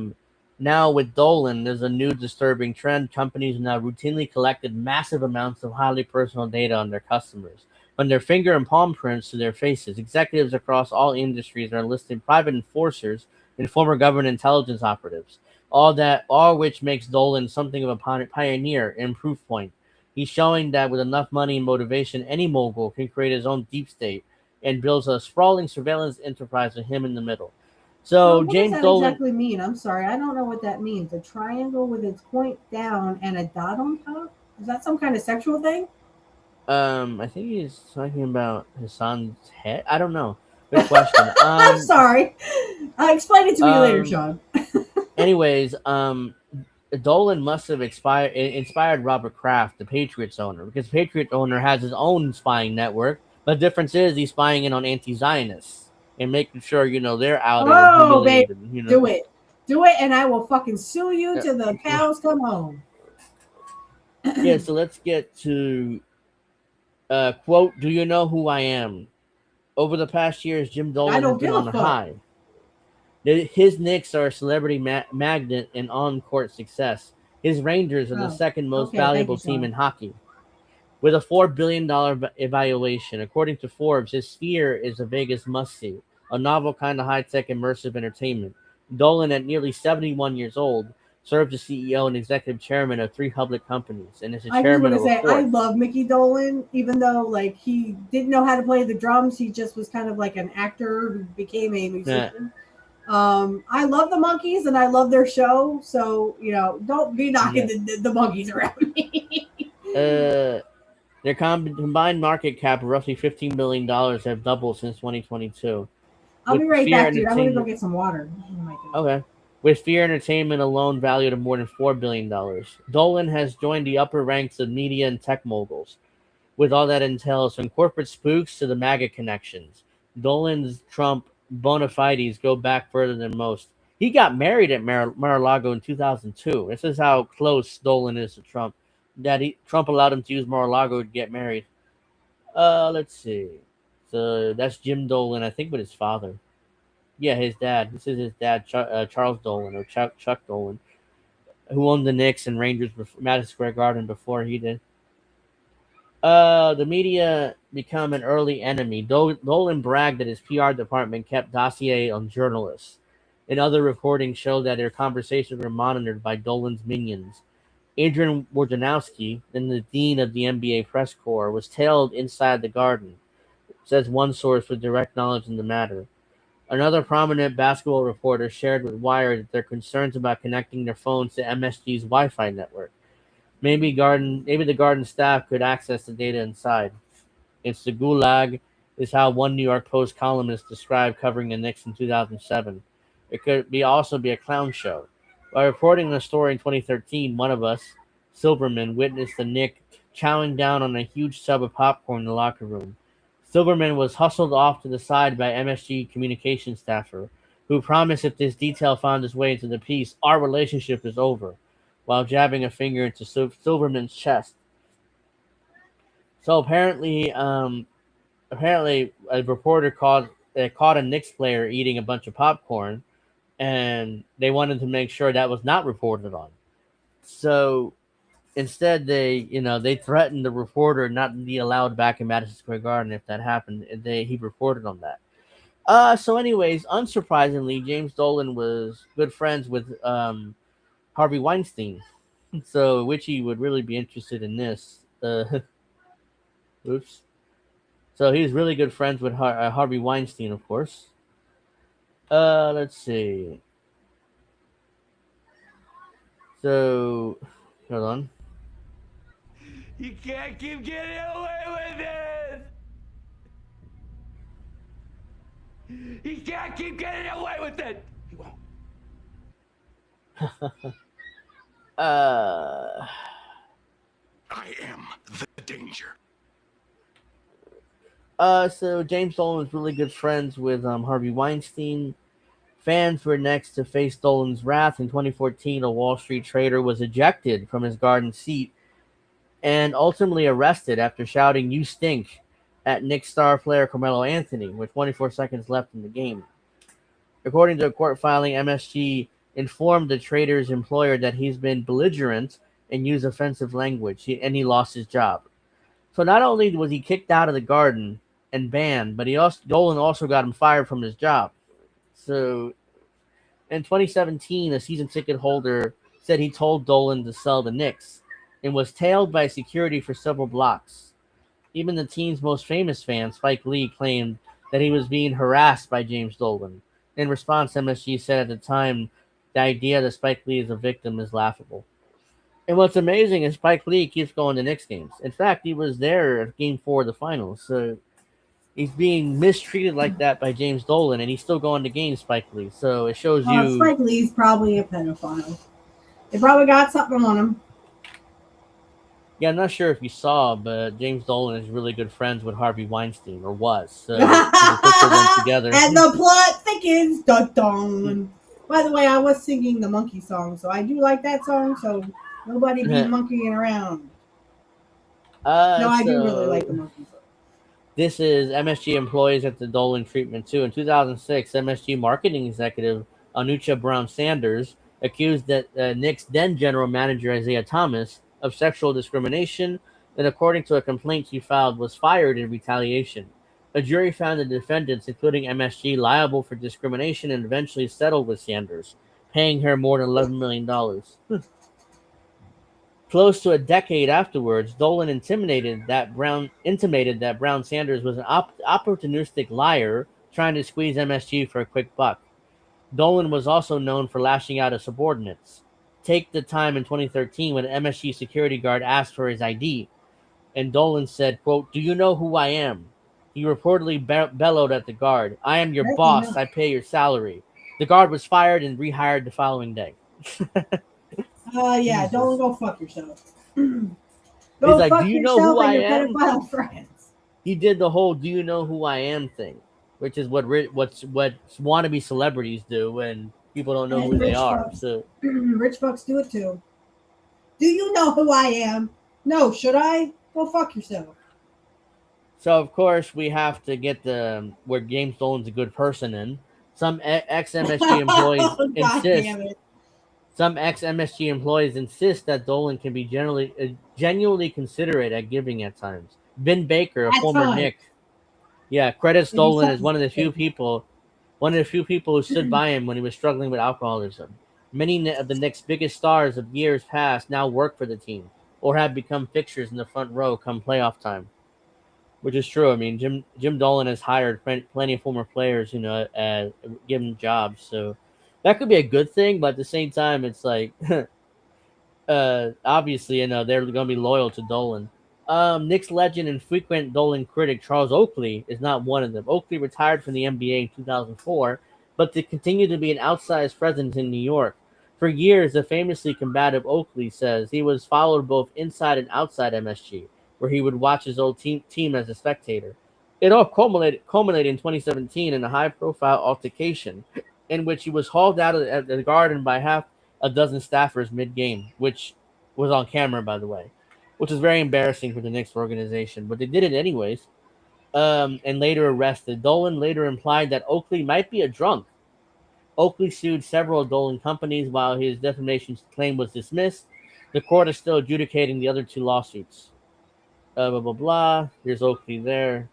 S2: Now with Dolan, there's a new disturbing trend. Companies now routinely collected massive amounts of highly personal data on their customers, from their finger and palm prints to their faces. Executives across all industries are listed private enforcers and former government intelligence operatives. All which makes Dolan something of a pioneer and proof point. He's showing that with enough money and motivation, any mogul can create his own deep state and builds a sprawling surveillance enterprise with him in the middle. So
S3: what
S2: James
S3: does that
S2: Dolan
S3: exactly mean? I'm sorry, I don't know what that means. A triangle with its point down and a dot on top? Is that some kind of sexual thing?
S2: I think he's talking about his son's head. I don't know. Good question.
S3: I'm sorry. Explain it to me later, Sean.
S2: Anyways, Dolan must have inspired Robert Kraft, the Patriots owner, because the Patriots owner has his own spying network. But the difference is he's spying in on anti-Zionists and making sure they're out.
S3: Oh, baby, do it, and I will fucking sue you till the cows come home.
S2: Yeah, so let's get to quote. Do you know who I am? Over the past years, Jim Dolan has been on a high. His Knicks are a celebrity magnet and on-court success. His Rangers are the second most valuable team in hockey. With a $4 billion evaluation, according to Forbes, his Sphere is a Vegas must-see, a novel kind of high-tech immersive entertainment. Dolan, at nearly 71 years old, served as CEO and executive chairman of 3 public companies, and is the
S3: I just
S2: chairman
S3: want to
S2: of a
S3: say I
S2: 4th.
S3: love Mickey Dolan, even though like he didn't know how to play the drums. He just was kind of like an actor who became a
S2: Yeah,
S3: musician. I love the Monkees and I love their show. So don't be knocking
S2: yeah.
S3: the Monkees around me.
S2: Their combined market cap of roughly $15 billion have doubled since 2022.
S3: I'll
S2: With
S3: be right
S2: Fear
S3: back, dude. I'm gonna go
S2: Entertainment,
S3: get some water. Oh my
S2: okay. With Fear Entertainment alone valued at more than $4 billion. Dolan has joined the upper ranks of media and tech moguls, with all that entails from corporate spooks to the MAGA connections. Dolan's Trump bona fides go back further than most. He got married at Mar-a-Lago in 2002. This is how close Dolan is to Trump. Trump allowed him to use Mar-a-Lago to get married. Let's see. So that's Jim Dolan, I think, with his father. Yeah, his dad. This is his dad, Charles Dolan, or Chuck Dolan, who owned the Knicks and Rangers, Madison Square Garden before he did. The media become an early enemy. Dolan bragged that his PR department kept dossier on journalists, and other reporting showed that their conversations were monitored by Dolan's minions. Adrian Wojnarowski, then the dean of the NBA press corps, was tailed inside the garden, says one source with direct knowledge in the matter. Another prominent basketball reporter shared with Wired that their concerns about connecting their phones to MSG's Wi-Fi network. Maybe the garden staff could access the data inside. It's the gulag, is how one New York Post columnist described covering the Knicks in 2007. It could also be a clown show. By reporting the story in 2013, one of us, Silverman, witnessed the Knick chowing down on a huge tub of popcorn in the locker room. Silverman was hustled off to the side by MSG communications staffer, who promised if this detail found its way into the piece, our relationship is over, while jabbing a finger into Silverman's chest. So apparently a reporter caught a Knicks player eating a bunch of popcorn, and they wanted to make sure that was not reported on. So instead, they threatened the reporter not to be allowed back in Madison Square Garden if that happened. And he reported on that. So anyways, unsurprisingly, James Dolan was good friends with Harvey Weinstein. So Witchy would really be interested in this. Oops. So he's really good friends with Harvey Weinstein, of course. Let's see. So, hold on.
S5: You can't keep getting away with it! You can't keep getting away with it! He won't.
S2: Uh,
S1: I am the danger.
S2: so James Dolan was really good friends with Harvey Weinstein. Fans were next to face Dolan's wrath. In 2014, a Wall Street trader was ejected from his garden seat and ultimately arrested after shouting "You stink" at Knicks star player Carmelo Anthony with 24 seconds left in the game. According to a court filing, MSG informed the trader's employer that he's been belligerent and used offensive language, and he lost his job. So not only was he kicked out of the garden and banned, but Dolan also got him fired from his job. So in 2017, a season ticket holder said he told Dolan to sell the Knicks and was tailed by security for several blocks. Even the team's most famous fan, Spike Lee, claimed that he was being harassed by James Dolan. In response, MSG said at the time, the idea that Spike Lee is a victim is laughable. And what's amazing is Spike Lee keeps going to Knicks games. In fact, he was there at Game 4 of the finals. So he's being mistreated like that by James Dolan, and he's still going to games, Spike Lee. So it shows you.
S3: Spike Lee's probably a pedophile. They probably got something on him.
S2: Yeah, I'm not sure if you saw, but James Dolan is really good friends with Harvey Weinstein, or was. So the picture of them together.
S3: And the plot thickens. Dun, dun. By the way, I was singing the monkey song, so I do like that song. So nobody be monkeying around. I do really like the monkey song.
S2: This is MSG employees at the Dolan treatment too. In 2006, MSG marketing executive Anucha Brown Sanders accused that Knicks then general manager Isaiah Thomas of sexual discrimination, and according to a complaint she filed, was fired in retaliation. A jury found the defendants, including MSG, liable for discrimination and eventually settled with Sanders, paying her more than $11 million. Close to a decade afterwards, Dolan intimated that Brown Sanders was an opportunistic liar trying to squeeze MSG for a quick buck. Dolan was also known for lashing out at subordinates. Take the time in 2013 when an MSG security guard asked for his ID, and Dolan said, quote, "Do you know who I am?" He reportedly bellowed at the guard, "I am your
S3: Right,
S2: boss. I pay your salary." The guard was fired and rehired the following day.
S3: Yeah, don't
S2: Jesus.
S3: go fuck yourself.
S2: He's
S3: Go
S2: like, "Do
S3: fuck
S2: you know who
S3: yourself and
S2: I
S3: your
S2: am?"
S3: pedophile friends.
S2: He did the whole "Do you know who I am" thing, which is what what wannabe celebrities do when people don't know who
S3: And
S2: they
S3: rich
S2: are.
S3: folks.
S2: So
S3: Rich folks do it too. Do you know who I am? No, should I? Go fuck yourself.
S2: So of course we have to get the where James Dolan's a good person in. Some ex MSG employees
S3: Oh, God
S2: insist.
S3: damn it.
S2: Some ex MSG employees insist that Dolan can be genuinely considerate at giving at times. Ben Baker, a
S3: At
S2: former
S3: times.
S2: Nick, yeah, credits
S3: Maybe
S2: Dolan as
S3: something's
S2: one of the few people who stood by him when he was struggling with alcoholism. Many of the Knicks' biggest stars of years past now work for the team or have become fixtures in the front row come playoff time. Which is true. I mean, Jim Dolan has hired plenty of former players, given jobs. So that could be a good thing, but at the same time, it's like, obviously, they're going to be loyal to Dolan. Knicks legend and frequent Dolan critic Charles Oakley is not one of them. Oakley retired from the NBA in 2004, but to continue to be an outsized presence in New York. For years, the famously combative Oakley says he was followed both inside and outside MSG, where he would watch his old team as a spectator. It all culminated in 2017 in a high-profile altercation in which he was hauled out of the garden by half a dozen staffers mid-game, which was on camera, by the way, which is very embarrassing for the Knicks organization. But they did it anyways, and later arrested. Dolan later implied that Oakley might be a drunk. Oakley sued several Dolan companies while his defamation claim was dismissed. The court is still adjudicating the other two lawsuits. Blah, blah, blah. Here's Oakley there.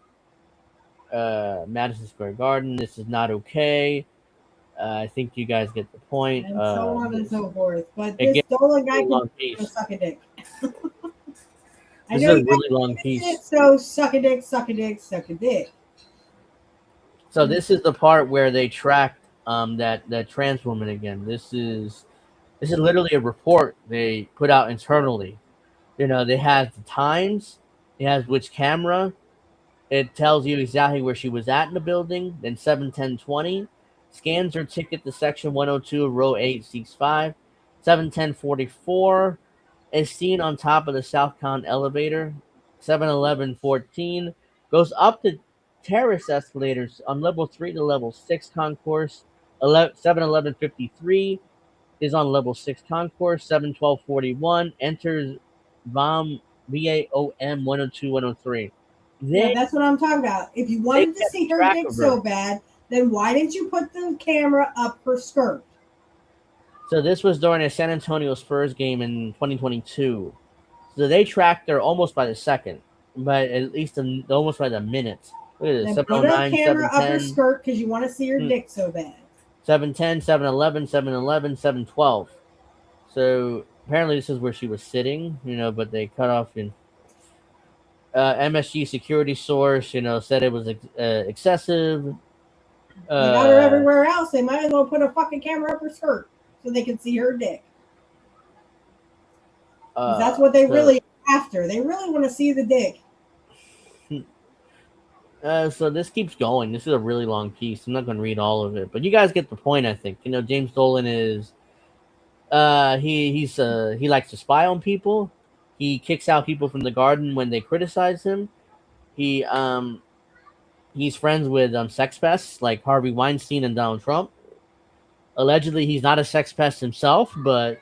S2: Madison Square Garden. This is not okay. I think you guys get the point.
S3: and so on and so forth. But
S2: It
S3: this
S2: gets
S3: Dolan
S2: a
S3: guy
S2: really long
S3: can
S2: piece.
S3: suck a dick. I
S2: This is
S3: know
S2: a
S3: you
S2: really
S3: guys
S2: long
S3: missed
S2: piece.
S3: it, so suck a dick, suck a dick, suck a dick.
S2: So this is the part where they tracked that trans woman again. This is literally a report they put out internally. They have the times, it has which camera, it tells you exactly where she was at in the building. Then 7:10:20 scans her ticket to section 102, row 865. 7:10:44 is seen on top of the Southcon elevator. 7:11:14 goes up the terrace escalators on level 3 to level 6 concourse. 7:11:53 is on level 6 concourse. 7:12:41 enters VAOM 102 103.
S3: Yeah,
S2: They
S3: that's what I'm talking about. If you
S2: they
S3: wanted to
S2: kept
S3: see her
S2: track
S3: dick
S2: of her.
S3: so bad, then why didn't you put the camera up her skirt?
S2: So this was during a San Antonio Spurs game in 2022. So they tracked her almost by the second, but at least almost by the minute. Look at this:
S3: Then put a
S2: 7:09,
S3: camera up her
S2: 7:10,
S3: skirt because you want to see her dick so bad.
S2: 7:10, 7:11, 7:11, 7:12. So apparently this is where she was sitting, but they cut off in MSG security source, said it was excessive.
S3: They got her
S2: Uh,
S3: everywhere else. They might as well put a fucking camera up her skirt so they can see her dick. 'Cause that's what they
S2: so,
S3: really after. They really want to see the dick.
S2: so this keeps going. This is a really long piece. I'm not going to read all of it, but you guys get the point. I think James Dolan is he likes to spy on people. He kicks out people from the garden when they criticize him. He he's friends with sex pests like Harvey Weinstein and Donald Trump. Allegedly, he's not a sex pest himself, but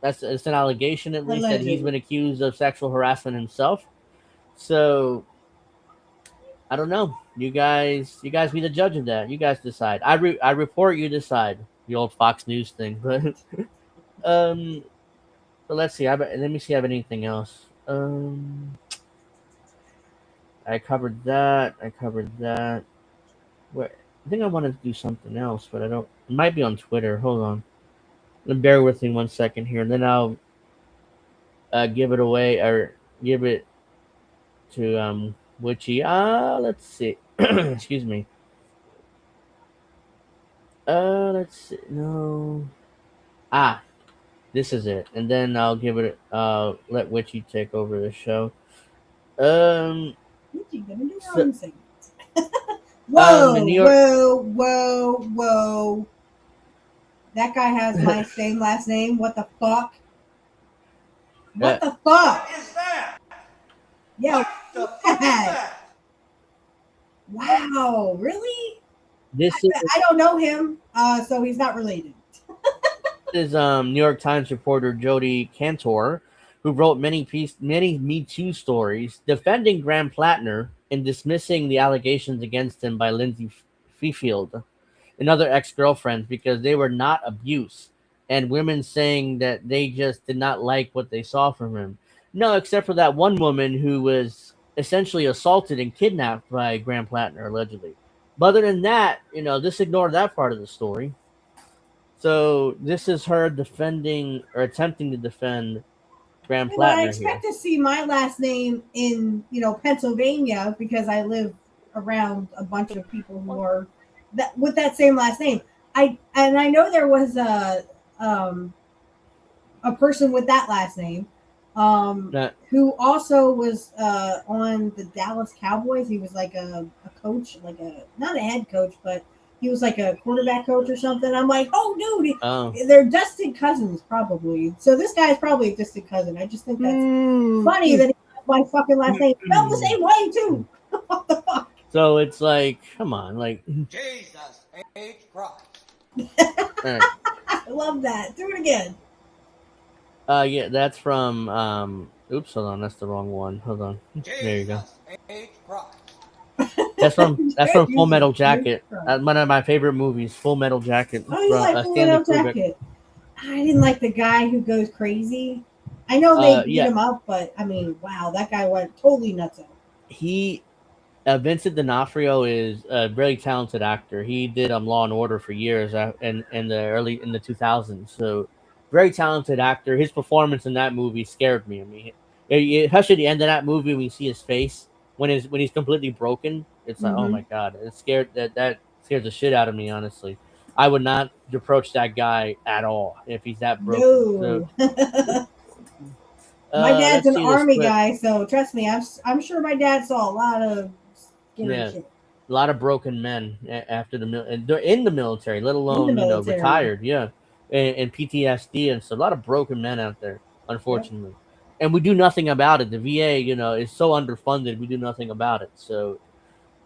S2: it's an allegation at least that he's
S3: Allegedly.
S2: been accused of sexual harassment himself. So I don't know. You guys be the judge of that. You guys decide. I report. You decide. The old Fox News thing, but um. So let's see. Let me see. If I have anything else? I covered that. Wait, I think I wanted to do something else, but I don't. It might be on Twitter. Hold on. Bear with me 1 second here, and then I'll give it away or give it to Witchy. Let's see. Excuse me. Let's see. No. Ah, this is it, and then I'll give it. Let Witchy take over the show.
S3: Witchy gonna do her
S2: So,
S3: own segment. Whoa,
S2: the New York.
S3: whoa. That guy has my same last name. What the fuck? What the fuck?
S5: What is that?
S3: Yeah,
S5: What the fuck is that?
S3: wow, really?
S2: This is
S3: I don't know him, so he's not related.
S2: New York Times reporter Jody Cantor, who wrote many Me Too stories defending Graham Platner and dismissing the allegations against him by Lindsay Fifield and other ex-girlfriends because they were not abuse, and women saying that they just did not like what they saw from him. No, except for that one woman who was essentially assaulted and kidnapped by Graham Platner allegedly. But other than that, just ignore that part of the story. So this is her defending or attempting to defend Graham
S3: I
S2: Platner here.
S3: expect to see my last name in Pennsylvania because I live around a bunch of people who are with that same last name. I know there was a person with that last name who also was on the Dallas Cowboys. He was like a coach, like not a head coach, but he was like a quarterback coach or something. I'm like, oh, dude, they're distant cousins probably. So this guy's probably a distant cousin. I just think that's funny that he has my fucking last name spelled the same way too. What the fuck?
S2: So it's like, come on, like
S5: Jesus H. Christ.
S3: I love that. Do it again.
S2: Yeah, that's from oops, hold on, that's the wrong one. Hold on. There you go.
S5: H. Christ.
S2: That's from Full Metal Jacket. One of my favorite movies, Full Metal Jacket.
S3: Oh, you like Full Metal Jacket? I didn't like the guy who goes crazy. I know they beat him up, but I mean, wow, that guy went totally nuts.
S2: Vincent D'Onofrio is a really talented actor. He did Law and Order for years in the 2000s. So very talented actor. His performance in that movie scared me. I mean, especially at the end of that movie when you see his face when he's completely broken. It's like, oh my god, it scared that scares the shit out of me. Honestly, I would not approach that guy at all if he's that broken.
S3: No.
S2: So,
S3: my dad's an army guy, so trust me, I'm sure my dad saw a lot of shit.
S2: A lot of broken men after they're in the military, let alone retired, and PTSD, and so a lot of broken men out there, unfortunately. Yep. And we do nothing about it. The VA, is so underfunded. We do nothing about it. So,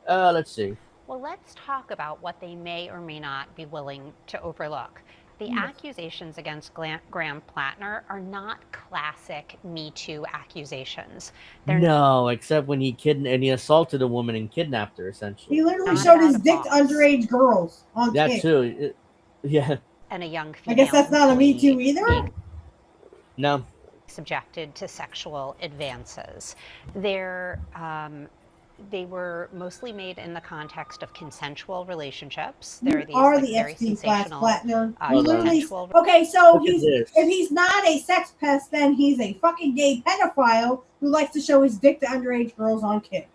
S2: let's see.
S6: Well, let's talk about what they may or may not be willing to overlook. The accusations against Graham Platner are not classic Me Too accusations.
S2: No, except when he assaulted a woman and kidnapped her, essentially.
S3: He literally showed his dick to underage girls on
S2: that
S3: Kick.
S2: Too. Yeah.
S6: And a young female.
S3: I guess that's not a Me Too either?
S6: No. Subjected to sexual advances. They were mostly made in the context of consensual relationships.
S3: There are these the Epstein class, Platner. Okay, so if he's not a sex pest, then he's a fucking gay pedophile who likes to show his dick to underage girls on Kick.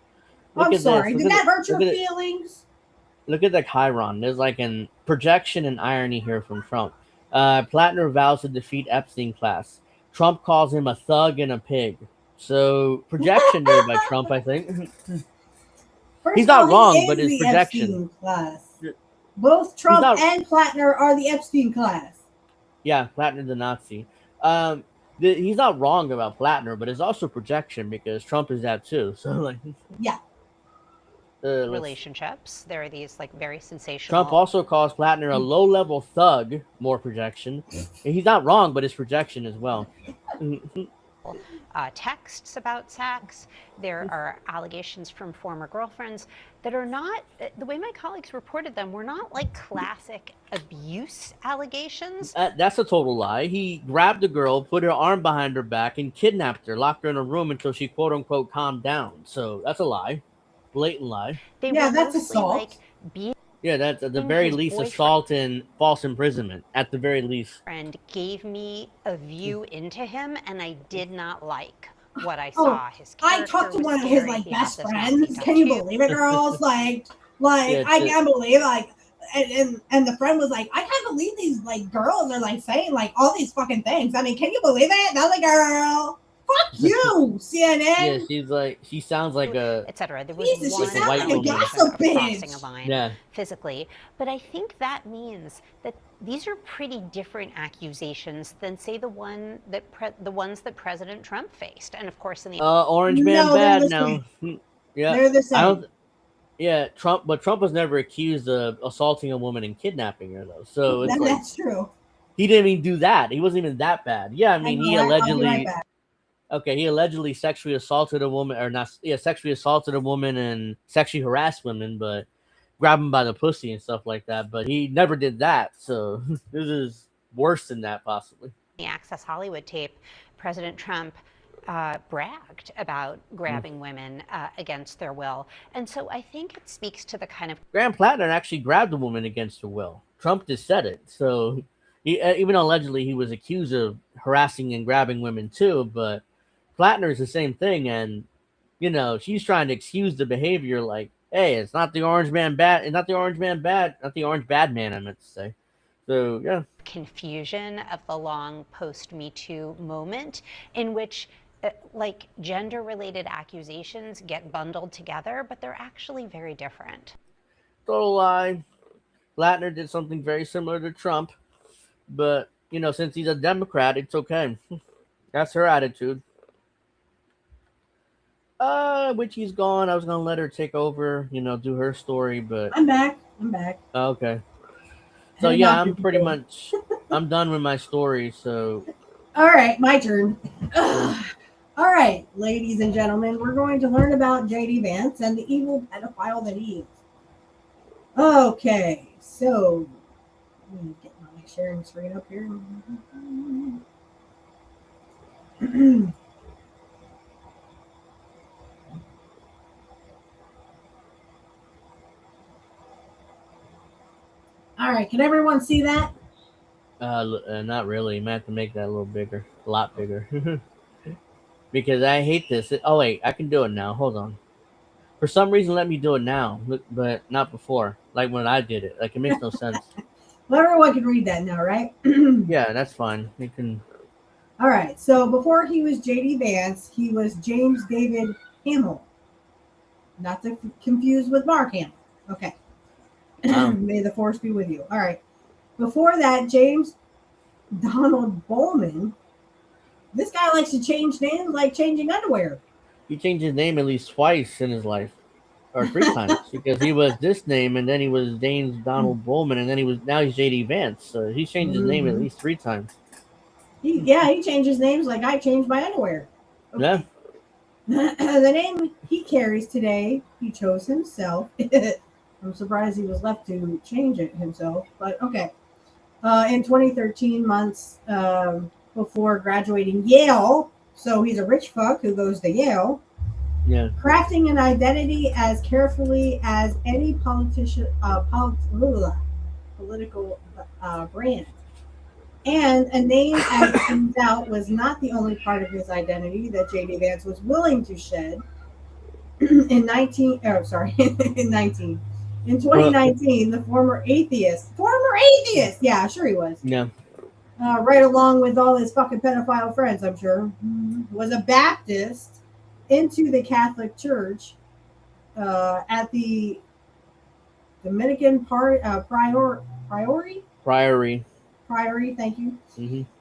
S3: I'm sorry. Did that hurt your feelings?
S2: Look at the Chiron. There's like a projection and irony here from Trump. Platner vows to defeat Epstein class. Trump calls him a thug and a pig. So projection there by Trump, I think. He's not wrong, but his projection.
S3: Class. Both Trump and Platner are the Epstein class.
S2: Yeah, Platner the Nazi. He's not wrong about Platner, but it's also projection because Trump is that too. So like,
S3: yeah.
S6: Relationships. There are these like very sensational.
S2: Trump also calls Platner a low-level thug. More projection. He's not wrong, but it's projection as well.
S6: Texts about sex. There are allegations from former girlfriends that are not, the way my colleagues reported them, were not like classic abuse allegations.
S2: That's a total lie. He grabbed the girl, put her arm behind her back, and kidnapped her, locked her in a room until she quote-unquote calmed down. So that's a lie. Blatant lie.
S3: That's assault.
S2: Yeah, that's at the very
S6: his
S2: least
S6: boyfriend
S2: assault and false imprisonment. At the very least.
S6: gave me a view into him, and I did not like what I
S3: Oh,
S6: saw. His
S3: I
S6: character
S3: talked to
S6: was
S3: one of his
S6: scary.
S3: like
S6: He had
S3: best
S6: this Nazi
S3: friends. Can you
S6: tattoo.
S3: believe it, girls? like
S2: Yeah,
S3: I can't believe like and the friend was like, I can't believe these like girls are like saying like all these fucking things. I mean, can you believe it? And I was like, girl, fuck you,
S2: Yeah,
S3: CNN.
S2: she sounds like a
S6: Etc. There was
S3: Jesus, she
S6: one
S2: like a
S3: sounds
S2: white
S3: like a
S2: woman.
S6: allegation
S3: gossip
S6: of crossing a
S3: bitch.
S6: line
S2: Yeah.
S6: physically, but I think that means that these are pretty different accusations than, say, the ones that President Trump faced, and of course in the
S2: Orange Man
S3: No, they're
S2: bad
S3: the
S2: now.
S3: same.
S2: Yeah.
S3: They're the
S2: I
S3: same.
S2: don't yeah, Trump was never accused of assaulting a woman and kidnapping her though. So it's like
S3: That's true.
S2: he didn't even do that. He wasn't even that bad. Yeah, I
S3: I
S2: mean,
S3: know. I'll be right back.
S2: he allegedly sexually assaulted a woman, or not? Yeah, sexually assaulted a woman and sexually harassed women, but grab him by the pussy and stuff like that. But he never did that. So this is worse than that, possibly.
S6: Access Hollywood tape, President Trump bragged about grabbing women against their will. And so I think it speaks to the kind of
S2: Graham Platner actually grabbed a woman against her will. Trump just said it. So even though allegedly he was accused of harassing and grabbing women too, but Platner is the same thing. And, she's trying to excuse the behavior like, hey, it's not the orange man bad. It's not the orange man bad. Not the orange bad man, I meant to say. So, yeah.
S6: confusion of the long post Me Too moment in which like gender related accusations get bundled together, but they're actually very different.
S2: Total lie. Platner did something very similar to Trump, but since he's a Democrat, it's okay. That's her attitude. Witchy's gone. I was gonna let her take over, do her story, but
S3: I'm back. I'm back.
S2: Okay. So
S3: And
S2: yeah,
S3: not
S2: I'm pretty much I'm done with my story. So
S3: all right, my turn. All right, ladies and gentlemen, we're going to learn about JD Vance and the evil pedophile that he is. Okay, so let me get my sharing screen up here. All right, can everyone see that?
S2: not really. I might have to make that a little bigger, a lot bigger, because I hate this. Oh wait, I can do it now. Hold on. For some reason, let me do it now, but not before. Like when I did it. Like it makes no sense.
S3: Well, everyone can read that now, right?
S2: Yeah, that's fine. You can.
S3: All right. So before he was JD Vance, he was James David Hamill. Not to confuse with Mark Hamill. Okay. May the force be with you. All right. Before that, James Donald Bowman. This guy likes to change names like changing underwear.
S2: He changed his name at least twice in his life, or 3 times, because he was this name, and then he was James Donald Bowman, and then now he's JD Vance. So he changed his name at least 3 times.
S3: He changes names like I changed my underwear. Okay.
S2: Yeah.
S3: The name he carries today, he chose himself. I'm surprised he was left to change it himself, but okay. In 2013, months before graduating Yale, so he's a rich fuck who goes to Yale.
S2: Yeah.
S3: Crafting an identity as carefully as any political brand. And a name, as it turns out, was not the only part of his identity that JD Vance was willing to shed. In 2019, the former atheist, yeah, sure he was.
S2: Yeah.
S3: Right along with all his fucking pedophile friends, I'm sure, was a Baptist into the Catholic Church at the Dominican Priory, thank you,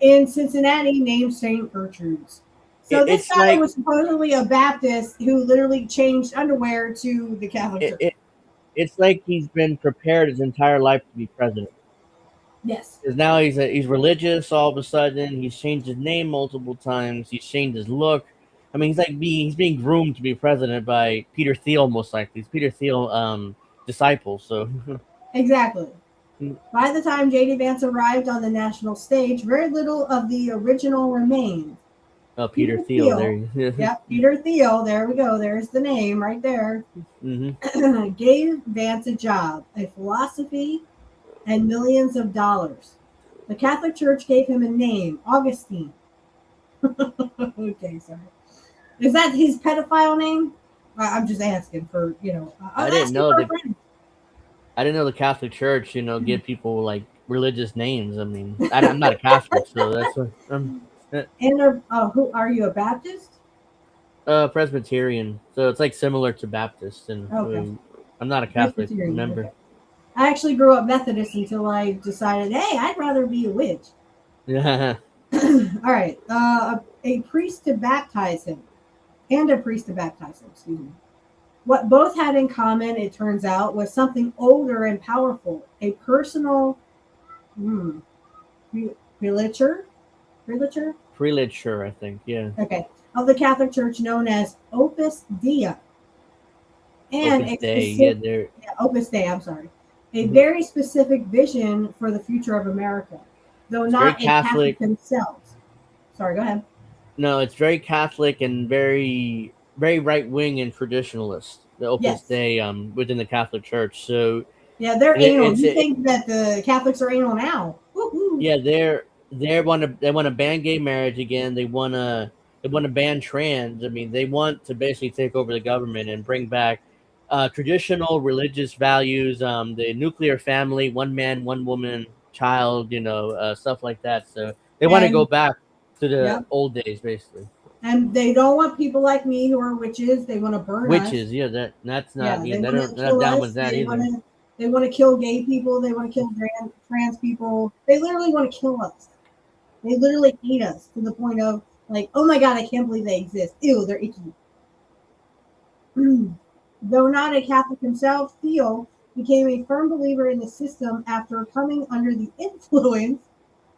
S3: in Cincinnati, named St. Gertrude's. So this guy was supposedly a Baptist who literally changed underwear to the Catholic Church.
S2: It's like he's been prepared his entire life to be president.
S3: Yes.
S2: Because now he's religious all of a sudden. He's changed his name multiple times. He's changed his look. I mean, he's being groomed to be president by Peter Thiel, most likely. He's Peter Thiel disciple. So
S3: exactly. By the time JD Vance arrived on the national stage, very little of the original remained.
S2: Oh, Peter Thiel. There you go.
S3: Yep, Peter Thiel. There we go. There's the name right there.
S2: Mm-hmm.
S3: Gave Vance a job, a philosophy, and millions of dollars. The Catholic Church gave him a name, Augustine. Okay, sorry. Is that his pedophile name? I'm just asking for,
S2: I
S3: I'm
S2: didn't
S3: asking
S2: know
S3: for a
S2: that.
S3: friend.
S2: I didn't know the Catholic Church, give people like religious names. I mean, I'm not a Catholic, so that's what
S3: And who are you, a Baptist?
S2: Presbyterian. So it's like similar to Baptist, and
S3: Okay.
S2: I'm not a Catholic
S3: Presbyterian.
S2: member.
S3: Okay. I actually grew up Methodist until I decided, hey, I'd rather be a witch.
S2: Yeah.
S3: All right. A priest to baptize him. And a priest to baptize him, excuse me. What both had in common, it turns out, was something older and powerful. A personal prelature?
S2: Prelature, I think. Yeah.
S3: Okay. Of the Catholic Church known as Opus Dei. And
S2: Opus
S3: a
S2: Dei. Yeah,
S3: specific,
S2: they're
S3: Opus Dei, I'm sorry. A very specific vision for the future of America, though
S2: it's very
S3: not a Catholic
S2: Catholic.
S3: themselves. Sorry, go ahead.
S2: No, it's very Catholic and very very right wing and traditionalist. The Opus
S3: Yes.
S2: Dei within the Catholic Church. So
S3: Yeah, they're
S2: and
S3: anal. You think that the Catholics are anal now? Woo-hoo.
S2: yeah, they want to ban gay marriage again. They want to ban trans. I mean, they want to basically take over the government and bring back traditional religious values, the nuclear family, one man, one woman, child, stuff like that. So they want to go
S3: And
S2: back to the
S3: yep.
S2: old days, basically.
S3: And they don't want people like me who are witches. They want to burn us.
S2: Witches, yeah, that's
S3: Yeah,
S2: not.
S3: they
S2: Yeah,
S3: want to
S2: they're not
S3: kill
S2: down
S3: us.
S2: with that either.
S3: They want to kill gay people. They want to kill trans people. They literally want to kill us. They literally hate us to the point of like, oh my god, I can't believe they exist. Ew, they're icky. Though not a Catholic himself, Theo became a firm believer in the system after coming under the influence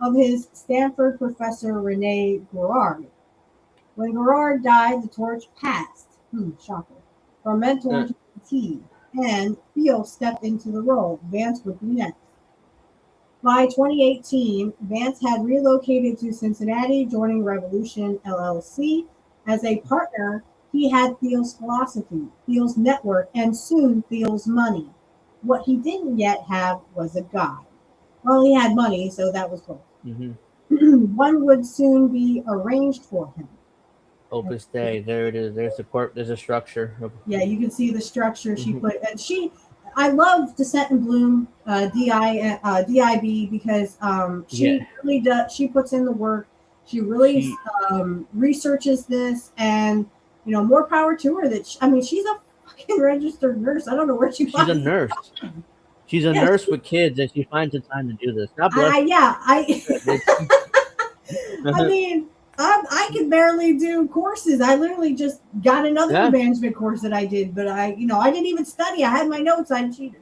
S3: of his Stanford professor Rene Girard. When Girard died, the torch passed. Shocker. From mentor to mentee, and Theo stepped into the role. Vance would be next. By 2018, Vance had relocated to Cincinnati, joining Revolution LLC. As a partner, he had Theo's philosophy, Theo's network, and soon Theo's money. What he didn't yet have was a guide. Well, he had money, so that was cool. One would soon be arranged for him.
S2: Opus Dei, there it is. There's a structure.
S3: Yeah, you can see the structure she put. And I love Descent and Bloom, DIB, because she really does. She puts in the work. She really researches this, and more power to her. She's a fucking registered nurse. I don't know where she's
S2: a nurse. She's a nurse with kids, and she finds the time to do this. God bless.
S3: I mean, I can barely do courses. I literally just got another management course that I did, but I didn't even study. I had my notes. I cheated.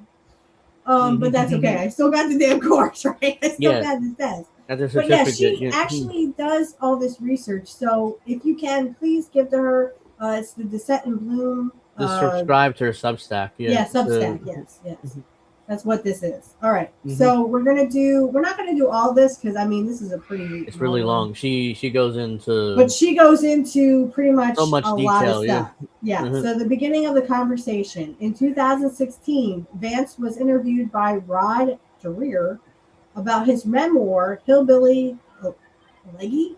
S3: But that's okay. I still got the damn course, right? I still got the test. But yeah, she actually does all this research. So if you can, please give to her. It's the Descent and Bloom.
S2: Just subscribe to her Substack.
S3: Yeah, Substack. Yes. That's what this is. All right. So we're not gonna do all this because this is a pretty.
S2: It's really long. She goes into.
S3: But she goes into pretty much
S2: so much
S3: a
S2: detail,
S3: lot of stuff. Yeah. So the beginning of the conversation in 2016, Vance was interviewed by Rod Dreher about his memoir, Hillbilly Elegy.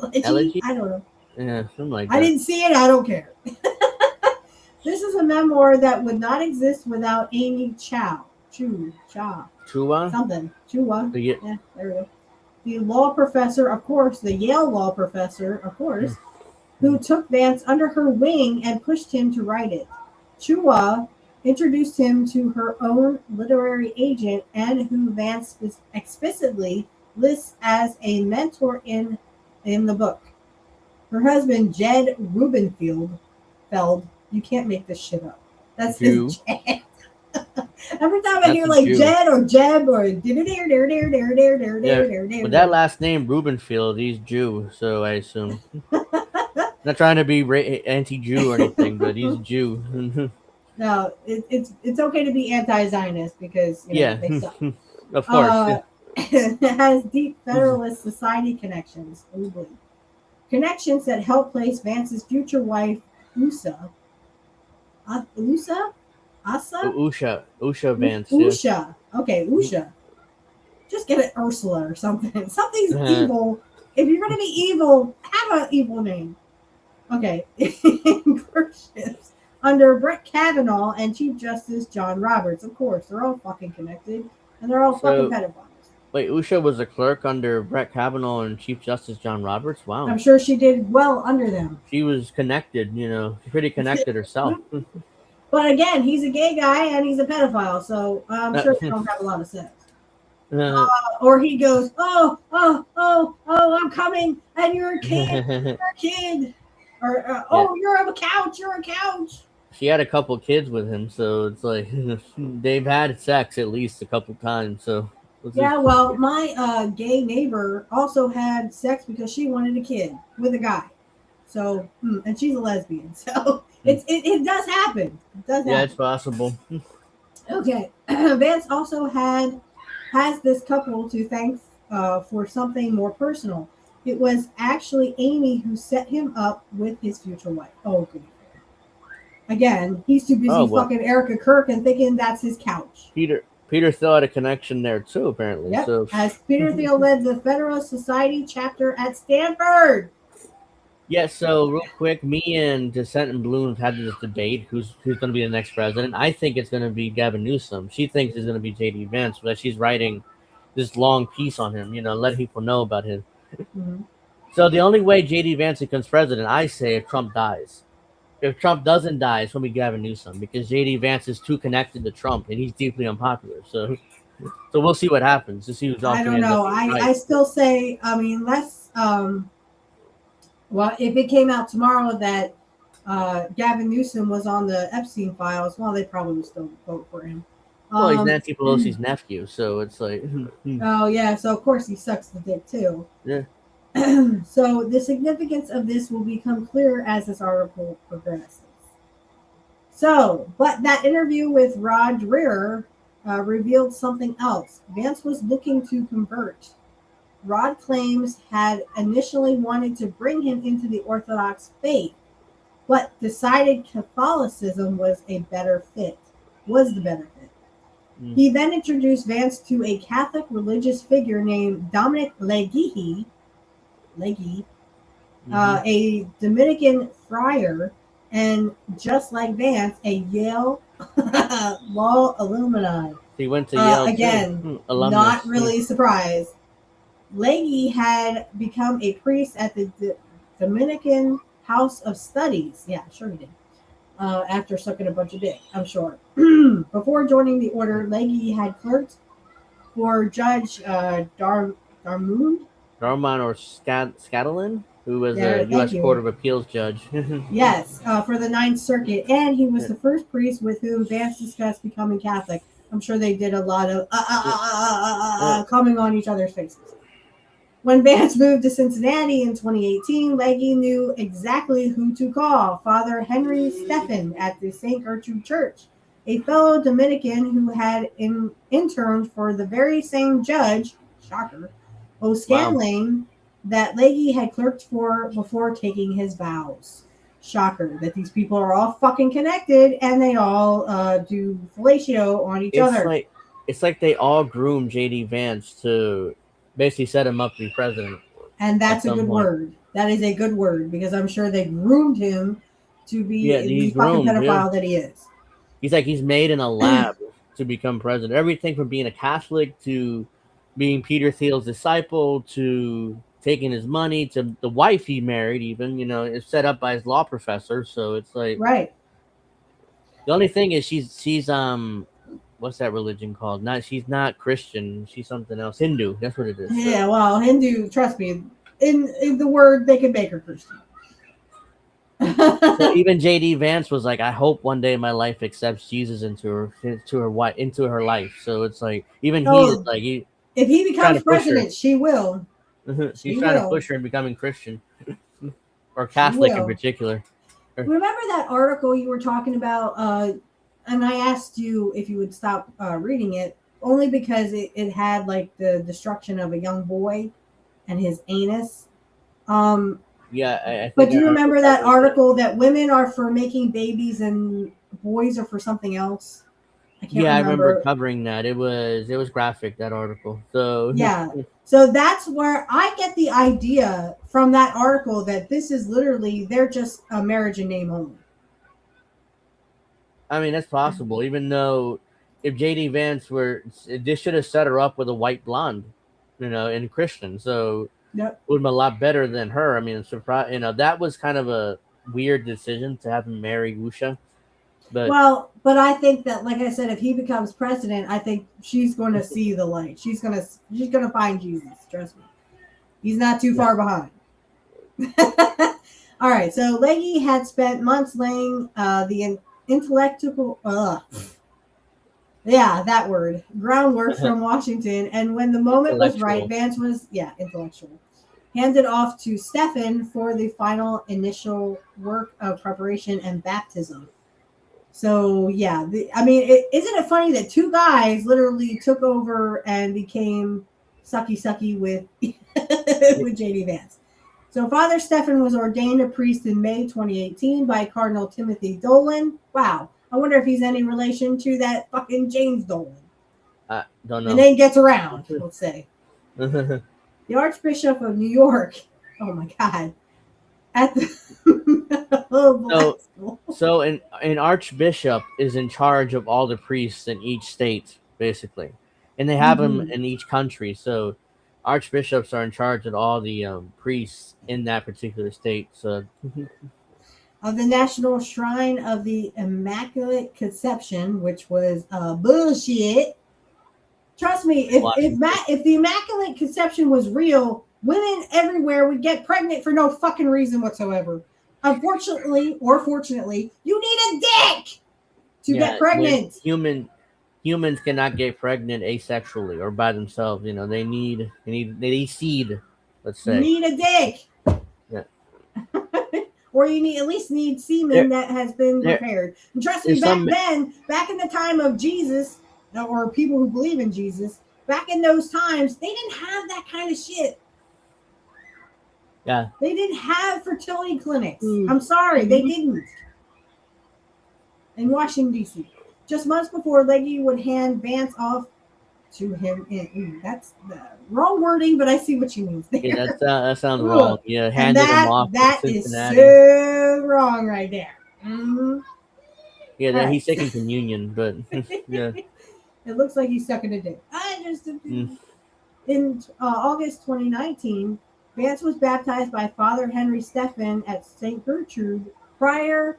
S3: I don't know.
S2: Yeah, something like that.
S3: I didn't see it. I don't care. This is a memoir that would not exist without Amy Chua. Something. Chua. Yeah, there we go. The law professor, of course, the Yale law professor, of course, who took Vance under her wing and pushed him to write it. Chua introduced him to her own literary agent and who Vance explicitly lists as a mentor in the book. Her husband, Jed Rubenfeld, you can't make this shit up. That's his Jed. Every time I hear like Jed or Jeb or
S2: but that last name Rubenfeld, he's Jew, so I assume. Not trying to be anti-Jew or anything, but he's Jew.
S3: No, it's okay to be anti-Zionist because they suck.
S2: Of course.
S3: It has deep Federalist Society connections. connections that helped place Vance's future wife, Usa. Usa? Asa?
S2: Usha Vance. Yeah.
S3: Usha. Okay, Usha. Just get it Ursula or something. Something's evil. If you're going to be evil, have an evil name. Okay. Clerkships under Brett Kavanaugh and Chief Justice John Roberts. Of course, they're all fucking connected, and they're all fucking pedophiles.
S2: Wait, Usha was a clerk under Brett Kavanaugh and Chief Justice John Roberts? Wow.
S3: I'm sure she did well under them.
S2: She was connected, she's pretty connected herself.
S3: But again, he's a gay guy and he's a pedophile, so I'm sure they don't have a lot of sex. Or he goes, oh, I'm coming, and you're a kid, Or, you're a couch,
S2: She had a couple kids with him, so it's like they've had sex at least a couple times. So
S3: well, my gay neighbor also had sex because she wanted a kid with a guy. So, and she's a lesbian, so it does happen. It does happen.
S2: Yeah, it's possible.
S3: Okay, Vance also has this couple to thank for something more personal. It was actually Amy who set him up with his future wife. Oh, good. Again, he's too busy fucking Erica Kirk and thinking that's his couch.
S2: Peter Thiel had a connection there too, apparently.
S3: Yep.
S2: So
S3: As Peter Thiel led the Federalist Society chapter at Stanford.
S2: Yeah, so real quick, me and Dissent and Bloom have had this debate who's going to be the next president. I think it's going to be Gavin Newsom. She thinks it's going to be J.D. Vance, but she's writing this long piece on him, letting people know about him.
S3: Mm-hmm.
S2: So the only way J.D. Vance becomes president, I say, if Trump dies. If Trump doesn't die, it's going to be Gavin Newsom because J.D. Vance is too connected to Trump and he's deeply unpopular. So we'll see what happens. To see who's
S3: I don't know. I still say, unless well, if it came out tomorrow that Gavin Newsom was on the Epstein files, well, they probably would still vote for him.
S2: Well, he's Nancy Pelosi's nephew, so it's like...
S3: Oh, yeah, so of course he sucks the dick, too.
S2: Yeah.
S3: So the significance of this will become clear as this article progresses. So, but that interview with Rod Rivera revealed something else. Vance was looking to convert. Rod claims had initially wanted to bring him into the Orthodox faith, but decided Catholicism was the better fit. He then introduced Vance to a Catholic religious figure named Dominic Legge, a Dominican friar, and just like Vance, a Yale law alumni.
S2: He went to Yale
S3: again, not really surprised. Legge had become a priest at the Dominican House of Studies. Yeah, sure he did. After sucking a bunch of dick, I'm sure. Before joining the order, Legge had clerked for Judge Darman
S2: or Scatolin, who was a U.S. Court of Appeals judge.
S3: Yes, for the Ninth Circuit, and he was the first priest with whom Vance discussed becoming Catholic. I'm sure they did a lot of coming on each other's faces. When Vance moved to Cincinnati in 2018, Legge knew exactly who to call, Father Henry Stephan at the St. Gertrude Church, a fellow Dominican who had interned for the very same judge, shocker, O'Scanlan, that Legge had clerked for before taking his vows. Shocker that these people are all fucking connected and they all do fellatio on each other.
S2: It's like they all groomed J.D. Vance to basically set him up to be president.
S3: And that's a good word. That is a good word because I'm sure they groomed him to be the fucking pedophile that he is.
S2: He's made in a lab to become president. Everything from being a Catholic to being Peter Thiel's disciple to taking his money to the wife he married even, is set up by his law professor. So it's like...
S3: Right.
S2: The only thing is she's what's that religion called? She's not Christian. She's something else. Hindu. That's what it is.
S3: Yeah, well, Hindu, trust me, in the word, they can make her Christian.
S2: So even J.D. Vance was like, I hope one day my life accepts Jesus into her life. So it's like, even he is like,
S3: if he becomes president, she will.
S2: He's trying to push her in becoming Christian or Catholic in particular.
S3: Remember that article you were talking about? And I asked you if you would stop reading it, only because it had like the destruction of a young boy and his anus.
S2: Yeah, I think.
S3: But do you
S2: I
S3: remember that
S2: covering
S3: article that women are for making babies and boys are for something else? I can't
S2: Yeah, I remember
S3: remember.
S2: covering that. It was graphic, that article. So
S3: Yeah. So that's where I get the idea from that article that this is literally, they're just a marriage in name only.
S2: I mean, that's possible. Even though if JD Vance were, they should have set her up with a white blonde, and Christian. So
S3: Yep.
S2: would have been a lot better than her. I mean, surprise. That was kind of a weird decision to have him marry Wusha. But
S3: Well, but I think that, like I said, if he becomes president, I think she's going to see the light. She's gonna find Jesus. Trust me, he's not too far behind. All right, so Leggy had spent months laying the intellectual, that word, groundwork from Washington, and when the moment was right,
S2: intellectual.
S3: Vance was, intellectual, handed off to Stefan for the final initial work of preparation and baptism. So yeah, isn't it funny that two guys literally took over and became sucky sucky with with JD Vance? So Father Stephen was ordained a priest in May 2018 by Cardinal Timothy Dolan. Wow, I wonder if he's any relation to that fucking James Dolan.
S2: I don't
S3: The
S2: know.
S3: name gets around, let's say. The Archbishop of New York. Oh my God. At the
S2: So an archbishop is in charge of all the priests in each state, basically, and they have them in each country. So archbishops are in charge of all the priests in that particular state. So
S3: of the National Shrine of the Immaculate Conception, which was bullshit. Trust me, if the Immaculate Conception was real, women everywhere would get pregnant for no fucking reason whatsoever. Unfortunately, or fortunately, you need a dick to get pregnant.
S2: Humans cannot get pregnant asexually or by themselves. They need seed. Let's
S3: You
S2: say.
S3: need a dick.
S2: Yeah.
S3: Or you at least need semen that has been prepared. And trust me, back in the time of Jesus, or people who believe in Jesus, back in those times, they didn't have that kind of shit.
S2: Yeah.
S3: They didn't have fertility clinics. I'm sorry, they didn't. In Washington, D.C. Just months before, Leggy would hand Vance off to him. That's the wrong wording, but I see what she means there.
S2: Yeah, that sounds wrong. Yeah,
S3: handed
S2: him off
S3: that
S2: to
S3: is
S2: Cincinnati.
S3: so wrong right there. Mm-hmm.
S2: Yeah, he's taking communion, but yeah.
S3: It looks like he's sucking a dick. In August 2019, Vance was baptized by Father Henry Stephan at St. Gertrude Priory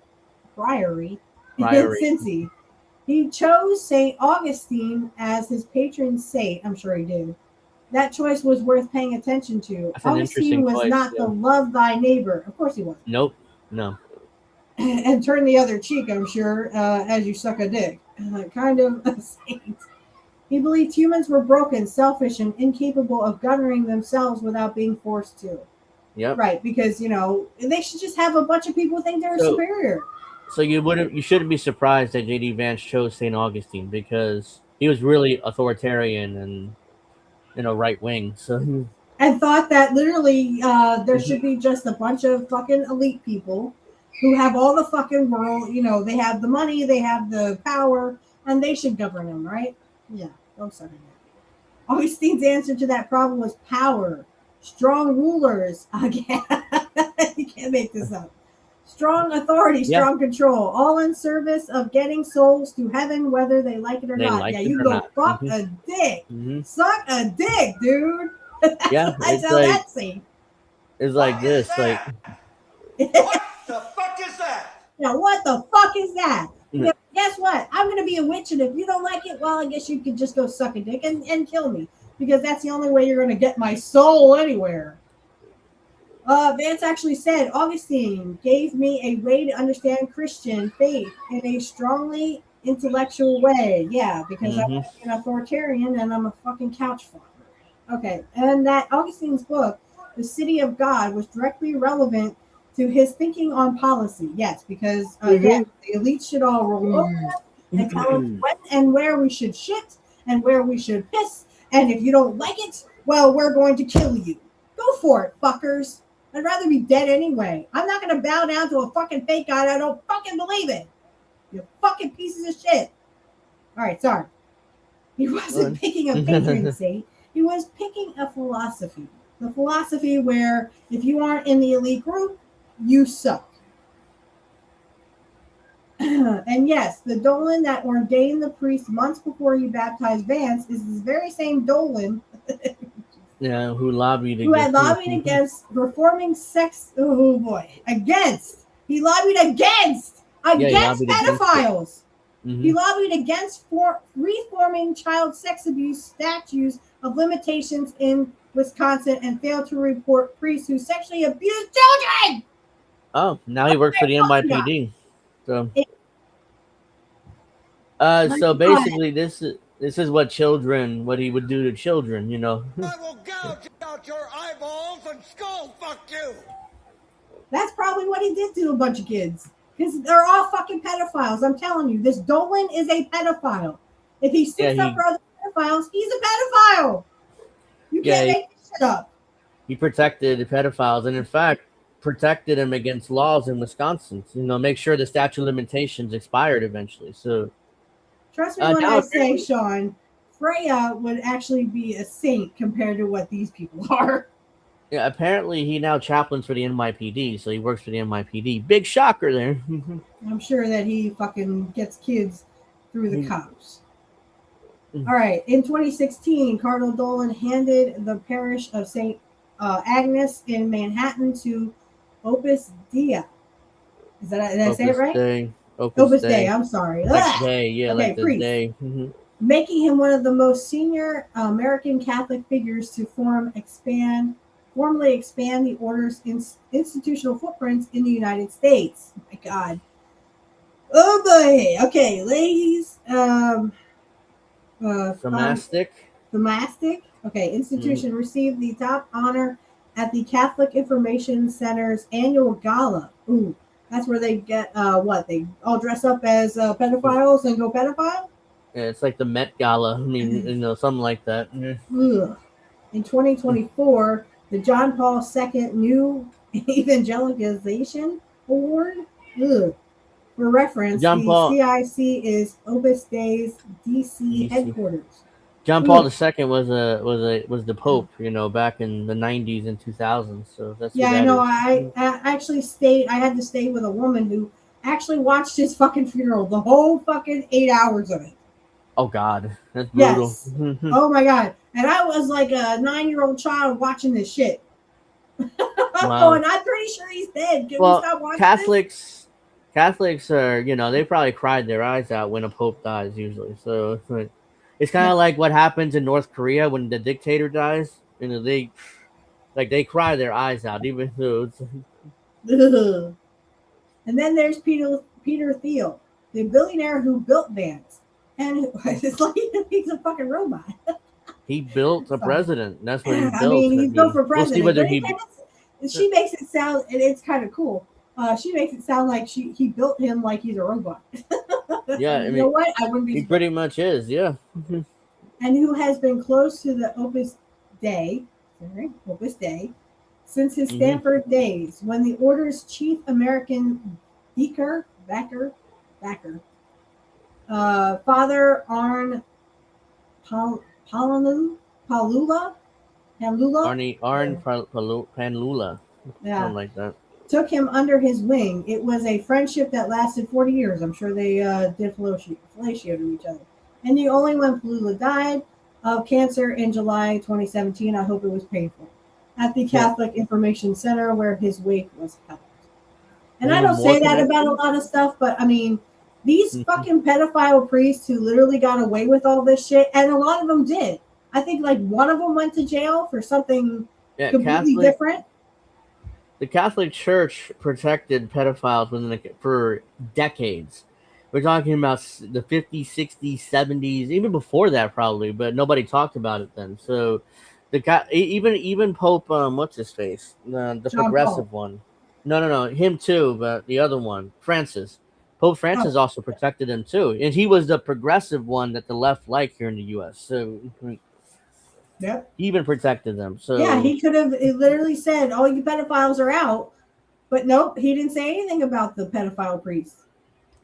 S3: in Cincy. He chose St. Augustine as his patron saint. I'm sure he did. That choice was worth paying attention to. Augustine was not the love thy neighbor. Of course he wasn't.
S2: Nope. No.
S3: And turn the other cheek, I'm sure, as you suck a dick. Kind of a saint. He believed humans were broken, selfish, and incapable of governing themselves without being forced to.
S2: Yep.
S3: Right, because, they should just have a bunch of people think they're superior.
S2: So you shouldn't be surprised that JD Vance chose St. Augustine, because he was really authoritarian and right wing. So
S3: and thought that literally there should be just a bunch of fucking elite people who have all the fucking world. They have the money, they have the power, and they should govern them, right? Yeah, don't suck it. Augustine's answer to that problem was power, strong rulers. Again, you can't make this up. Strong authority, strong control, all in service of getting souls to heaven, whether they like it or not. Yeah, you go fuck a dick. Suck a dick, dude.
S2: Yeah,
S3: I tell that scene.
S2: It's like this. Like,
S5: what the fuck is that?
S3: Yeah, what the fuck is that? Guess what? I'm going to be a witch, and if you don't like it, well, I guess you could just go suck a dick and kill me, because that's the only way you're going to get my soul anywhere. Vance actually said, Augustine gave me a way to understand Christian faith in a strongly intellectual way. Yeah, because I'm an authoritarian and I'm a fucking couch fucker. Okay, and that Augustine's book, The City of God, was directly relevant to his thinking on policy. Yes, because the elites should all roll over and tell us when and where we should shit and where we should piss. And if you don't like it, well, we're going to kill you. Go for it, fuckers. I'd rather be dead anyway. I'm not going to bow down to a fucking fake God. I don't fucking believe it. You fucking pieces of shit. All right, sorry. He wasn't picking a patron saint. He was picking a philosophy. The philosophy where if you aren't in the elite group, you suck. And yes, the Dolan that ordained the priest months before he baptized Vance is this very same Dolan
S2: Yeah, who lobbied
S3: who had lobbied against performing sex. Oh boy, against. He lobbied against pedophiles. He lobbied against reforming child sex abuse statutes of limitations in Wisconsin and failed to report priests who sexually abused children.
S2: Oh, now he works for the NYPD. So, so basically, this is what he would do to children.
S5: I will gouge out your eyeballs and skull fuck you.
S3: That's probably what he did to a bunch of kids. Because they're all fucking pedophiles. I'm telling you, this Dolan is a pedophile. If he sticks up for other pedophiles, he's a pedophile. You can't make this shit up.
S2: He protected the pedophiles, and in fact, protected them against laws in Wisconsin. Make sure the statute of limitations expired eventually. So,
S3: trust me when I say, Sean, Freya would actually be a saint compared to what these people are.
S2: Yeah, apparently he now chaplains for the NYPD, so he works for the NYPD. Big shocker there.
S3: I'm sure that he fucking gets kids through the cops. All right. In 2016, Cardinal Dolan handed the parish of St. Agnes in Manhattan to Opus Dei. Did I say it right?
S2: Dei.
S3: Opus Dei. I'm sorry.
S2: Like day, yeah,
S3: okay,
S2: like the
S3: priest.
S2: day.
S3: Making him one of the most senior American Catholic figures to formally expand the order's institutional footprints in the United States. Oh my God. Oh boy. Okay, ladies.
S2: Thomastic.
S3: Okay, institution received the top honor at the Catholic Information Center's annual gala. Ooh, that's where they get what? They all dress up as pedophiles and go pedophile?
S2: Yeah, it's like the Met Gala. I mean, something like that.
S3: Ugh. In 2024, the John Paul II New Evangelization Award. Ugh. For reference, CIC is Opus Dei's DC headquarters.
S2: John Paul II was the Pope, back in the 90s and 2000s. So that's
S3: I know. I actually stayed. I had to stay with a woman who actually watched his fucking funeral, the whole fucking 8 hours of it.
S2: Oh God, that's brutal.
S3: Yes. Oh my God, and I was like a 9-year-old child watching this shit.
S2: Wow.
S3: And I'm pretty sure he's dead. Can we stop watching
S2: Catholics are, they probably cried their eyes out when a pope dies usually. So it's kind of like what happens in North Korea when the dictator dies. They cry their eyes out, even though it's.
S3: And then there's Peter Thiel, the billionaire who built Vance, and it's like he's a fucking robot.
S2: He built a president. That's what he built.
S3: I mean, he's built for president.
S2: We'll see
S3: whether she makes it sound, and it's kind of cool. She makes it sound like he built him like he's a robot.
S2: Yeah,
S3: you know what? I wouldn't be.
S2: He pretty much is, yeah.
S3: And who has been close to the Opus Dei since his Stanford days, when the order's chief American backer, Father Arn Panlula.
S2: Panlula.
S3: Yeah.
S2: Something like that.
S3: Took him under his wing. It was a friendship that lasted 40 years. I'm sure they did fellatio to each other. And the only when Palula died of cancer in July 2017, I hope it was painful, at the Catholic Information Center where his wake was held. And I don't say that about a lot of stuff, but I mean, these fucking pedophile priests who literally got away with all this shit, and a lot of them did. I think like one of them went to jail for something completely different.
S2: The Catholic Church protected pedophiles for decades. We're talking about the 50s, 60s, 70s, even before that probably, but nobody talked about it then. So even Pope, what's his face? The progressive one. No, him too, but the other one, Francis. Pope Francis also protected him too. And he was the progressive one that the left liked here in the U.S. So
S3: Yep.
S2: He even protected them. So
S3: Yeah, he could have literally said, "All you pedophiles are out," but nope, he didn't say anything about the pedophile priests.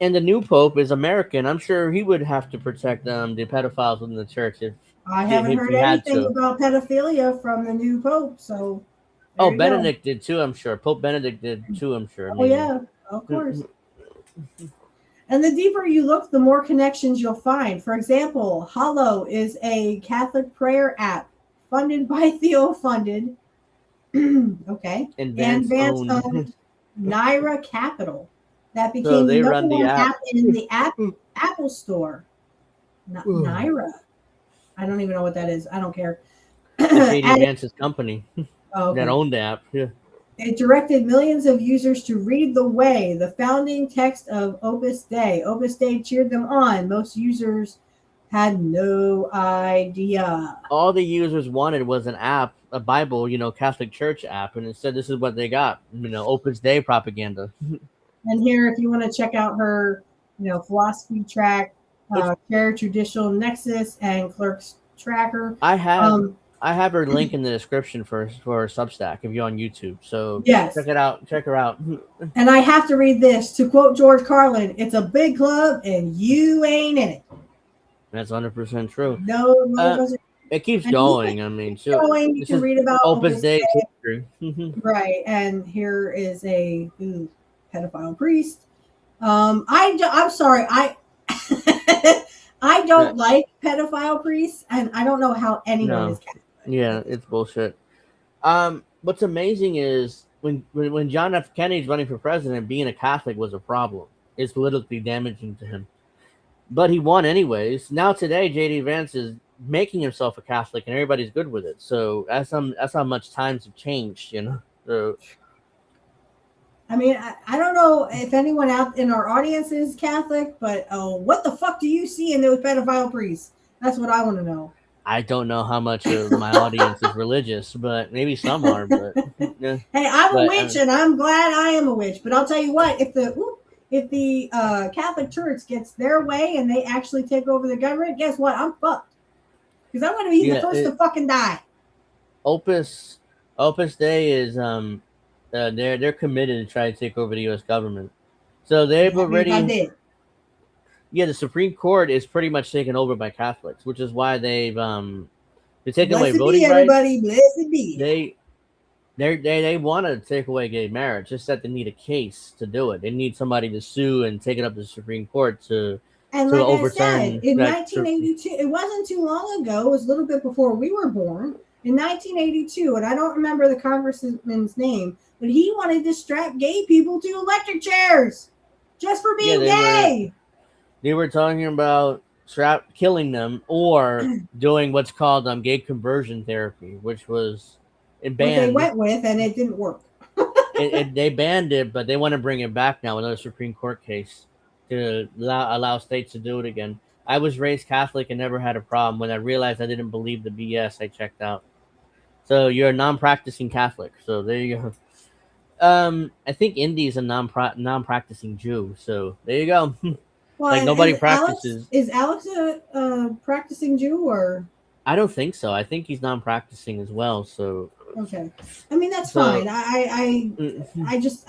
S2: and the new pope is American. I'm sure he would have to protect the pedophiles within the church
S3: I haven't
S2: if
S3: heard
S2: he had
S3: anything
S2: to.
S3: about pedophilia from the new pope, so
S2: Oh,
S3: there you go.
S2: Benedict did too. I'm sure Pope Benedict did too. I'm sure. I
S3: Oh
S2: mean,
S3: yeah, of course. And the deeper you look, the more connections you'll find. For example, Hollow is a Catholic prayer app funded by Theo Funded. Okay. And
S2: Advance
S3: Vance
S2: owned.
S3: owned Naira Capital. That
S2: So
S3: became the
S2: they
S3: number
S2: run the
S3: one
S2: app.
S3: app in the Apple Store. Naira. I don't even know what that is. I don't care.
S2: JD
S3: Added-
S2: Vance's company
S3: oh,
S2: that
S3: okay.
S2: owned the app. Yeah.
S3: It directed millions of users to read the way, the founding text of Opus Dei. Opus Dei cheered them on. Most users had no idea.
S2: All the users wanted was an app, a Bible, Catholic Church app, and instead this is what they got. Opus Dei propaganda.
S3: And here, if you want to check out her, philosophy track, Share Traditional Nexus, and Clerk's Tracker.
S2: I have her link in the description for Substack if you're on YouTube. So
S3: yes,
S2: check it out. Check her out.
S3: And I have to read this to quote George Carlin: "It's a big club, and you ain't in it."
S2: That's 100% true.
S3: No,
S2: it keeps
S3: and
S2: going. I mean,
S3: going. You can read about
S2: Opus Dei history.
S3: Right, and here is a pedophile priest. I'm sorry, I don't like pedophile priests, and I don't know how anyone is Catholic.
S2: Yeah, it's bullshit. What's amazing is when John F. Kennedy's running for president, being a Catholic was a problem. It's politically damaging to him. But he won anyways. Now today, JD Vance is making himself a Catholic, and everybody's good with it. So that's how much times have changed, So,
S3: I mean, I don't know if anyone out in our audience is Catholic, but what the fuck do you see in those pedophile priests? That's what I want to know.
S2: I don't know how much of my audience is religious, but maybe some are. But yeah.
S3: Hey, I'm a witch, and I'm glad I am a witch. But I'll tell you what: if the Catholic Church gets their way and they actually take over the government, guess what? I'm fucked, because I'm going to be the first to fucking die.
S2: Opus Dei is they're committed to try to take over the U.S. government. So they've already. Yeah, the Supreme Court is pretty much taken over by Catholics, which is why they've taken away voting rights.
S3: Blessed be.
S2: They want to take away gay marriage, just that they need a case to do it. They need somebody to sue and take it up to the Supreme Court to overturn.
S3: I said, in 1982, it wasn't too long ago. It was a little bit before we were born. In 1982, and I don't remember the congressman's name, but he wanted to strap gay people to electric chairs just for being gay.
S2: They were talking about killing them or doing what's called gay conversion therapy, which was banned.
S3: What they went with, and it didn't work.
S2: They banned it, but they want to bring it back now. Another Supreme Court case to allow states to do it again. I was raised Catholic and never had a problem. When I realized I didn't believe the BS, I checked out. So you're a non-practicing Catholic. So there you go. I think Indy's a non-practicing Jew. So there you go.
S3: Well,
S2: like nobody practices.
S3: Is Alex a practicing Jew or?
S2: I don't think so. I think he's non-practicing as well. So
S3: okay, I mean that's fine. I just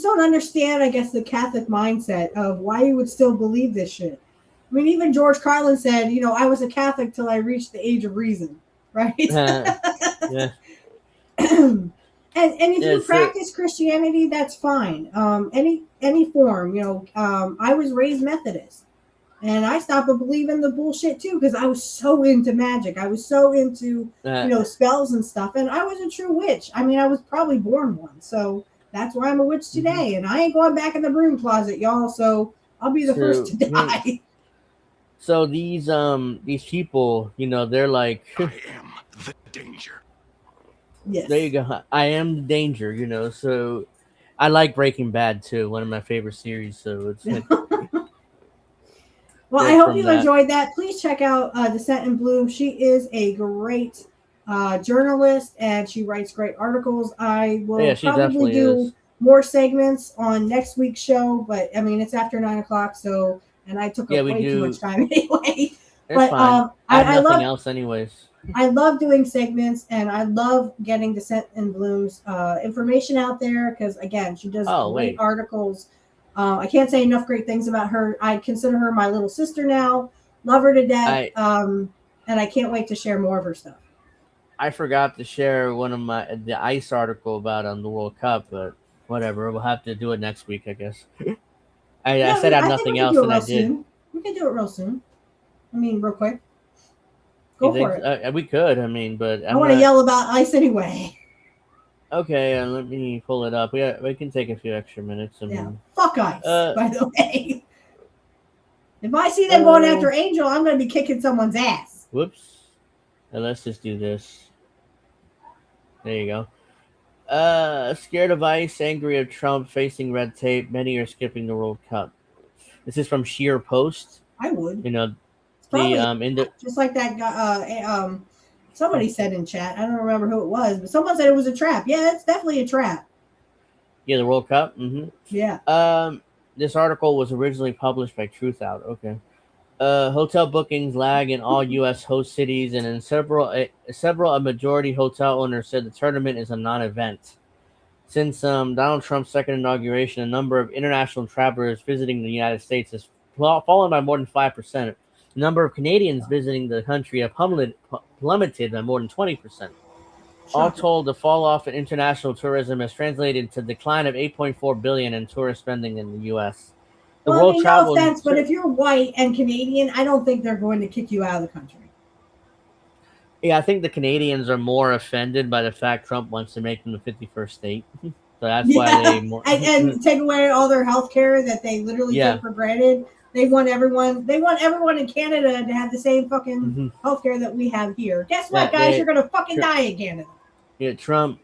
S3: don't understand. I guess the Catholic mindset of why you would still believe this shit. I mean, even George Carlin said, I was a Catholic till I reached the age of reason, right?
S2: Yeah.
S3: And if you practice Christianity, that's fine. Any form, I was raised Methodist, and I stopped believing the bullshit too because I was so into magic. I was so into spells and stuff, and I was a true witch. I mean, I was probably born one, so that's why I'm a witch today. And I ain't going back in the broom closet, y'all. So I'll be the first to die.
S2: So these people, they're like,
S1: I am the danger.
S3: Yes.
S2: There you go. I am the danger, so I like Breaking Bad too, one of my favorite series. So it's
S3: well, I hope you enjoyed that. Please check out Descent in Bloom. She is a great journalist and she writes great articles. I will probably do more segments on next week's show, but I mean it's after 9:00, so and I took up way too much time anyway.
S2: But
S3: fine.
S2: I have nothing else anyways.
S3: I love doing segments, and I love getting the Scent and Blooms information out there because, again, she does
S2: Oh,
S3: great
S2: wait.
S3: articles. I can't say enough great things about her. I consider her my little sister now. Love her to death, and I can't wait to share more of her stuff.
S2: I forgot to share one of the ice article about the World Cup, but whatever. We'll have to do it next week, I guess. I
S3: Yeah,
S2: said I had
S3: I think we
S2: nothing
S3: can do
S2: else,
S3: it
S2: and I
S3: real
S2: did.
S3: soon. We can do it real soon. I mean, real quick.
S2: You
S3: Go for
S2: think
S3: it.
S2: we could? I mean, but
S3: I
S2: I'm
S3: want to
S2: not.
S3: yell about ice anyway.
S2: Okay, let me pull it up. We can take a few extra minutes. I
S3: Yeah,
S2: mean,
S3: fuck ice,
S2: uh,
S3: by the way. If I see them going
S2: uh,
S3: after Angel, I'm going to be kicking someone's ass.
S2: whoops. Let's just do this. There you go. Scared of ice, angry of Trump, facing red tape. Many are skipping the World Cup. This is from Sheer Post.
S3: I would.
S2: You know,
S3: It's
S2: the
S3: probably
S2: in the
S3: just like that guy. Somebody said in chat. I don't remember who it was, but someone said it was a trap. Yeah, it's definitely a trap.
S2: yeah, the World Cup. Mm-hmm.
S3: Yeah.
S2: This article was originally published by Truthout. Okay. Hotel bookings lag in all U.S. host cities, and in several a majority hotel owners said the tournament is a non-event. Since Donald Trump's second inauguration, a number of international travelers visiting the United States has fallen by more than 5%. The number of Canadians visiting the country have plummeted by more than 20%. All
S3: Shocking.
S2: told, the fall off in international tourism has translated to a decline of 8.4 billion in tourist spending in the U.S. The
S3: Well, I
S2: World
S3: mean, no
S2: Travel
S3: offense, but if you're white and Canadian, I don't think they're going to kick you out of the country.
S2: Yeah, I think the Canadians are more offended by the fact Trump wants to make them the 51st state. So that's why
S3: Yeah,
S2: they more.
S3: and take away all their health care that they literally
S2: Yeah.
S3: take for granted. They want everyone. They want everyone in Canada to have the same fucking
S2: Mhm.
S3: health care that we have here. Guess what,
S2: Yeah,
S3: guys? You're gonna fucking die in Canada.
S2: Yeah, Trump.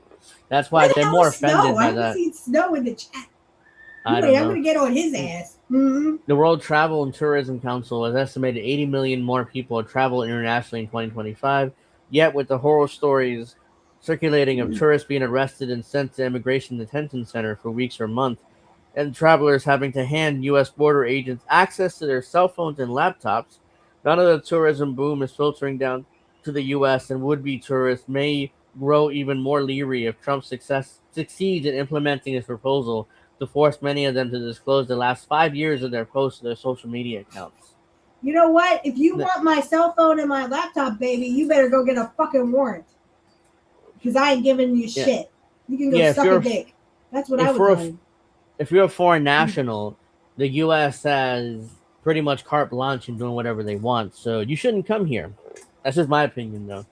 S2: That's
S3: Where
S2: why
S3: the
S2: they're
S3: hell
S2: more
S3: is Snow?
S2: offended
S3: I
S2: by
S3: haven't
S2: that.
S3: seen Snow in the chat.
S2: I
S3: Anyway,
S2: don't
S3: I'm
S2: know.
S3: gonna get on his ass. Mm-hmm.
S2: The World Travel and Tourism Council has estimated 80 million more people will travel internationally in 2025. Yet, with the horror stories circulating of tourists being arrested and sent to immigration detention center for weeks or months, and travelers having to hand U.S. border agents access to their cell phones and laptops, none of the tourism boom is filtering down to the U.S. and would-be tourists may grow even more leery if Trump succeeds in implementing his proposal to force many of them to disclose the last 5 years of their posts to their social media accounts.
S3: You know what? If you want my cell phone and my laptop, baby, you better go get a fucking warrant. Because I ain't giving you shit. You can go suck a dick. That's what I would tell you.
S2: If you're a foreign national, the U.S. has pretty much carte blanche in doing whatever they want. So you shouldn't come here. That's just my opinion, though.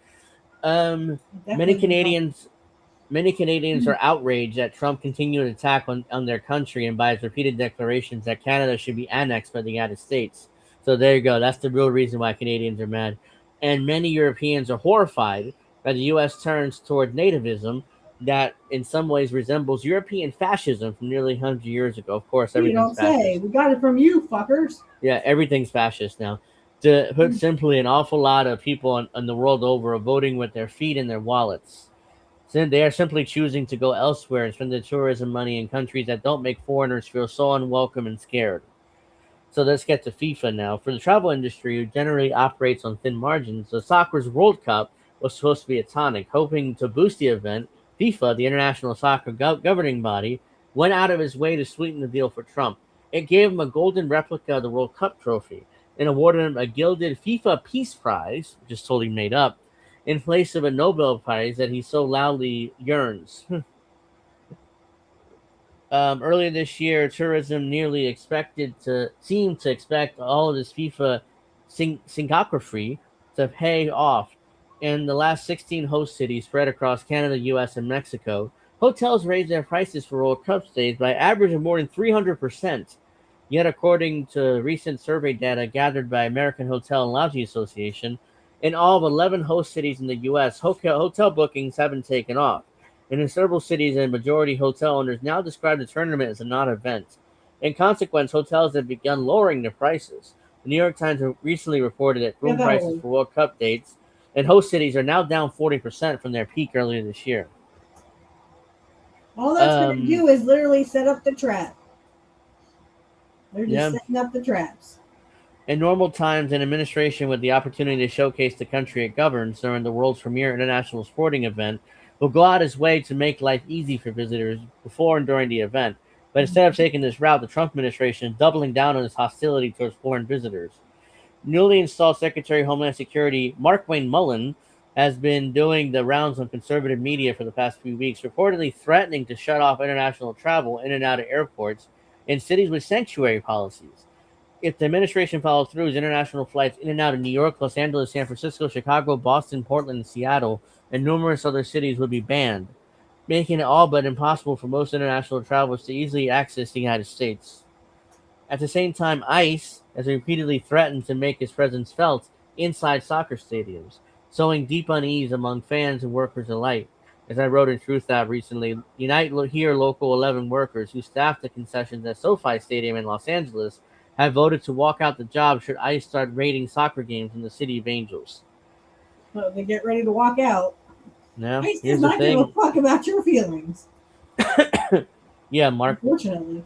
S2: Many Canadians are outraged that Trump continued to attack on their country and by his repeated declarations that Canada should be annexed by the United States. So there you go. That's the real reason why Canadians are mad. And many Europeans are horrified that the U.S. turns toward nativism that in some ways resembles European fascism from nearly 100 years ago. Of course,
S3: You
S2: everything's
S3: don't say.
S2: fascist.
S3: We got it from you, fuckers.
S2: Yeah, everything's fascist now. To put simply, an awful lot of people on the world over are voting with their feet and their wallets. They are simply choosing to go elsewhere and spend their tourism money in countries that don't make foreigners feel so unwelcome and scared. So let's get to FIFA now. For the travel industry, who generally operates on thin margins, the soccer's World Cup was supposed to be a tonic. Hoping to boost the event, FIFA, the international soccer governing body, went out of its way to sweeten the deal for Trump. It gave him a golden replica of the World Cup trophy and awarded him a gilded FIFA Peace Prize, which is totally made up, in place of a Nobel Prize that he so loudly yearns. Earlier this year, tourism seemed to expect all of this FIFA syncography to pay off. In the last 16 host cities spread across Canada, U.S., and Mexico, hotels raised their prices for World Cup stays by average of more than 300%. Yet, according to recent survey data gathered by American Hotel and Lodging Association, in all of 11 host cities in the U.S., hotel bookings haven't taken off. And in several cities and majority hotel owners now describe the tournament as a non-event. In consequence, hotels have begun lowering their prices. The New York Times recently reported that room prices for World Cup dates and host cities are now down 40% from their peak earlier this year.
S3: All that's going to do is literally set up the trap. They're just setting up the traps.
S2: In normal times, an administration with the opportunity to showcase the country it governs during the world's premier international sporting event will go out its way to make life easy for visitors before and during the event. But instead of taking this route, the Trump administration is doubling down on its hostility towards foreign visitors. Newly installed Secretary of Homeland Security Mark Wayne Mullen has been doing the rounds on conservative media for the past few weeks, reportedly threatening to shut off international travel in and out of airports in cities with sanctuary policies. If the administration follows through, international flights in and out of New York, Los Angeles, San Francisco, Chicago, Boston, Portland, and Seattle, and numerous other cities would be banned, making it all but impossible for most international travelers to easily access the United States. At the same time, ICE has repeatedly threatened to make its presence felt inside soccer stadiums, sowing deep unease among fans and workers alike. As I wrote in Truth Out recently, Unite Here Local 11 workers who staffed the concessions at SoFi Stadium in Los Angeles have voted to walk out the job should ICE start raiding soccer games in the City of Angels.
S3: So they get ready to walk out.
S2: Now,
S3: ICE
S2: here's
S3: does
S2: the
S3: not give a
S2: thing.
S3: fuck about your feelings.
S2: Yeah, Mark
S3: Unfortunately.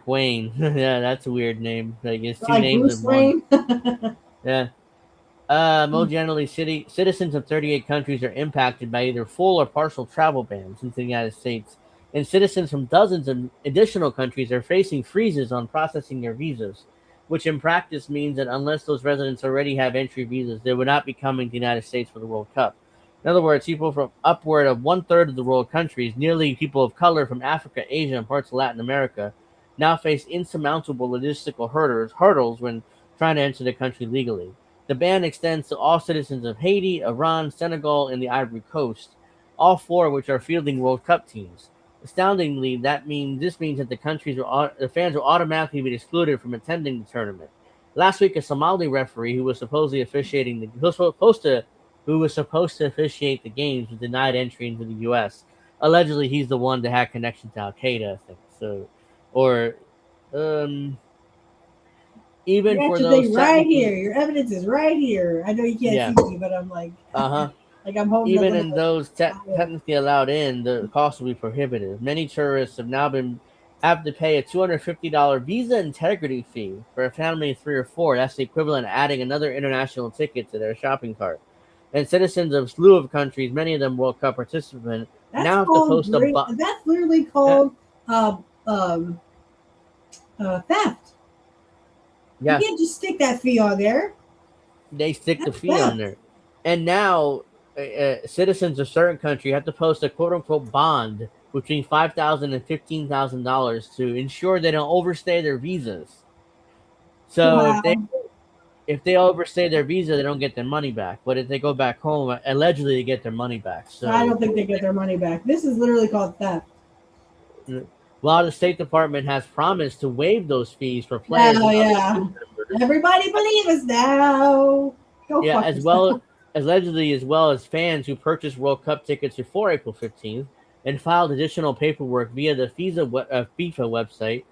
S2: Wayne. Yeah, that's a weird name. Like it's two
S3: Like
S2: names
S3: Bruce
S2: in one.
S3: Wayne.
S2: Yeah. More generally, citizens of 38 countries are impacted by either full or partial travel bans into the United States, and citizens from dozens of additional countries are facing freezes on processing their visas, which in practice means that unless those residents already have entry visas, they would not be coming to the United States for the World Cup. In other words, people from upward of one-third of the world countries, nearly people of color from Africa, Asia, and parts of Latin America, now face insurmountable logistical hurdles when trying to enter the country legally. The ban extends to all citizens of Haiti, Iran, Senegal, and the Ivory Coast, all four of which are fielding World Cup teams. Astoundingly, this means that the fans will automatically be excluded from attending the tournament. Last week, a Somali referee who was supposedly officiating the who was supposed to officiate the games was denied entry into the U.S. Allegedly, he's the one that had connection to Al Qaeda, I think. So, or even
S3: You got
S2: for
S3: your
S2: those
S3: thing right
S2: technically,
S3: here. Your evidence is right here. I know you can't
S2: yeah,
S3: see me, but I'm like,
S2: uh-huh.
S3: like I'm holding up
S2: Even
S3: a
S2: in
S3: little.
S2: those technically allowed in, the cost will be prohibitive. Many tourists have to pay a $250 visa integrity fee for a family of 3 or 4. That's the equivalent of adding another international ticket to their shopping cart. And citizens of a slew of countries, many of them World Cup participants,
S3: That's
S2: now have to
S3: called
S2: post a
S3: great. That's literally called uh, um, theft. You
S2: yeah,
S3: can't just stick that fee on there.
S2: they stick the
S3: That's
S2: fee on
S3: theft.
S2: there. And now citizens of certain country have to post a quote unquote bond between $5,000 and $15,000 to ensure they don't overstay their visas. So
S3: Wow.
S2: if they overstay their visa, they don't get their money back. But if they go back home, allegedly they get their money back.
S3: I
S2: So
S3: don't think they get their money back. This is literally called theft.
S2: while the State Department has promised to waive those fees for players
S3: Oh
S2: and other
S3: yeah.
S2: crew members,
S3: Everybody believe us now. Go
S2: yeah,
S3: fuck yourself.
S2: as well as fans who purchased World Cup tickets before April 15th and filed additional paperwork via the FIFA website.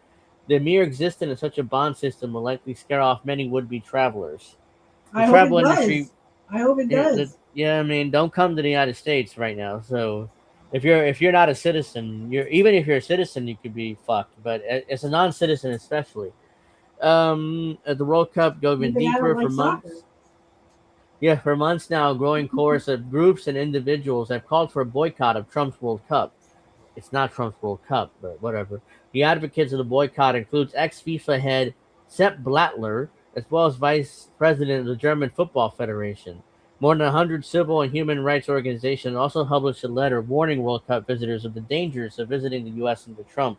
S2: The mere existence of such a bond system will likely scare off many would-be travelers. The
S3: I hope it
S2: travel industry,
S3: does. I hope it does.
S2: I mean, don't come to the United States right now. So, if you're not a citizen, even if you're a citizen, you could be fucked. But as a non-citizen, especially, at the World Cup go
S3: Good
S2: even
S3: thing I don't
S2: deeper for
S3: like soccer.
S2: months. Yeah, for months now, a growing chorus of groups and individuals have called for a boycott of Trump's World Cup. It's not Trump's World Cup, but whatever. The advocates of the boycott includes ex-FIFA head Sepp Blattler, as well as vice president of the German Football Federation. More than 100 civil and human rights organizations also published a letter warning World Cup visitors of the dangers of visiting the U.S. under Trump.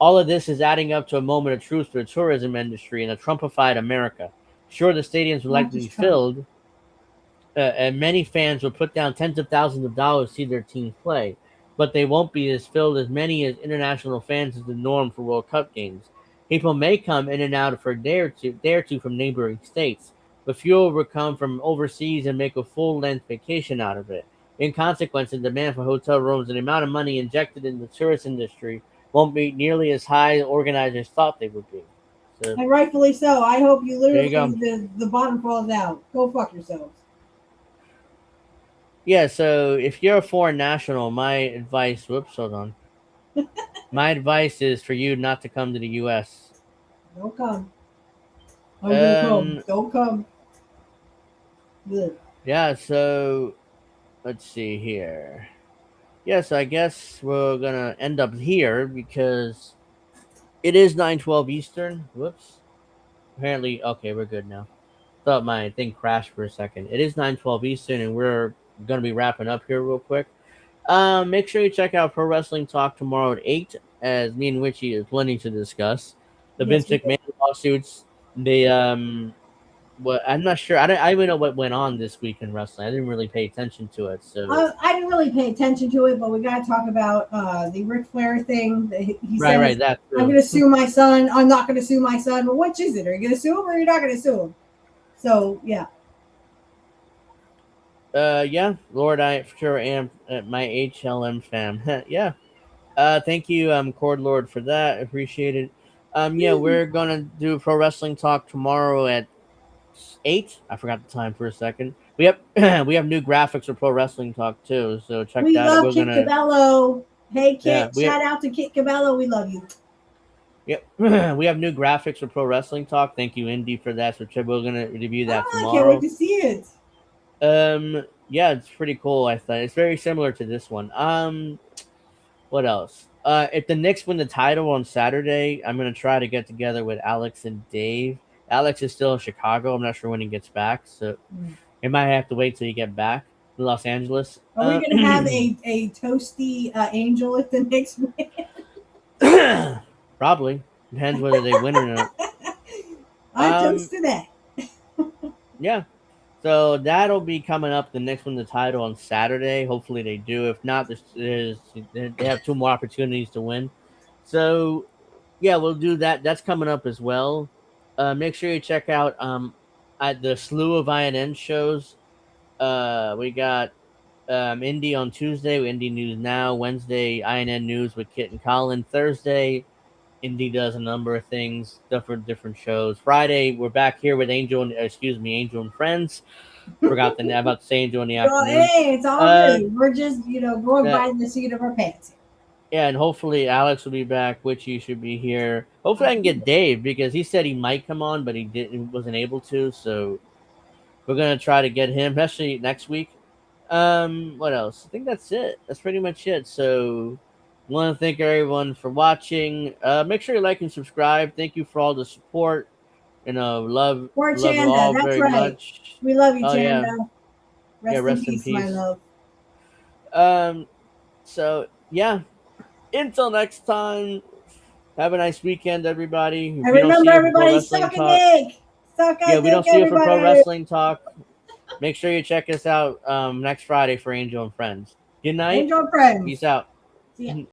S2: All of this is adding up to a moment of truth for the tourism industry in a Trumpified America. Sure, the stadiums will
S3: Not
S2: likely be
S3: just Trump.
S2: filled, and many fans will put down tens of thousands of dollars to see their teams play, but they won't be as filled as many as international fans is the norm for World Cup games. People may come in and out for a day or two from neighboring states, but fewer will come from overseas and make a full-length vacation out of it. In consequence, the demand for hotel rooms and the amount of money injected in the tourist industry won't be nearly as high as organizers thought they would be. So
S3: And rightfully so. I hope you
S2: there you
S3: literally
S2: go.
S3: the bottom falls out. Go fuck yourselves.
S2: Yeah, so if you're a foreign national, my advice, whoops, hold on. My advice is for you not to come to the U.S.
S3: Don't come. I'm gonna come. Don't come. Good.
S2: Yeah, so let's see here. Yes, I guess we're gonna end up here because it is 9:12 Eastern. Whoops. Apparently, okay, we're good now. Thought my thing crashed for a second. It is 9:12 Eastern, and we're gonna be wrapping up here real quick. Make sure you check out Pro Wrestling Talk tomorrow at 8, as me and Witchy is plenty to discuss. The
S3: Yes,
S2: Vince
S3: we do.
S2: McMahon lawsuits. What I'm not sure. I don't even know what went on this week in wrestling. I didn't really pay attention to it. So
S3: I didn't really pay attention to it, but we got to talk about the Ric Flair thing. He
S2: right,
S3: says,
S2: that
S3: I'm
S2: too.
S3: going to sue my son. I'm not going to sue my son. Well, which is it? Are you going to sue him or are you not going to sue him? So, yeah.
S2: Yeah, Lord, I for sure am my HLM fam. Yeah. Thank you, Cord Lord, for that. Appreciate it. Yeah, we're gonna do Pro Wrestling Talk tomorrow at 8. I forgot the time for a second. We have we have new graphics for Pro Wrestling Talk too, so check
S3: We
S2: that out.
S3: love
S2: We're
S3: Kit
S2: gonna
S3: Cabello. Hey,
S2: yeah
S3: Kit.
S2: we
S3: Shout out to Kit Cabello. We love you.
S2: yep we have new graphics for Pro Wrestling Talk. Thank you, Indy, for that. So we're gonna review that
S3: I can't wait
S2: tomorrow.
S3: to see it.
S2: Yeah, it's pretty cool. I thought it's very similar to this one. What else? If the Knicks win the title on Saturday, I'm gonna try to get together with Alex and Dave. Alex is still in Chicago. I'm not sure when he gets back, so he might have to wait till he get back to Los Angeles.
S3: Are we going to have a toasty angel at the next win?
S2: Probably depends whether they win or not.
S3: I toast to that.
S2: Yeah. So that'll be coming up. The next one, the title on Saturday. Hopefully they do. If not, they have 2 more opportunities to win. So yeah, we'll do that. That's coming up as well. Make sure you check out at the slew of INN shows. We got Indie on Tuesday with Indie News Now. Wednesday, INN News with Kit and Colin. Thursday, Indie does a number of things, different shows. Friday, we're back here with Angel and Friends. Forgot the name. About to say Angel in the
S3: Well,
S2: afternoon.
S3: hey, it's all good. We're just, going
S2: That
S3: by the seat of our pants.
S2: Yeah, and hopefully Alex will be back. Witchy should be here. Hopefully I can get Dave because he said he might come on, but wasn't able to. So we're gonna try to get him, especially next week. What else? I think that's it. That's pretty much it. So want to thank everyone for watching. Make sure you like and subscribe. Thank you for all the support.
S3: Poor
S2: Love you
S3: Chanda,
S2: all
S3: that's
S2: very
S3: right.
S2: much.
S3: We love you,
S2: Oh yeah,
S3: Chanda. Rest in peace, my love.
S2: So yeah. Until next time, have a nice weekend, everybody. If
S3: And
S2: we don't see
S3: remember,
S2: you for Pro
S3: everybody,
S2: Wrestling
S3: suck a
S2: Talk,
S3: dick. Suck
S2: yeah,
S3: a
S2: we don't
S3: dick,
S2: see you for Pro
S3: everybody.
S2: Wrestling Talk. Make sure you check us out next Friday for Angel and Friends. Good night.
S3: Angel friends.
S2: Peace out.
S3: See ya.